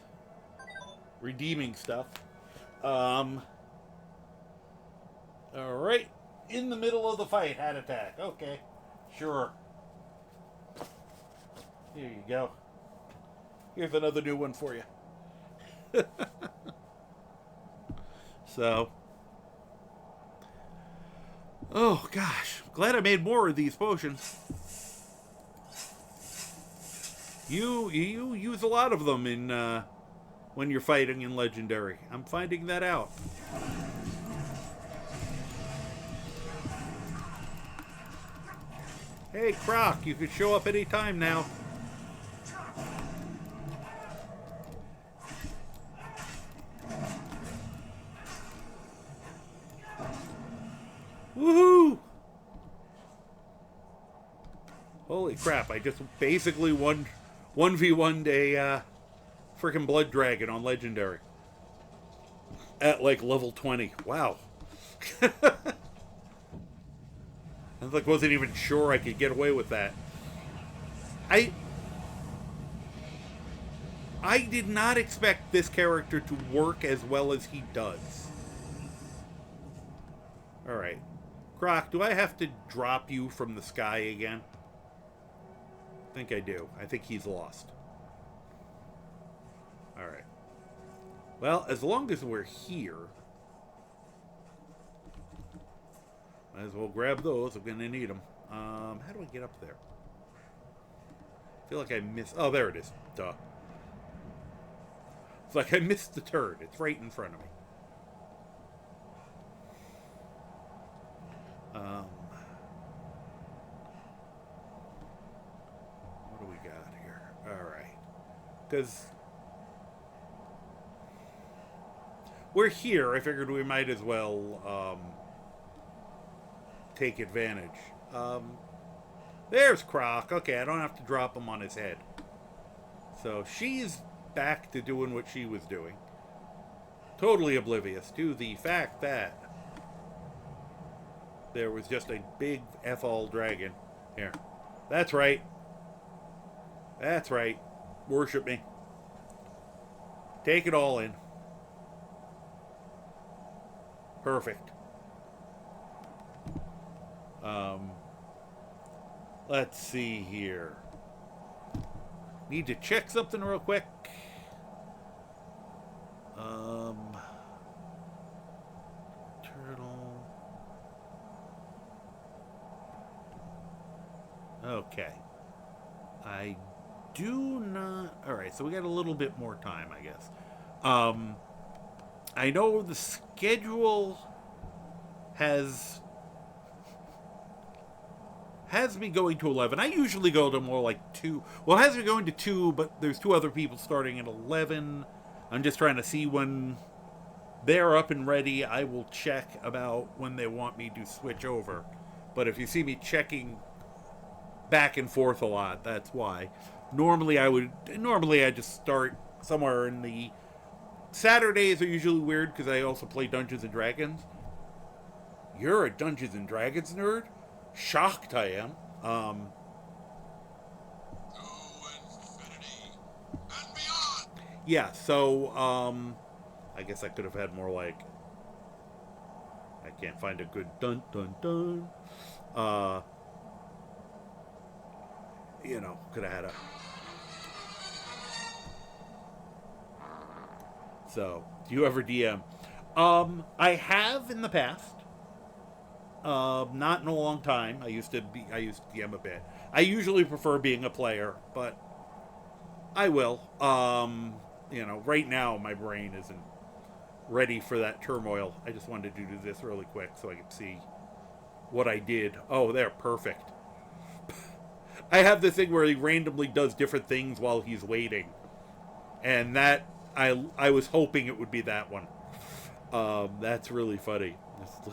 [SPEAKER 1] redeeming stuff. Alright. In the middle of the fight, hat attack. Okay. Sure. Here you go. Here's another new one for you. So. Oh, gosh. Glad I made more of these potions. You use a lot of them in, when you're fighting in Legendary. I'm finding that out. Hey, Croc, you can show up any time now. Woohoo! Holy crap, I just basically 1v1'd a freaking Blood Dragon on Legendary. At like level 20. Wow. I like wasn't even sure I could get away with that. I did not expect this character to work as well as he does. Alright. Croc, do I have to drop you from the sky again? I think I do. I think he's lost. Alright. Well, as long as we're here... Might as well grab those. I'm going to need them. How do I get up there? I feel like I missed... Oh, there it is. Duh. It's like I missed the turd. It's right in front of me. What do we got here? Alright. Because... we're here. I figured we might as well... take advantage. There's Croc. Okay, I don't have to drop him on his head. So she's back to doing what she was doing. Totally oblivious to the fact that there was just a big F-all dragon. Here. That's right. That's right. Worship me. Take it all in. Perfect. Let's see here. Need to check something real quick. Okay. I do not... Alright, so we got a little bit more time, I guess. I know the schedule has me going to 11. I usually go to more like 2. Well, it has me going to 2, but there's 2 other people starting at 11. I'm just trying to see when they're up and ready. I will check about when they want me to switch over. But if you see me checking back and forth a lot, that's why. Normally I just start somewhere in the... Saturdays are usually weird because I also play Dungeons and Dragons. You're a Dungeons and Dragons nerd? Shocked I am. Yeah, so I guess I could have had more like... I can't find a good dun dun dun. You know, could have had a... So, do you ever DM? I have in the past. Not in a long time. I used to DM a bit. I usually prefer being a player, but I will. You know, right now my brain isn't ready for that turmoil. I just wanted to do this really quick so I could see what I did. Oh, there, perfect. I have this thing where he randomly does different things while he's waiting. And that, I was hoping it would be that one. That's really funny. Just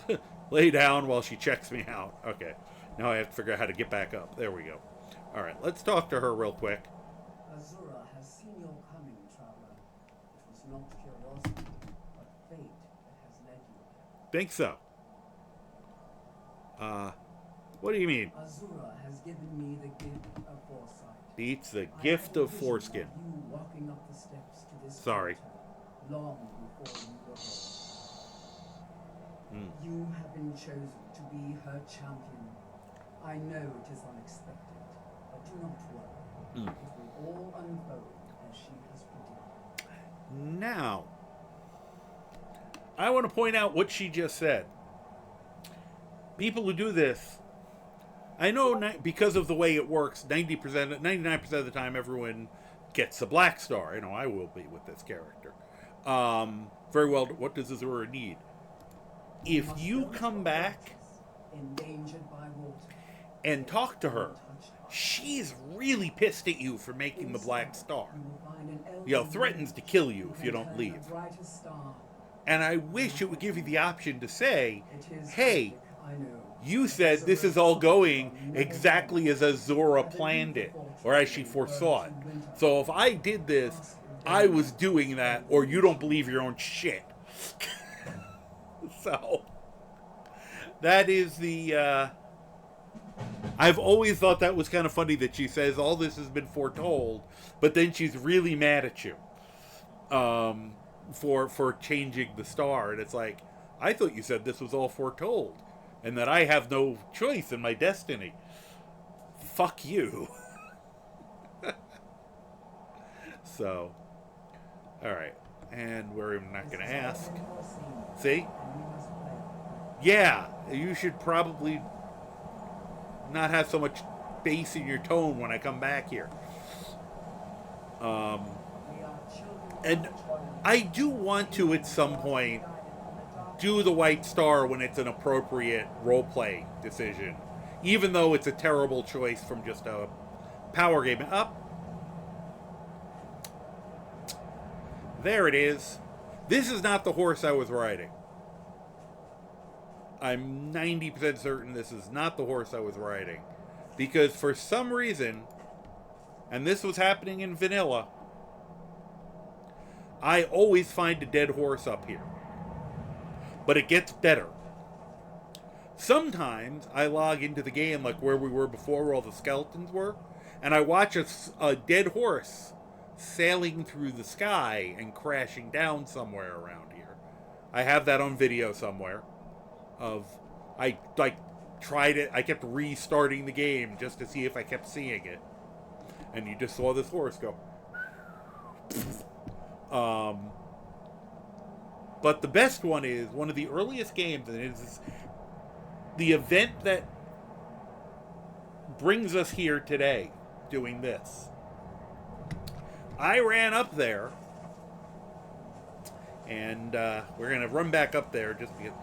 [SPEAKER 1] lay down while she checks me out. Okay. Now I have to figure out how to get back up. There we go. Alright, let's talk to her real quick.
[SPEAKER 2] Azura has seen your coming, traveler. It was not curiosity, but fate that has led you here.
[SPEAKER 1] Think so. What do you mean?
[SPEAKER 2] Azura has given me the gift of foresight.
[SPEAKER 1] Beats the gift of foreskin.
[SPEAKER 2] You walking up the steps to this
[SPEAKER 1] Sorry.
[SPEAKER 2] altar, long before you were born. You have been chosen to be her champion. I know it is unexpected, but do not worry. It will all unfold as she has predicted.
[SPEAKER 1] Now, I want to point out what she just said. People who do this, I know because of the way it works, 99% of the time everyone gets a black star. You know, I will be with this character. Very well, what does Azura need? If you come back and talk to her, she's really pissed at you for making the black star. You know, threatens to kill you if you don't leave. And I wish it would give you the option to say, hey, you said this is all going exactly as Azura planned it, or as she foresaw it. So if I did this, I was doing that, or you don't believe your own shit. So, that is the, I've always thought that was kind of funny that she says all this has been foretold, but then she's really mad at you for changing the star. And it's like, I thought you said this was all foretold, and that I have no choice in my destiny. Fuck you. So, alright. And we're not going to ask. See? Yeah, you should probably not have so much bass in your tone when I come back here. And I do want to, at some point, do the white star when it's an appropriate roleplay decision. Even though it's a terrible choice from just a power game. Up. There it is. This is not the horse I was riding. I'm 90% certain this is not the horse I was riding. Because for some reason, and this was happening in vanilla, I always find a dead horse up here. But it gets better. Sometimes I log into the game like where we were before, where all the skeletons were, and I watch a dead horse sailing through the sky and crashing down somewhere around here. I have that on video somewhere. I tried it. I kept restarting the game just to see if I kept seeing it, and you just saw this horse go. But the best one is one of the earliest games, and it is the event that brings us here today doing this. I ran up there, and we're going to run back up there just because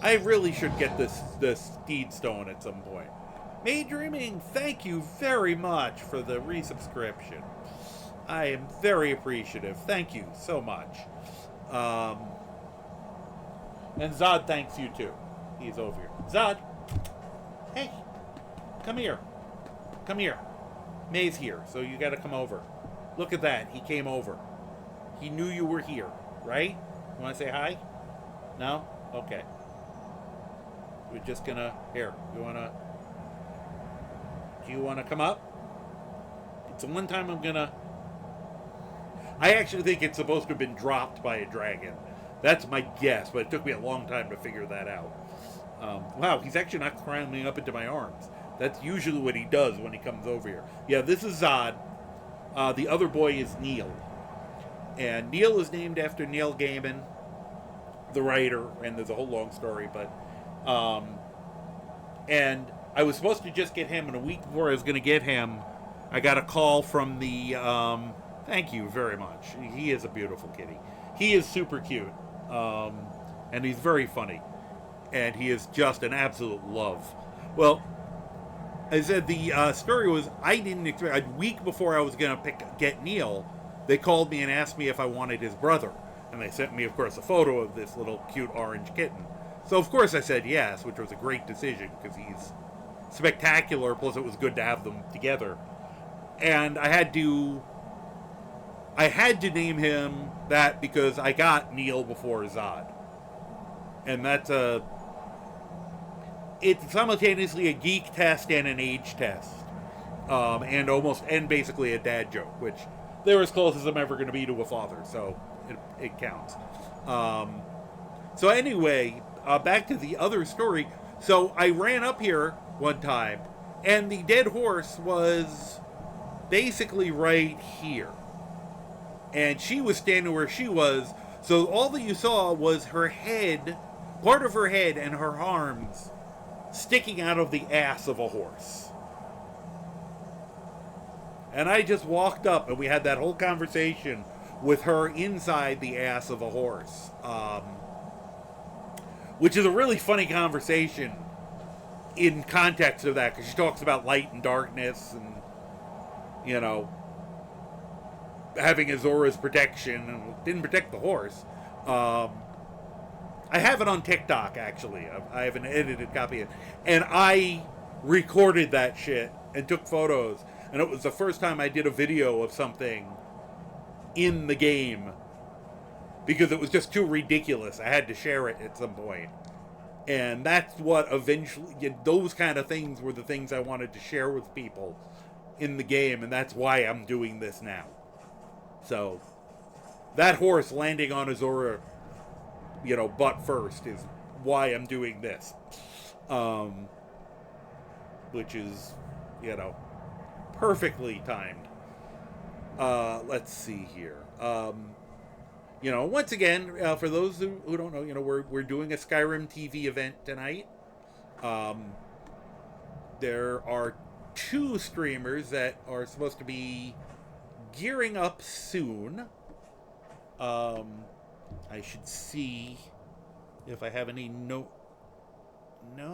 [SPEAKER 1] I really should get this Steed Stone at some point. May Dreaming, thank you very much for the resubscription. I am very appreciative. Thank you so much. And Zod thanks you too. He's over here. Zod, hey, come here. Come here. May's here, so you gotta come over. Look at that. He came over. He knew you were here, right? You wanna say hi? No? Okay. We're just gonna... Here, do you wanna come up? It's the one time I'm gonna... I actually think it's supposed to have been dropped by a dragon. That's my guess, but it took me a long time to figure that out. Wow, he's actually not climbing up into my arms. That's usually what he does when he comes over here. Yeah, this is Zod. The other boy is Neil. And Neil is named after Neil Gaiman, the writer, and there's a whole long story, but... and I was supposed to just get him, and a week before I was going to get him, I got a call from the... thank you very much. He is a beautiful kitty. He is super cute. And he's very funny. And he is just an absolute love. Well, I said the story was, I didn't expect... A week before I was going to get Neil, they called me and asked me if I wanted his brother. And they sent me, of course, a photo of this little cute orange kitten. So, of course, I said yes, which was a great decision, because he's spectacular, plus it was good to have them together. And I had to name him that because I got Neil before Zod. And that's it's simultaneously a geek test and an age test. And basically a dad joke, which they're as close as I'm ever going to be to a father, so it counts. So anyway, back to the other story. So I ran up here one time, and the dead horse was basically right here. And she was standing where she was, so all that you saw was her head, part of her head and her arms sticking out of the ass of a horse. And I just walked up, and we had that whole conversation with her inside the ass of a horse. Which is a really funny conversation in context of that, because she talks about light and darkness and, you know, having Azora's protection, and didn't protect the horse. I have it on TikTok, actually. I have an edited copy of it. And I recorded that shit and took photos. And it was the first time I did a video of something in the game, because it was just too ridiculous. I had to share it at some point. And that's what eventually... Those kind of things were the things I wanted to share with people in the game, and that's why I'm doing this now. So, that horse landing on Azora, you know, butt first is why I'm doing this. Which is, you know, perfectly timed. Let's see here. You know, once again, for those who don't know, you know, we're doing a SkyrimTV event tonight. There are 2 streamers that are supposed to be gearing up soon. I should see if I have any No,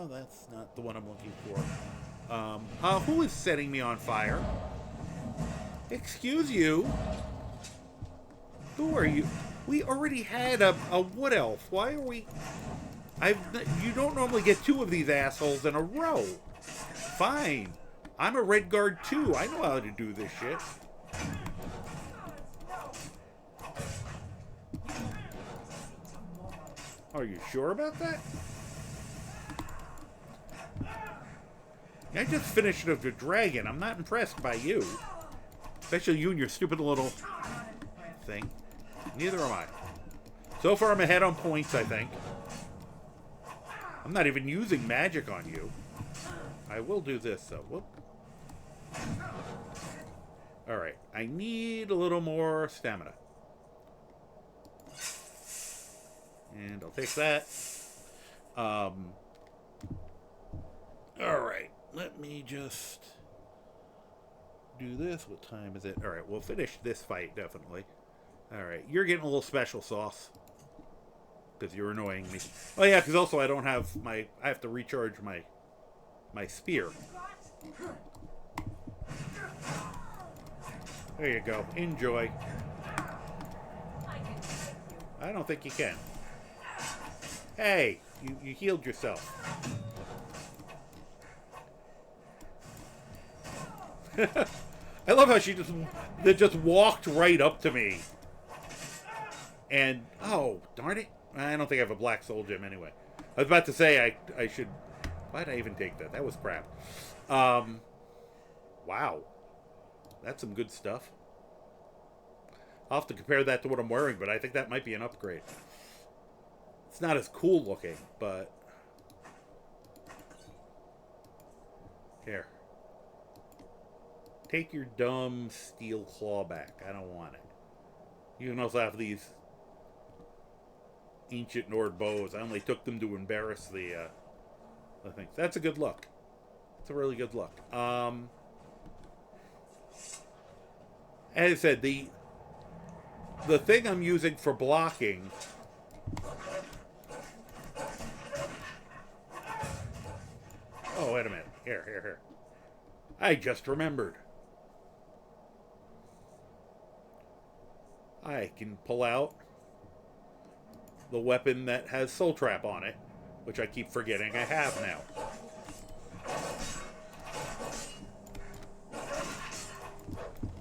[SPEAKER 1] that's not the one I'm looking for. Who is setting me on fire? Excuse you? Who are you? We already had a wood elf. Why are we... You don't normally get 2 of these assholes in a row. Fine. I'm a red guard too. I know how to do this shit. Are you sure about that? I just finished the dragon. I'm not impressed by you. Especially you and your stupid little thing. Neither am I. So far I'm ahead on points, I think. I'm not even using magic on you. I will do this, though. Whoop. Alright. I need a little more stamina. And I'll take that. Alright, let me just do this. What time is it? Alright, we'll finish this fight, definitely. Alright, you're getting a little special sauce. Because you're annoying me. Oh yeah, because also I don't have my... I have to recharge my spear. There you go. Enjoy. I don't think you can. Hey, you healed yourself. I love how she just walked right up to me. And, oh, darn it. I don't think I have a black soul gem anyway. I was about to say I should... Why'd I even take that? That was crap. Wow. That's some good stuff. I'll have to compare that to what I'm wearing, but I think that might be an upgrade. It's not as cool looking, but... Here. Take your dumb steel claw back. I don't want it. You can also have these ancient Nord bows. I only took them to embarrass the things. That's a good look. It's a really good look. As I said, the thing I'm using for blocking... Oh, wait a minute. Here. I just remembered. I can pull out the weapon that has Soul Trap on it, which I keep forgetting I have now.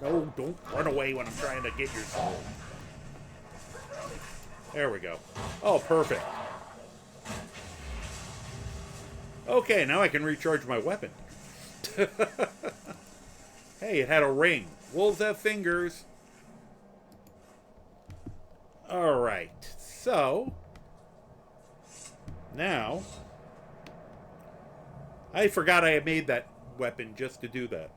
[SPEAKER 1] No, don't run away when I'm trying to get your soul. There we go. Oh, perfect. Okay, now I can recharge my weapon. Hey, it had a ring. Wolves have fingers. Alright, so... Now... I forgot I had made that weapon just to do that.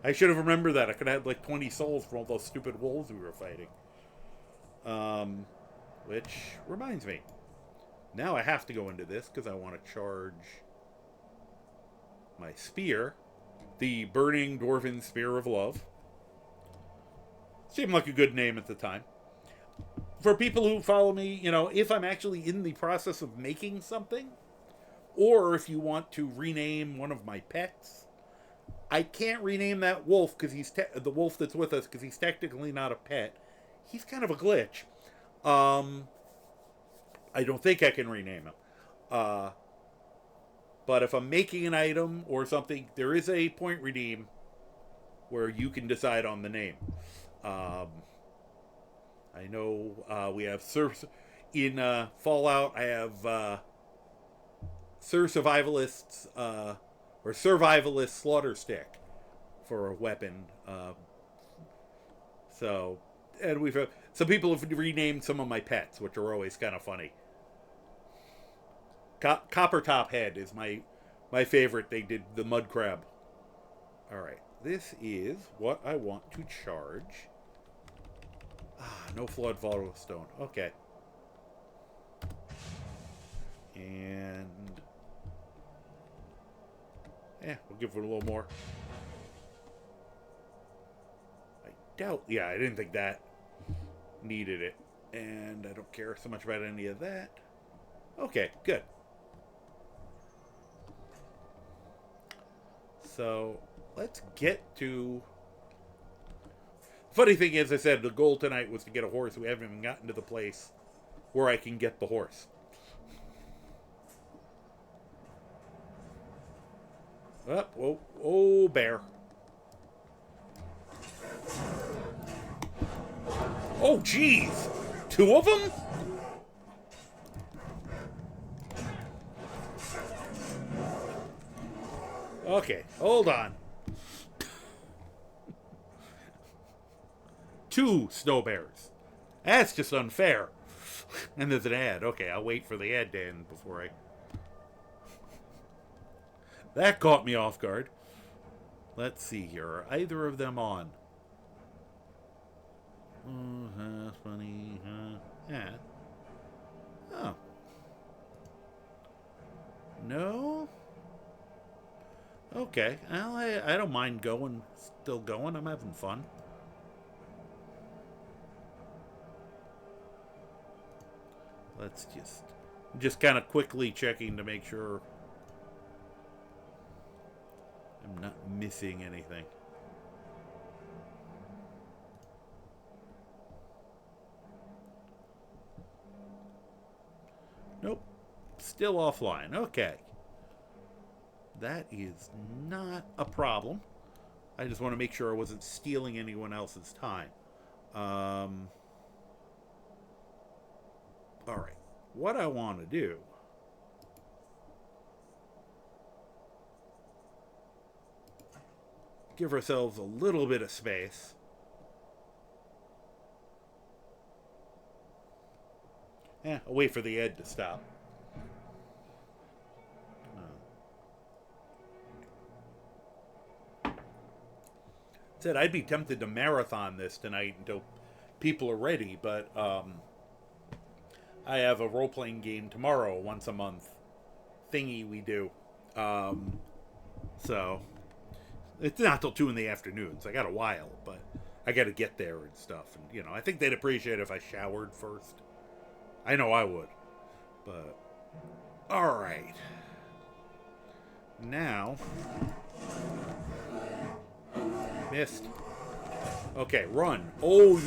[SPEAKER 1] I should have remembered that. I could have had like 20 souls from all those stupid wolves we were fighting. Which reminds me. Now I have to go into this because I want to charge my spear. The Burning Dwarven Spear of Love. Seemed like a good name at the time. For people who follow me, you know, if I'm actually in the process of making something, or if you want to rename one of my pets, I can't rename that wolf because he's the wolf that's with us because he's technically not a pet. He's kind of a glitch. I don't think I can rename him. But if I'm making an item or something, there is a point redeem where you can decide on the name. I know we have in Fallout. I have Survivalists or Survivalist Slaughter Stick for a weapon. So, and we've some people have renamed some of my pets, which are always kind of funny. Copper Top Head is my favorite. They did the mud crab. All right, this is what I want to charge. No Flood Follow Stone. Okay. And... yeah, we'll give it a little more. I doubt... yeah, I didn't think that needed it. And I don't care so much about any of that. Okay, good. So, let's get to... Funny thing is, I said the goal tonight was to get a horse. We haven't even gotten to the place where I can get the horse. Oh, bear. Oh, jeez. 2 of them? Okay, hold on. 2 snow bears. That's just unfair. And there's an ad. Okay, I'll wait for the ad to end before I... That caught me off guard. Let's see here. Are either of them on? That's funny. Yeah. Oh. No? Okay. Well, I don't mind going. Still going. I'm having fun. Let's just kind of quickly checking to make sure I'm not missing anything. Nope. Still offline. Okay. That is not a problem. I just want to make sure I wasn't stealing anyone else's time. Alright. What I want to do... give ourselves a little bit of space. I'll wait for the ed to stop. Said I'd be tempted to marathon this tonight until people are ready, but I have a role-playing game tomorrow, once a month thingy we do. So it's not till 2 in the afternoon, so I got a while, but I got to get there and stuff. And I think they'd appreciate it if I showered first. I know I would, but all right. Now, missed. Okay, run. Oh,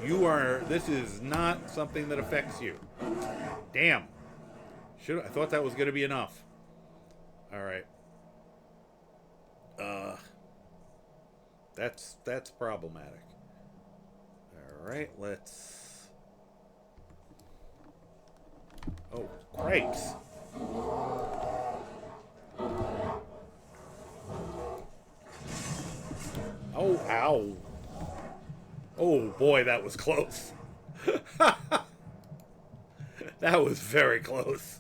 [SPEAKER 1] you are. This is not something that affects you. Damn. I thought that was going to be enough. All right. That's problematic. All right, let's. Oh, cripes. Oh, ow. Oh, boy, that was close. That was very close.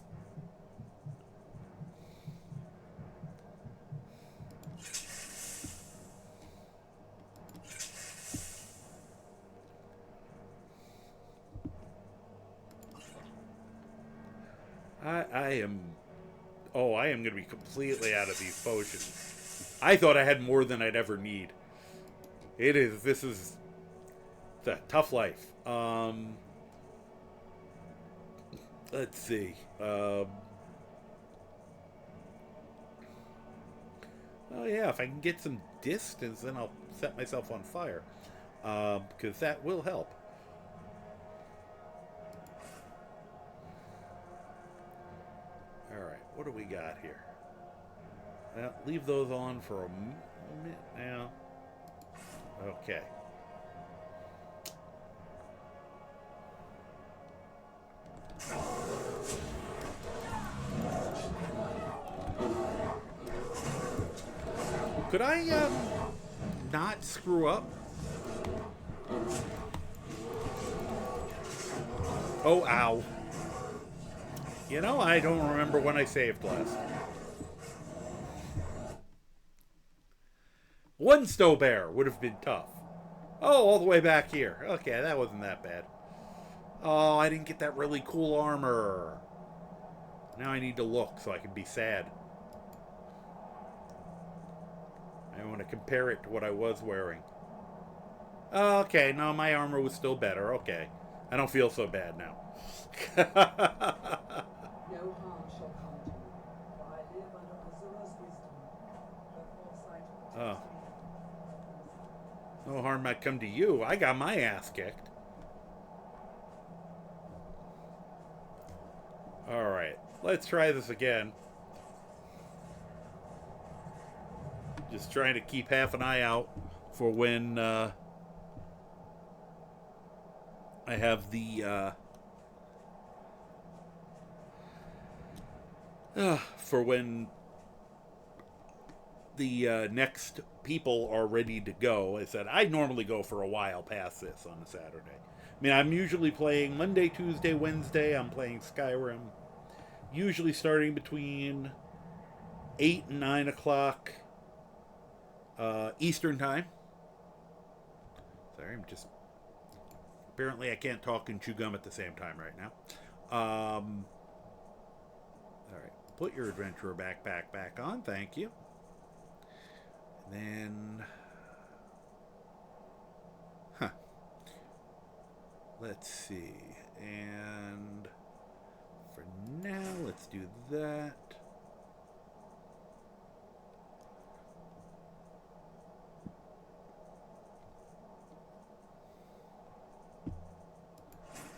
[SPEAKER 1] I am going to be completely out of these potions. I thought I had more than I'd ever need. This is a tough life. Let's see. Oh yeah, if I can get some distance, then I'll set myself on fire. Because that will help. Alright, what do we got here? Well, leave those on for a minute now. Okay. Could I, not screw up? Oh, ow. I don't remember when I saved last. One Stow Bear would have been tough. Oh, all the way back here. Okay, that wasn't that bad. Oh, I didn't get that really cool armor. Now I need to look so I can be sad. I want to compare it to what I was wearing. Okay, no, my armor was still better. Okay. I don't feel so bad now.
[SPEAKER 2] No harm shall come to you, for I live under Azura's wisdom. Her foresight protects me.
[SPEAKER 1] No harm might come to you. I got my ass kicked. Alright, let's try this again. Just trying to keep half an eye out for when I have the for when the next people are ready to go. I said I normally go for a while past this on a Saturday. I mean, I'm usually playing Monday, Tuesday, Wednesday. I'm playing Skyrim. Usually starting between 8 and 9 o'clock Eastern time. Sorry, I'm just... Apparently I can't talk and chew gum at the same time right now. Alright, put your adventurer backpack back on. Thank you. Then... Huh. Let's see. And for now, let's do that.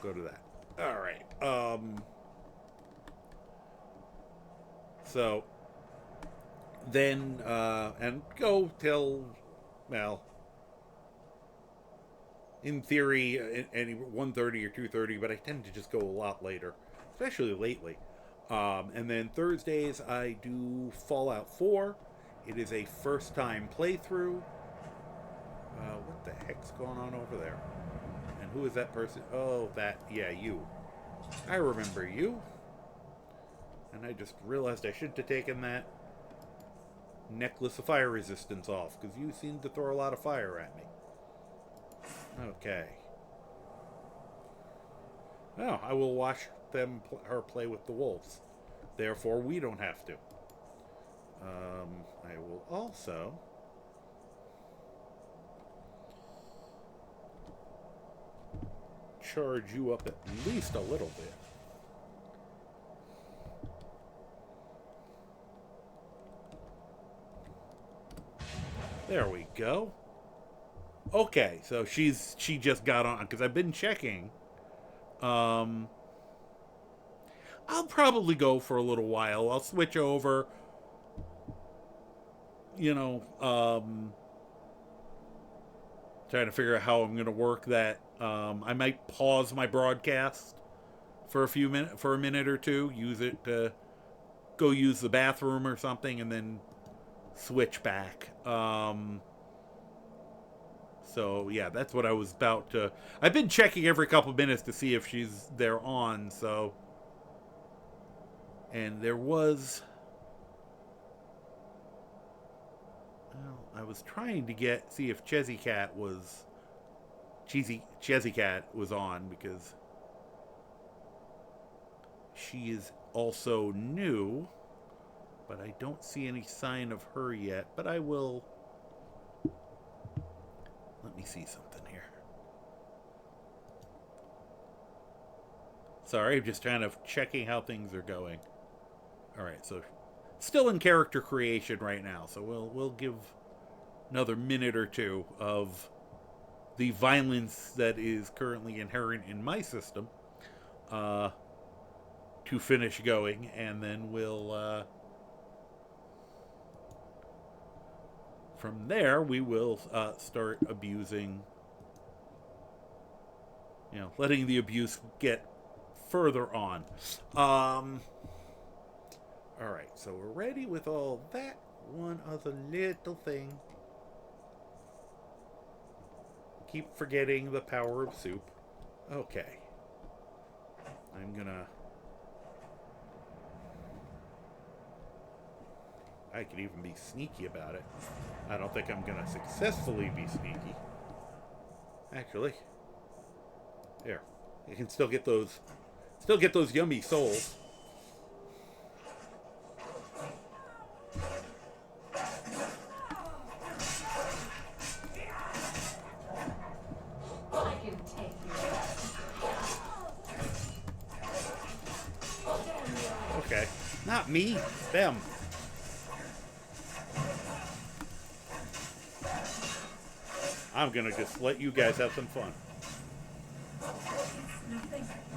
[SPEAKER 1] Go to that. All right. So then, and go till, well, in theory, any 1:30 or 2:30, but I tend to just go a lot later, especially lately. And then Thursdays, I do Fallout 4. It is a first-time playthrough. What the heck's going on over there? And who is that person? Oh, yeah, you. I remember you. And I just realized I shouldn't have taken that necklace of fire resistance off, because you seem to throw a lot of fire at me. Okay. Oh, I will watch her play with the wolves. Therefore, we don't have to. I will also... charge you up at least a little bit. There we go. Okay, so she just got on, because I've been checking. I'll probably go for a little while. I'll switch over. You know, trying to figure out how I'm going to work that. I might pause my broadcast for a minute or two. Use it to go use the bathroom or something, and then switch back. So yeah, that's what I was about to. I've been checking every couple of minutes to see if they're on. So, and there was. Well, I was trying to see if Cheesy Cat was on, because she is also new, but I don't see any sign of her yet. But I will. Let me see something here. Sorry, I'm just kind of checking how things are going. All right, so still in character creation right now, so we'll give another minute or two of the violence that is currently inherent in my system to finish going, and then we'll from there we will start abusing, letting the abuse get further on. All right, so we're ready with all that. One other little thing. Keep forgetting the power of soup. Okay. I could even be sneaky about it. I don't think I'm gonna successfully be sneaky. Actually. There. You can still get those yummy souls. Okay. Not me. Them. I'm gonna just let you guys have some fun.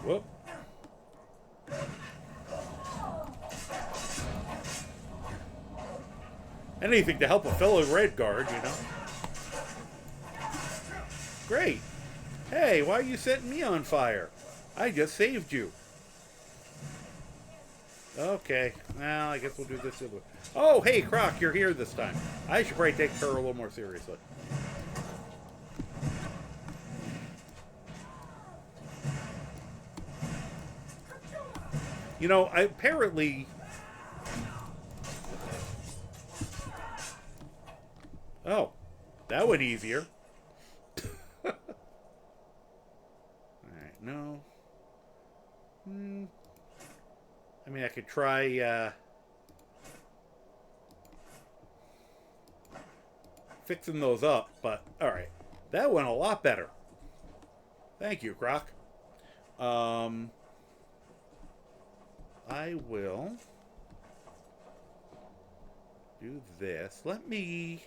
[SPEAKER 1] Whoop. Anything to help a fellow Red Guard, Great. Hey, why are you setting me on fire? I just saved you. Okay. Well, I guess we'll do this. Oh, hey, Croc, you're here this time. I should probably take her a little more seriously. Apparently... Oh, that went easier. Alright, no. I mean, I could try, fixing those up, but alright. That went a lot better. Thank you, Croc. I will do this. Let me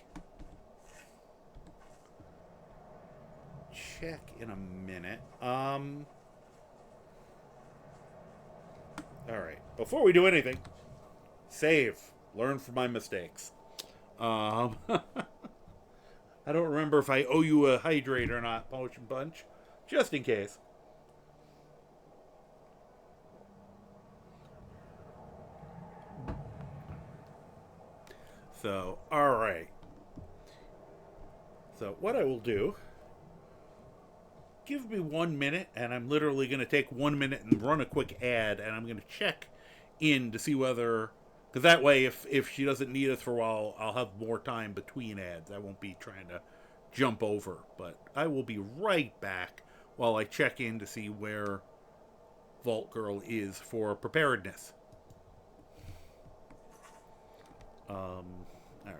[SPEAKER 1] check in a minute. Alright. Before we do anything, save. Learn from my mistakes. I don't remember if I owe you a hydrate or not, Potion Punch. Just in case. So, alright. So, what I will do... Give me 1 minute, and I'm literally going to take 1 minute and run a quick ad, and I'm going to check in to see whether... Because that way, if she doesn't need us for a while, I'll have more time between ads. I won't be trying to jump over. But I will be right back while I check in to see where Vault Girl is for preparedness. All right.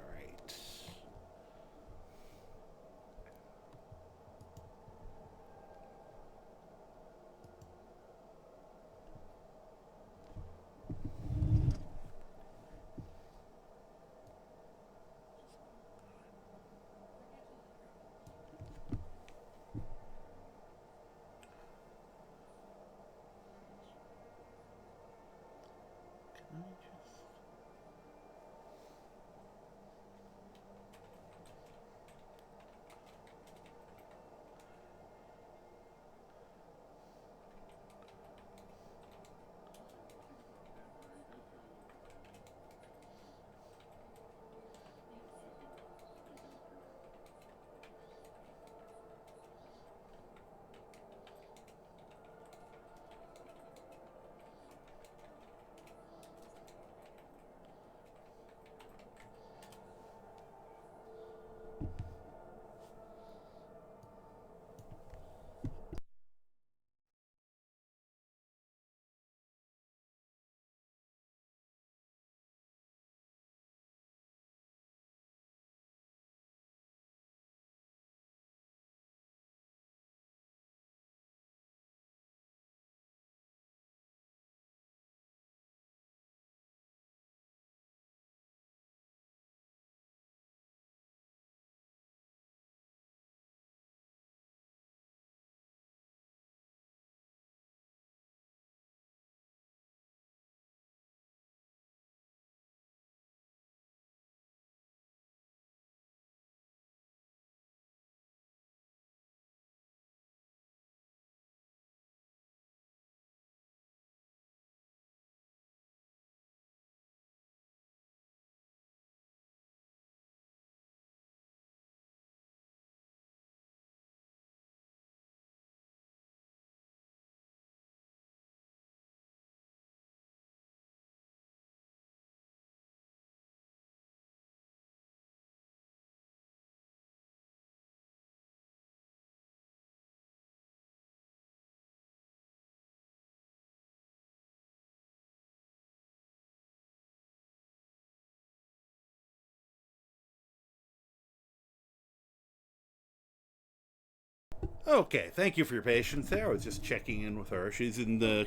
[SPEAKER 1] Okay, thank you for your patience there. I was just checking in with her. She's in the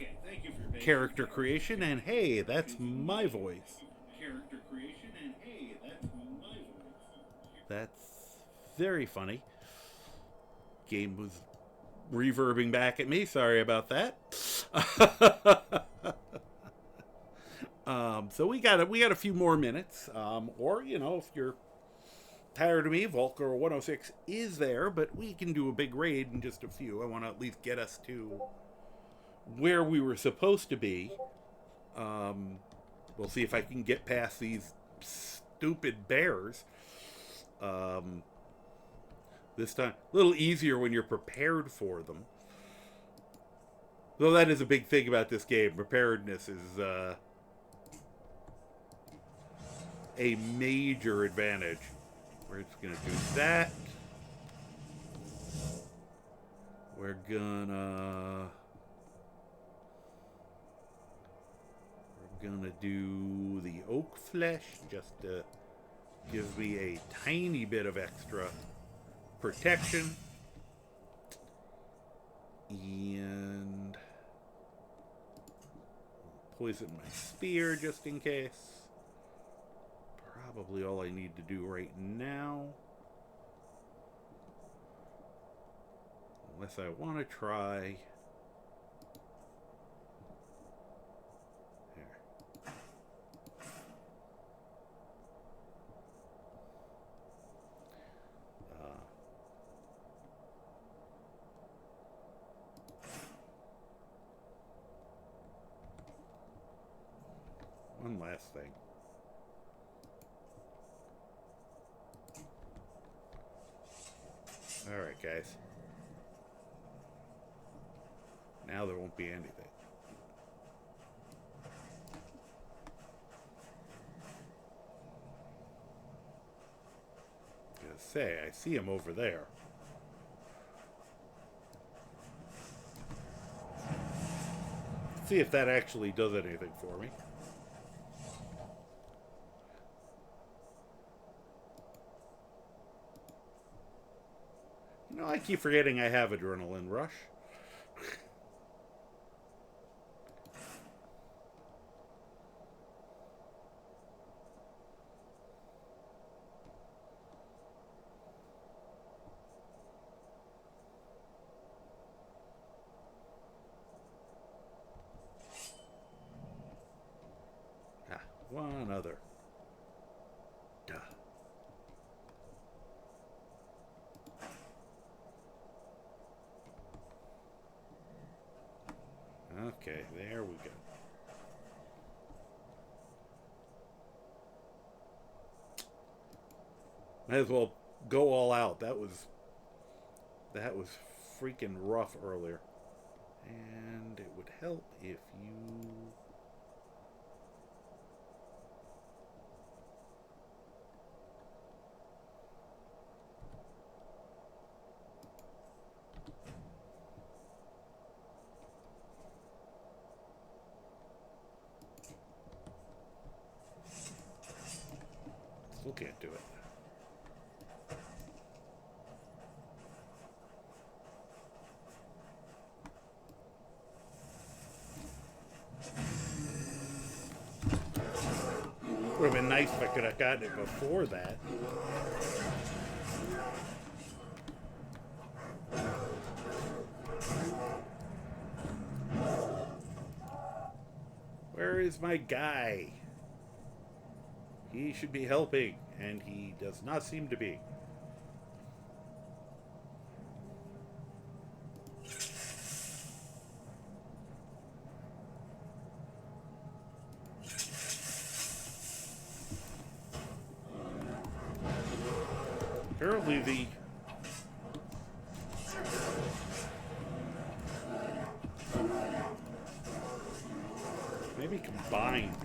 [SPEAKER 1] character creation, and hey, that's my voice. That's very funny. Game was reverbing back at me. Sorry about that. So we got a few more minutes, or if you're tired of me, Volker 106 is there, but we can do a big raid in just a few. I want to at least get us to where we were supposed to be. We'll see if I can get past these stupid bears. This time, a little easier when you're prepared for them. Though that is a big thing about this game. Preparedness is a major advantage. We're just going to do that. We're gonna do the oak flesh just to Gives me a tiny bit of extra protection. And poison my spear just in case. Probably all I need to do right now. Unless I want to try. There. One last thing. Alright, guys. Now there won't be anything. Gonna say, I see him over there. See if that actually does anything for me. You know, I keep forgetting I have adrenaline rush. One other. Duh. Okay, there we go. Might as well go all out. That was freaking rough earlier. And it would help if you... Still can't do it. Would have been nice if I could have gotten it before that. Where is my guy? He should be helping, and he does not seem to be. Apparently the... Maybe combined.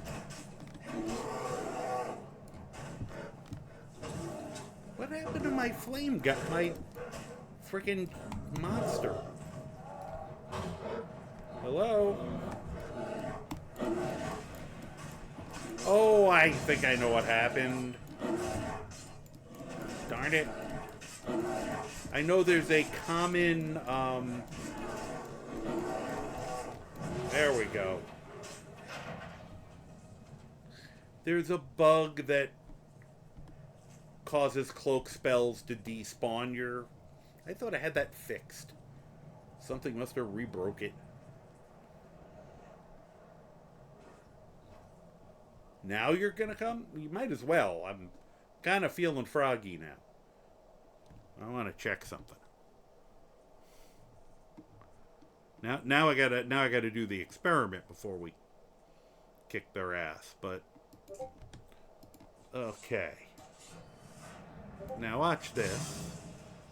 [SPEAKER 1] What happened to my flame gun? My freaking monster. Hello? Oh, I think I know what happened. Darn it. I know there's a common, there we go. There's a bug that causes cloak spells to despawn your... I thought I had that fixed. Something must have rebroke it. Now you're gonna come? You might as well. I'm kind of feeling froggy now. I want to check something. Now I gotta do the experiment before we kick their ass. But okay. Now watch this.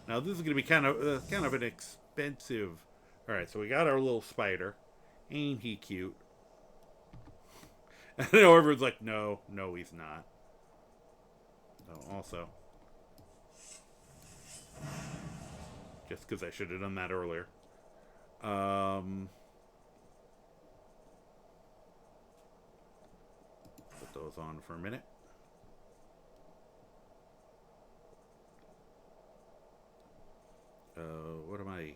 [SPEAKER 1] Now this is gonna be kind of an expensive. All right, so we got our little spider. Ain't he cute? I know everyone's like, no, he's not. No, also, just because I should have done that earlier. Put those on for a minute. What am I...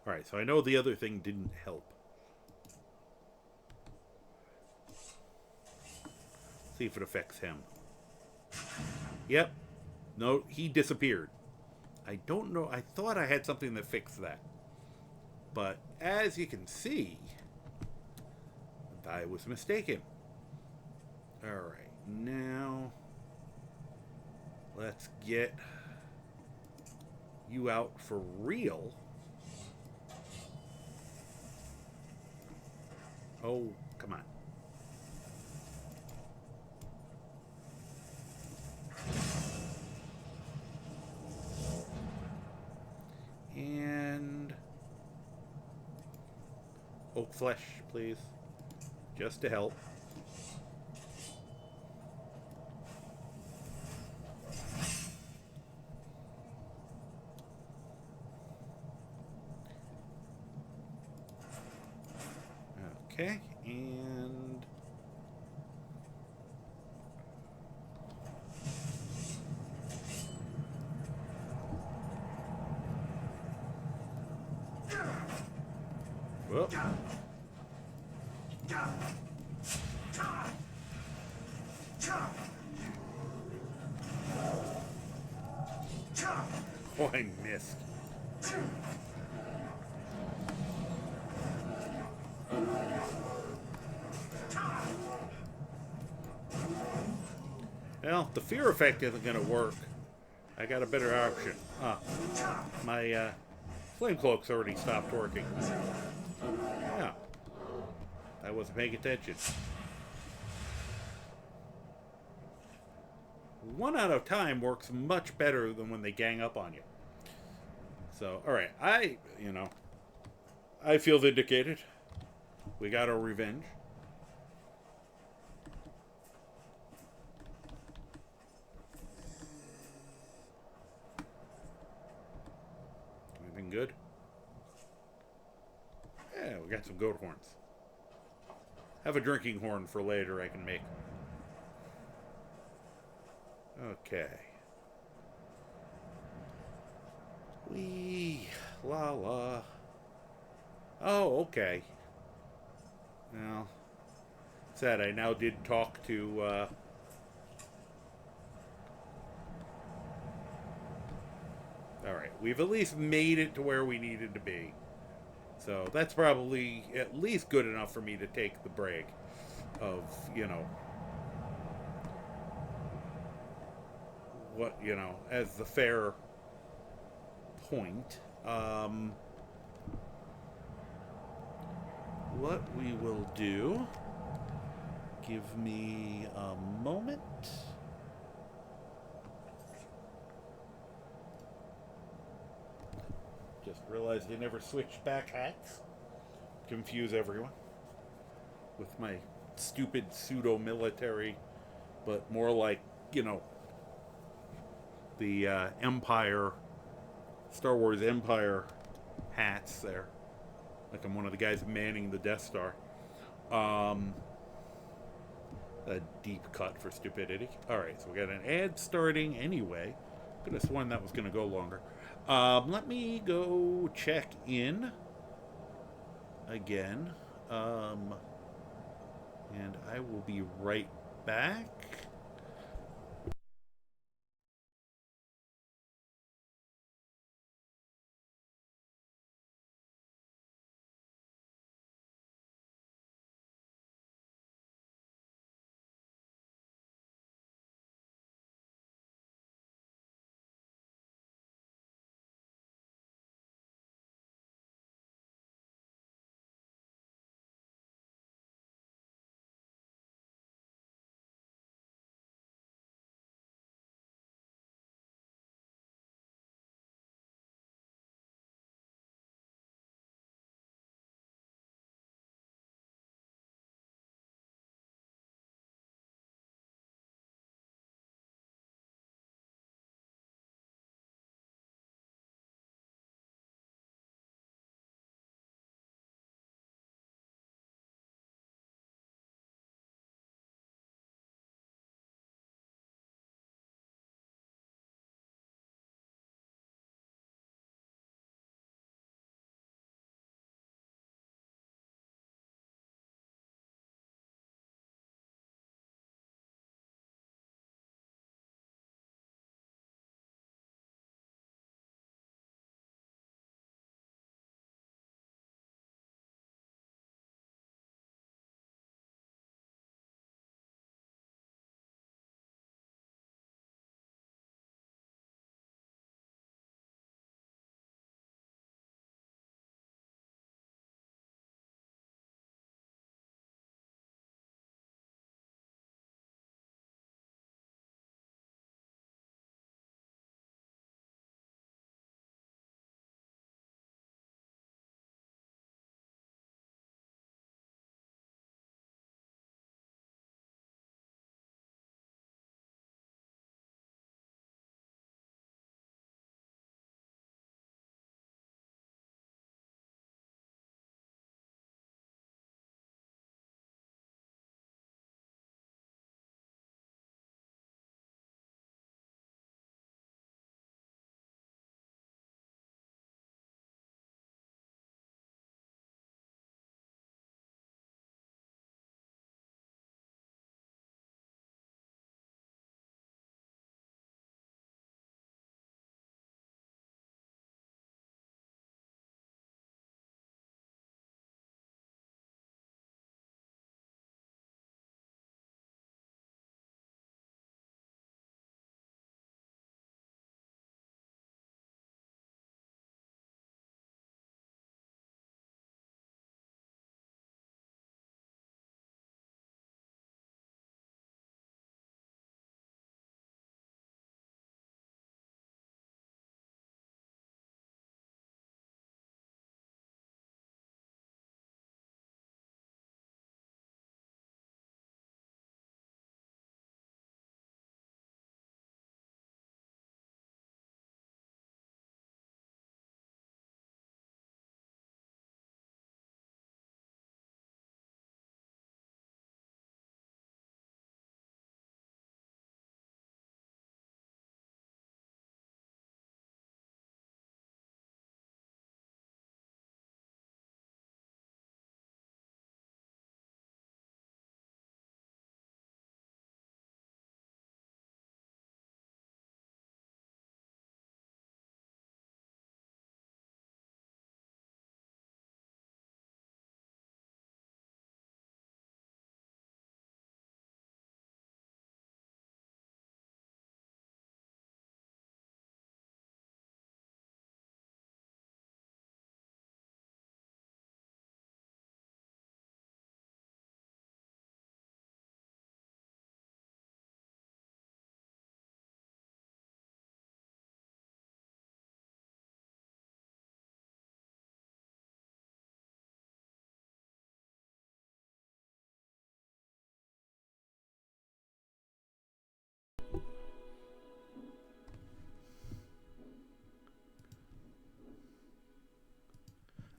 [SPEAKER 1] Alright, so I know the other thing didn't help. See if it affects him. Yep. No, he disappeared. I don't know. I thought I had something that fixed that. But as you can see, I was mistaken. Alright, now let's get you out for real. Oh, come on. And oak flesh, please. Just to help. Okay, and whoop. Oh, I missed. Well, the fear effect isn't going to work. I got a better option. My flame cloak's already stopped working. Yeah. I wasn't paying attention. 1 out of time works much better than when they gang up on you. So, alright. I feel vindicated. We got our revenge. Anything good? Yeah, we got some goat horns. Have a drinking horn for later I can make. Okay. Wee, la la. Oh, okay. Well, sad I now did talk to, Alright, we've at least made it to where we needed to be. So that's probably at least good enough for me to take the break of, what, as the fair point. What we will do, give me a moment. Just realized I never switched back hats. Confuse everyone with my stupid pseudo-military, but more like, the Empire, Star Wars Empire hats there. Like I'm one of the guys manning the Death Star. A deep cut for stupidity. Alright, so we got an ad starting anyway. Could have sworn that was going to go longer. Let me go check in again. And I will be right back.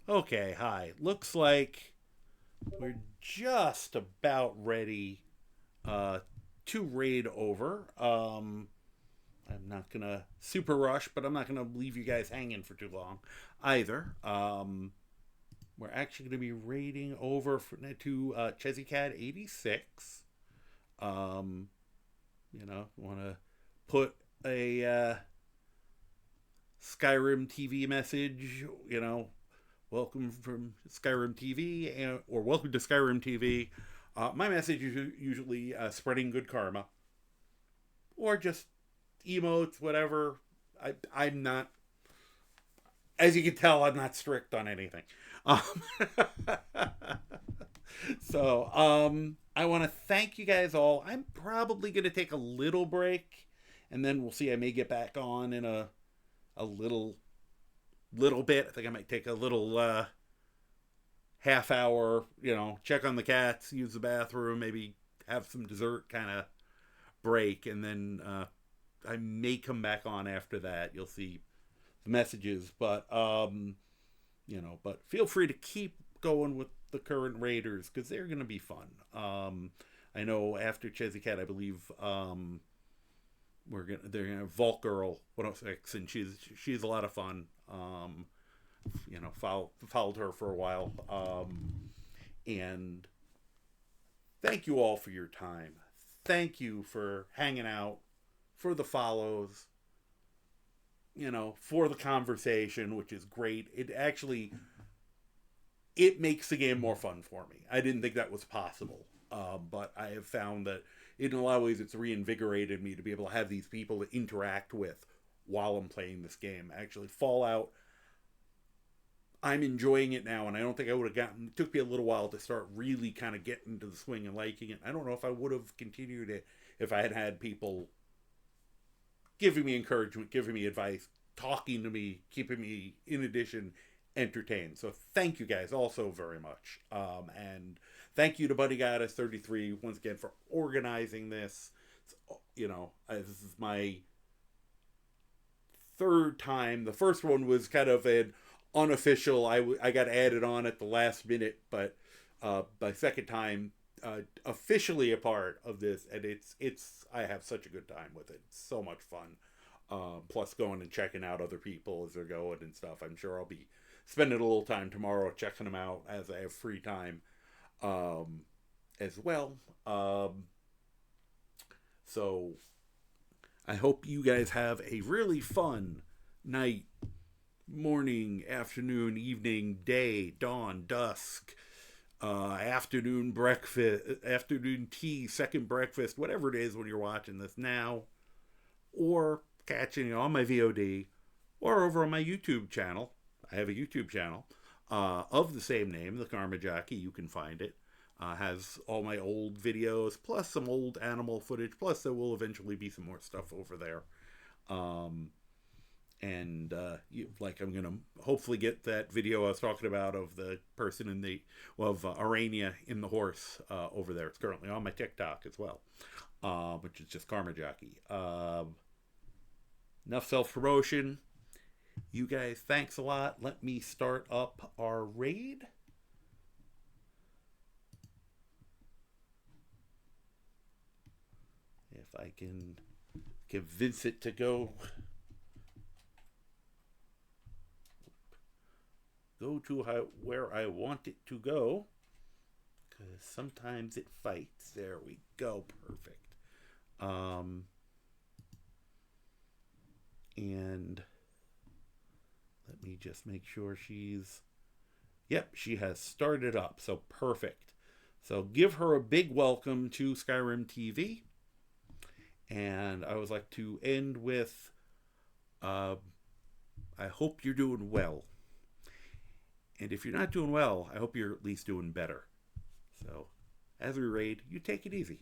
[SPEAKER 1] Okay, hi. Looks like we're just about ready to raid over. I'm not gonna super rush, but I'm not gonna leave you guys hanging for too long either. We're actually gonna be raiding over to Chezzycat 86. Want to put a Skyrim TV message. Welcome from Skyrim TV, or welcome to Skyrim TV. My message is usually spreading good karma, or just emotes, whatever. I'm not, as you can tell, I'm not strict on anything. Um, I want to thank you guys all. I'm probably going to take a little break, and then we'll see. I may get back on in a little bit. I think I might take a little half hour, check on the cats, use the bathroom, maybe have some dessert kind of break, and then I may come back on after that. You'll see the messages, but but feel free to keep going with the current raiders because they're going to be fun. I know after Chezzy Cat, I believe they're gonna have Vault Girl 106, and she's a lot of fun. Followed her for a while, and thank you all for your time. Thank you for hanging out, for the follows, for the conversation, which is great. It makes the game more fun for me. I didn't think that was possible, but I have found that in a lot of ways it's reinvigorated me to be able to have these people to interact with while I'm playing this game. Actually, Fallout, I'm enjoying it now, and I don't think I would have gotten... It took me a little while to start really kind of getting into the swing and liking it. I don't know if I would have continued it if I had had people giving me encouragement, giving me advice, talking to me, keeping me, in addition, entertained. So thank you guys also very much. And thank you to Buddy Goddess 33 once again for organizing this. This is my third time. The first one was kind of an unofficial. I got added on at the last minute, but my second time officially a part of this, and I have such a good time with it. It's so much fun. Plus going and checking out other people as they're going and stuff. I'm sure I'll be spending a little time tomorrow checking them out as I have free time as well. So I hope you guys have a really fun night, morning, afternoon, evening, day, dawn, dusk, afternoon breakfast, afternoon tea, second breakfast, whatever it is when you're watching this now, or catching it on my VOD, or over on my YouTube channel. I have a YouTube channel of the same name, The Karma Jockey. You can find it. Has all my old videos, plus some old animal footage, plus there will eventually be some more stuff over there. I'm going to hopefully get that video I was talking about of the person of Arania in the horse over there. It's currently on my TikTok as well, which is just Karma Jockey. Enough self-promotion. You guys, thanks a lot. Let me start up our raid. If I can convince it to go to where I want it to go, because sometimes it fights. There we go. Perfect. And let me just make sure yep, she has started up. So perfect. So give her a big welcome to Skyrim TV. And I would like to end with, I hope you're doing well. And if you're not doing well, I hope you're at least doing better. So, as we raid, you take it easy.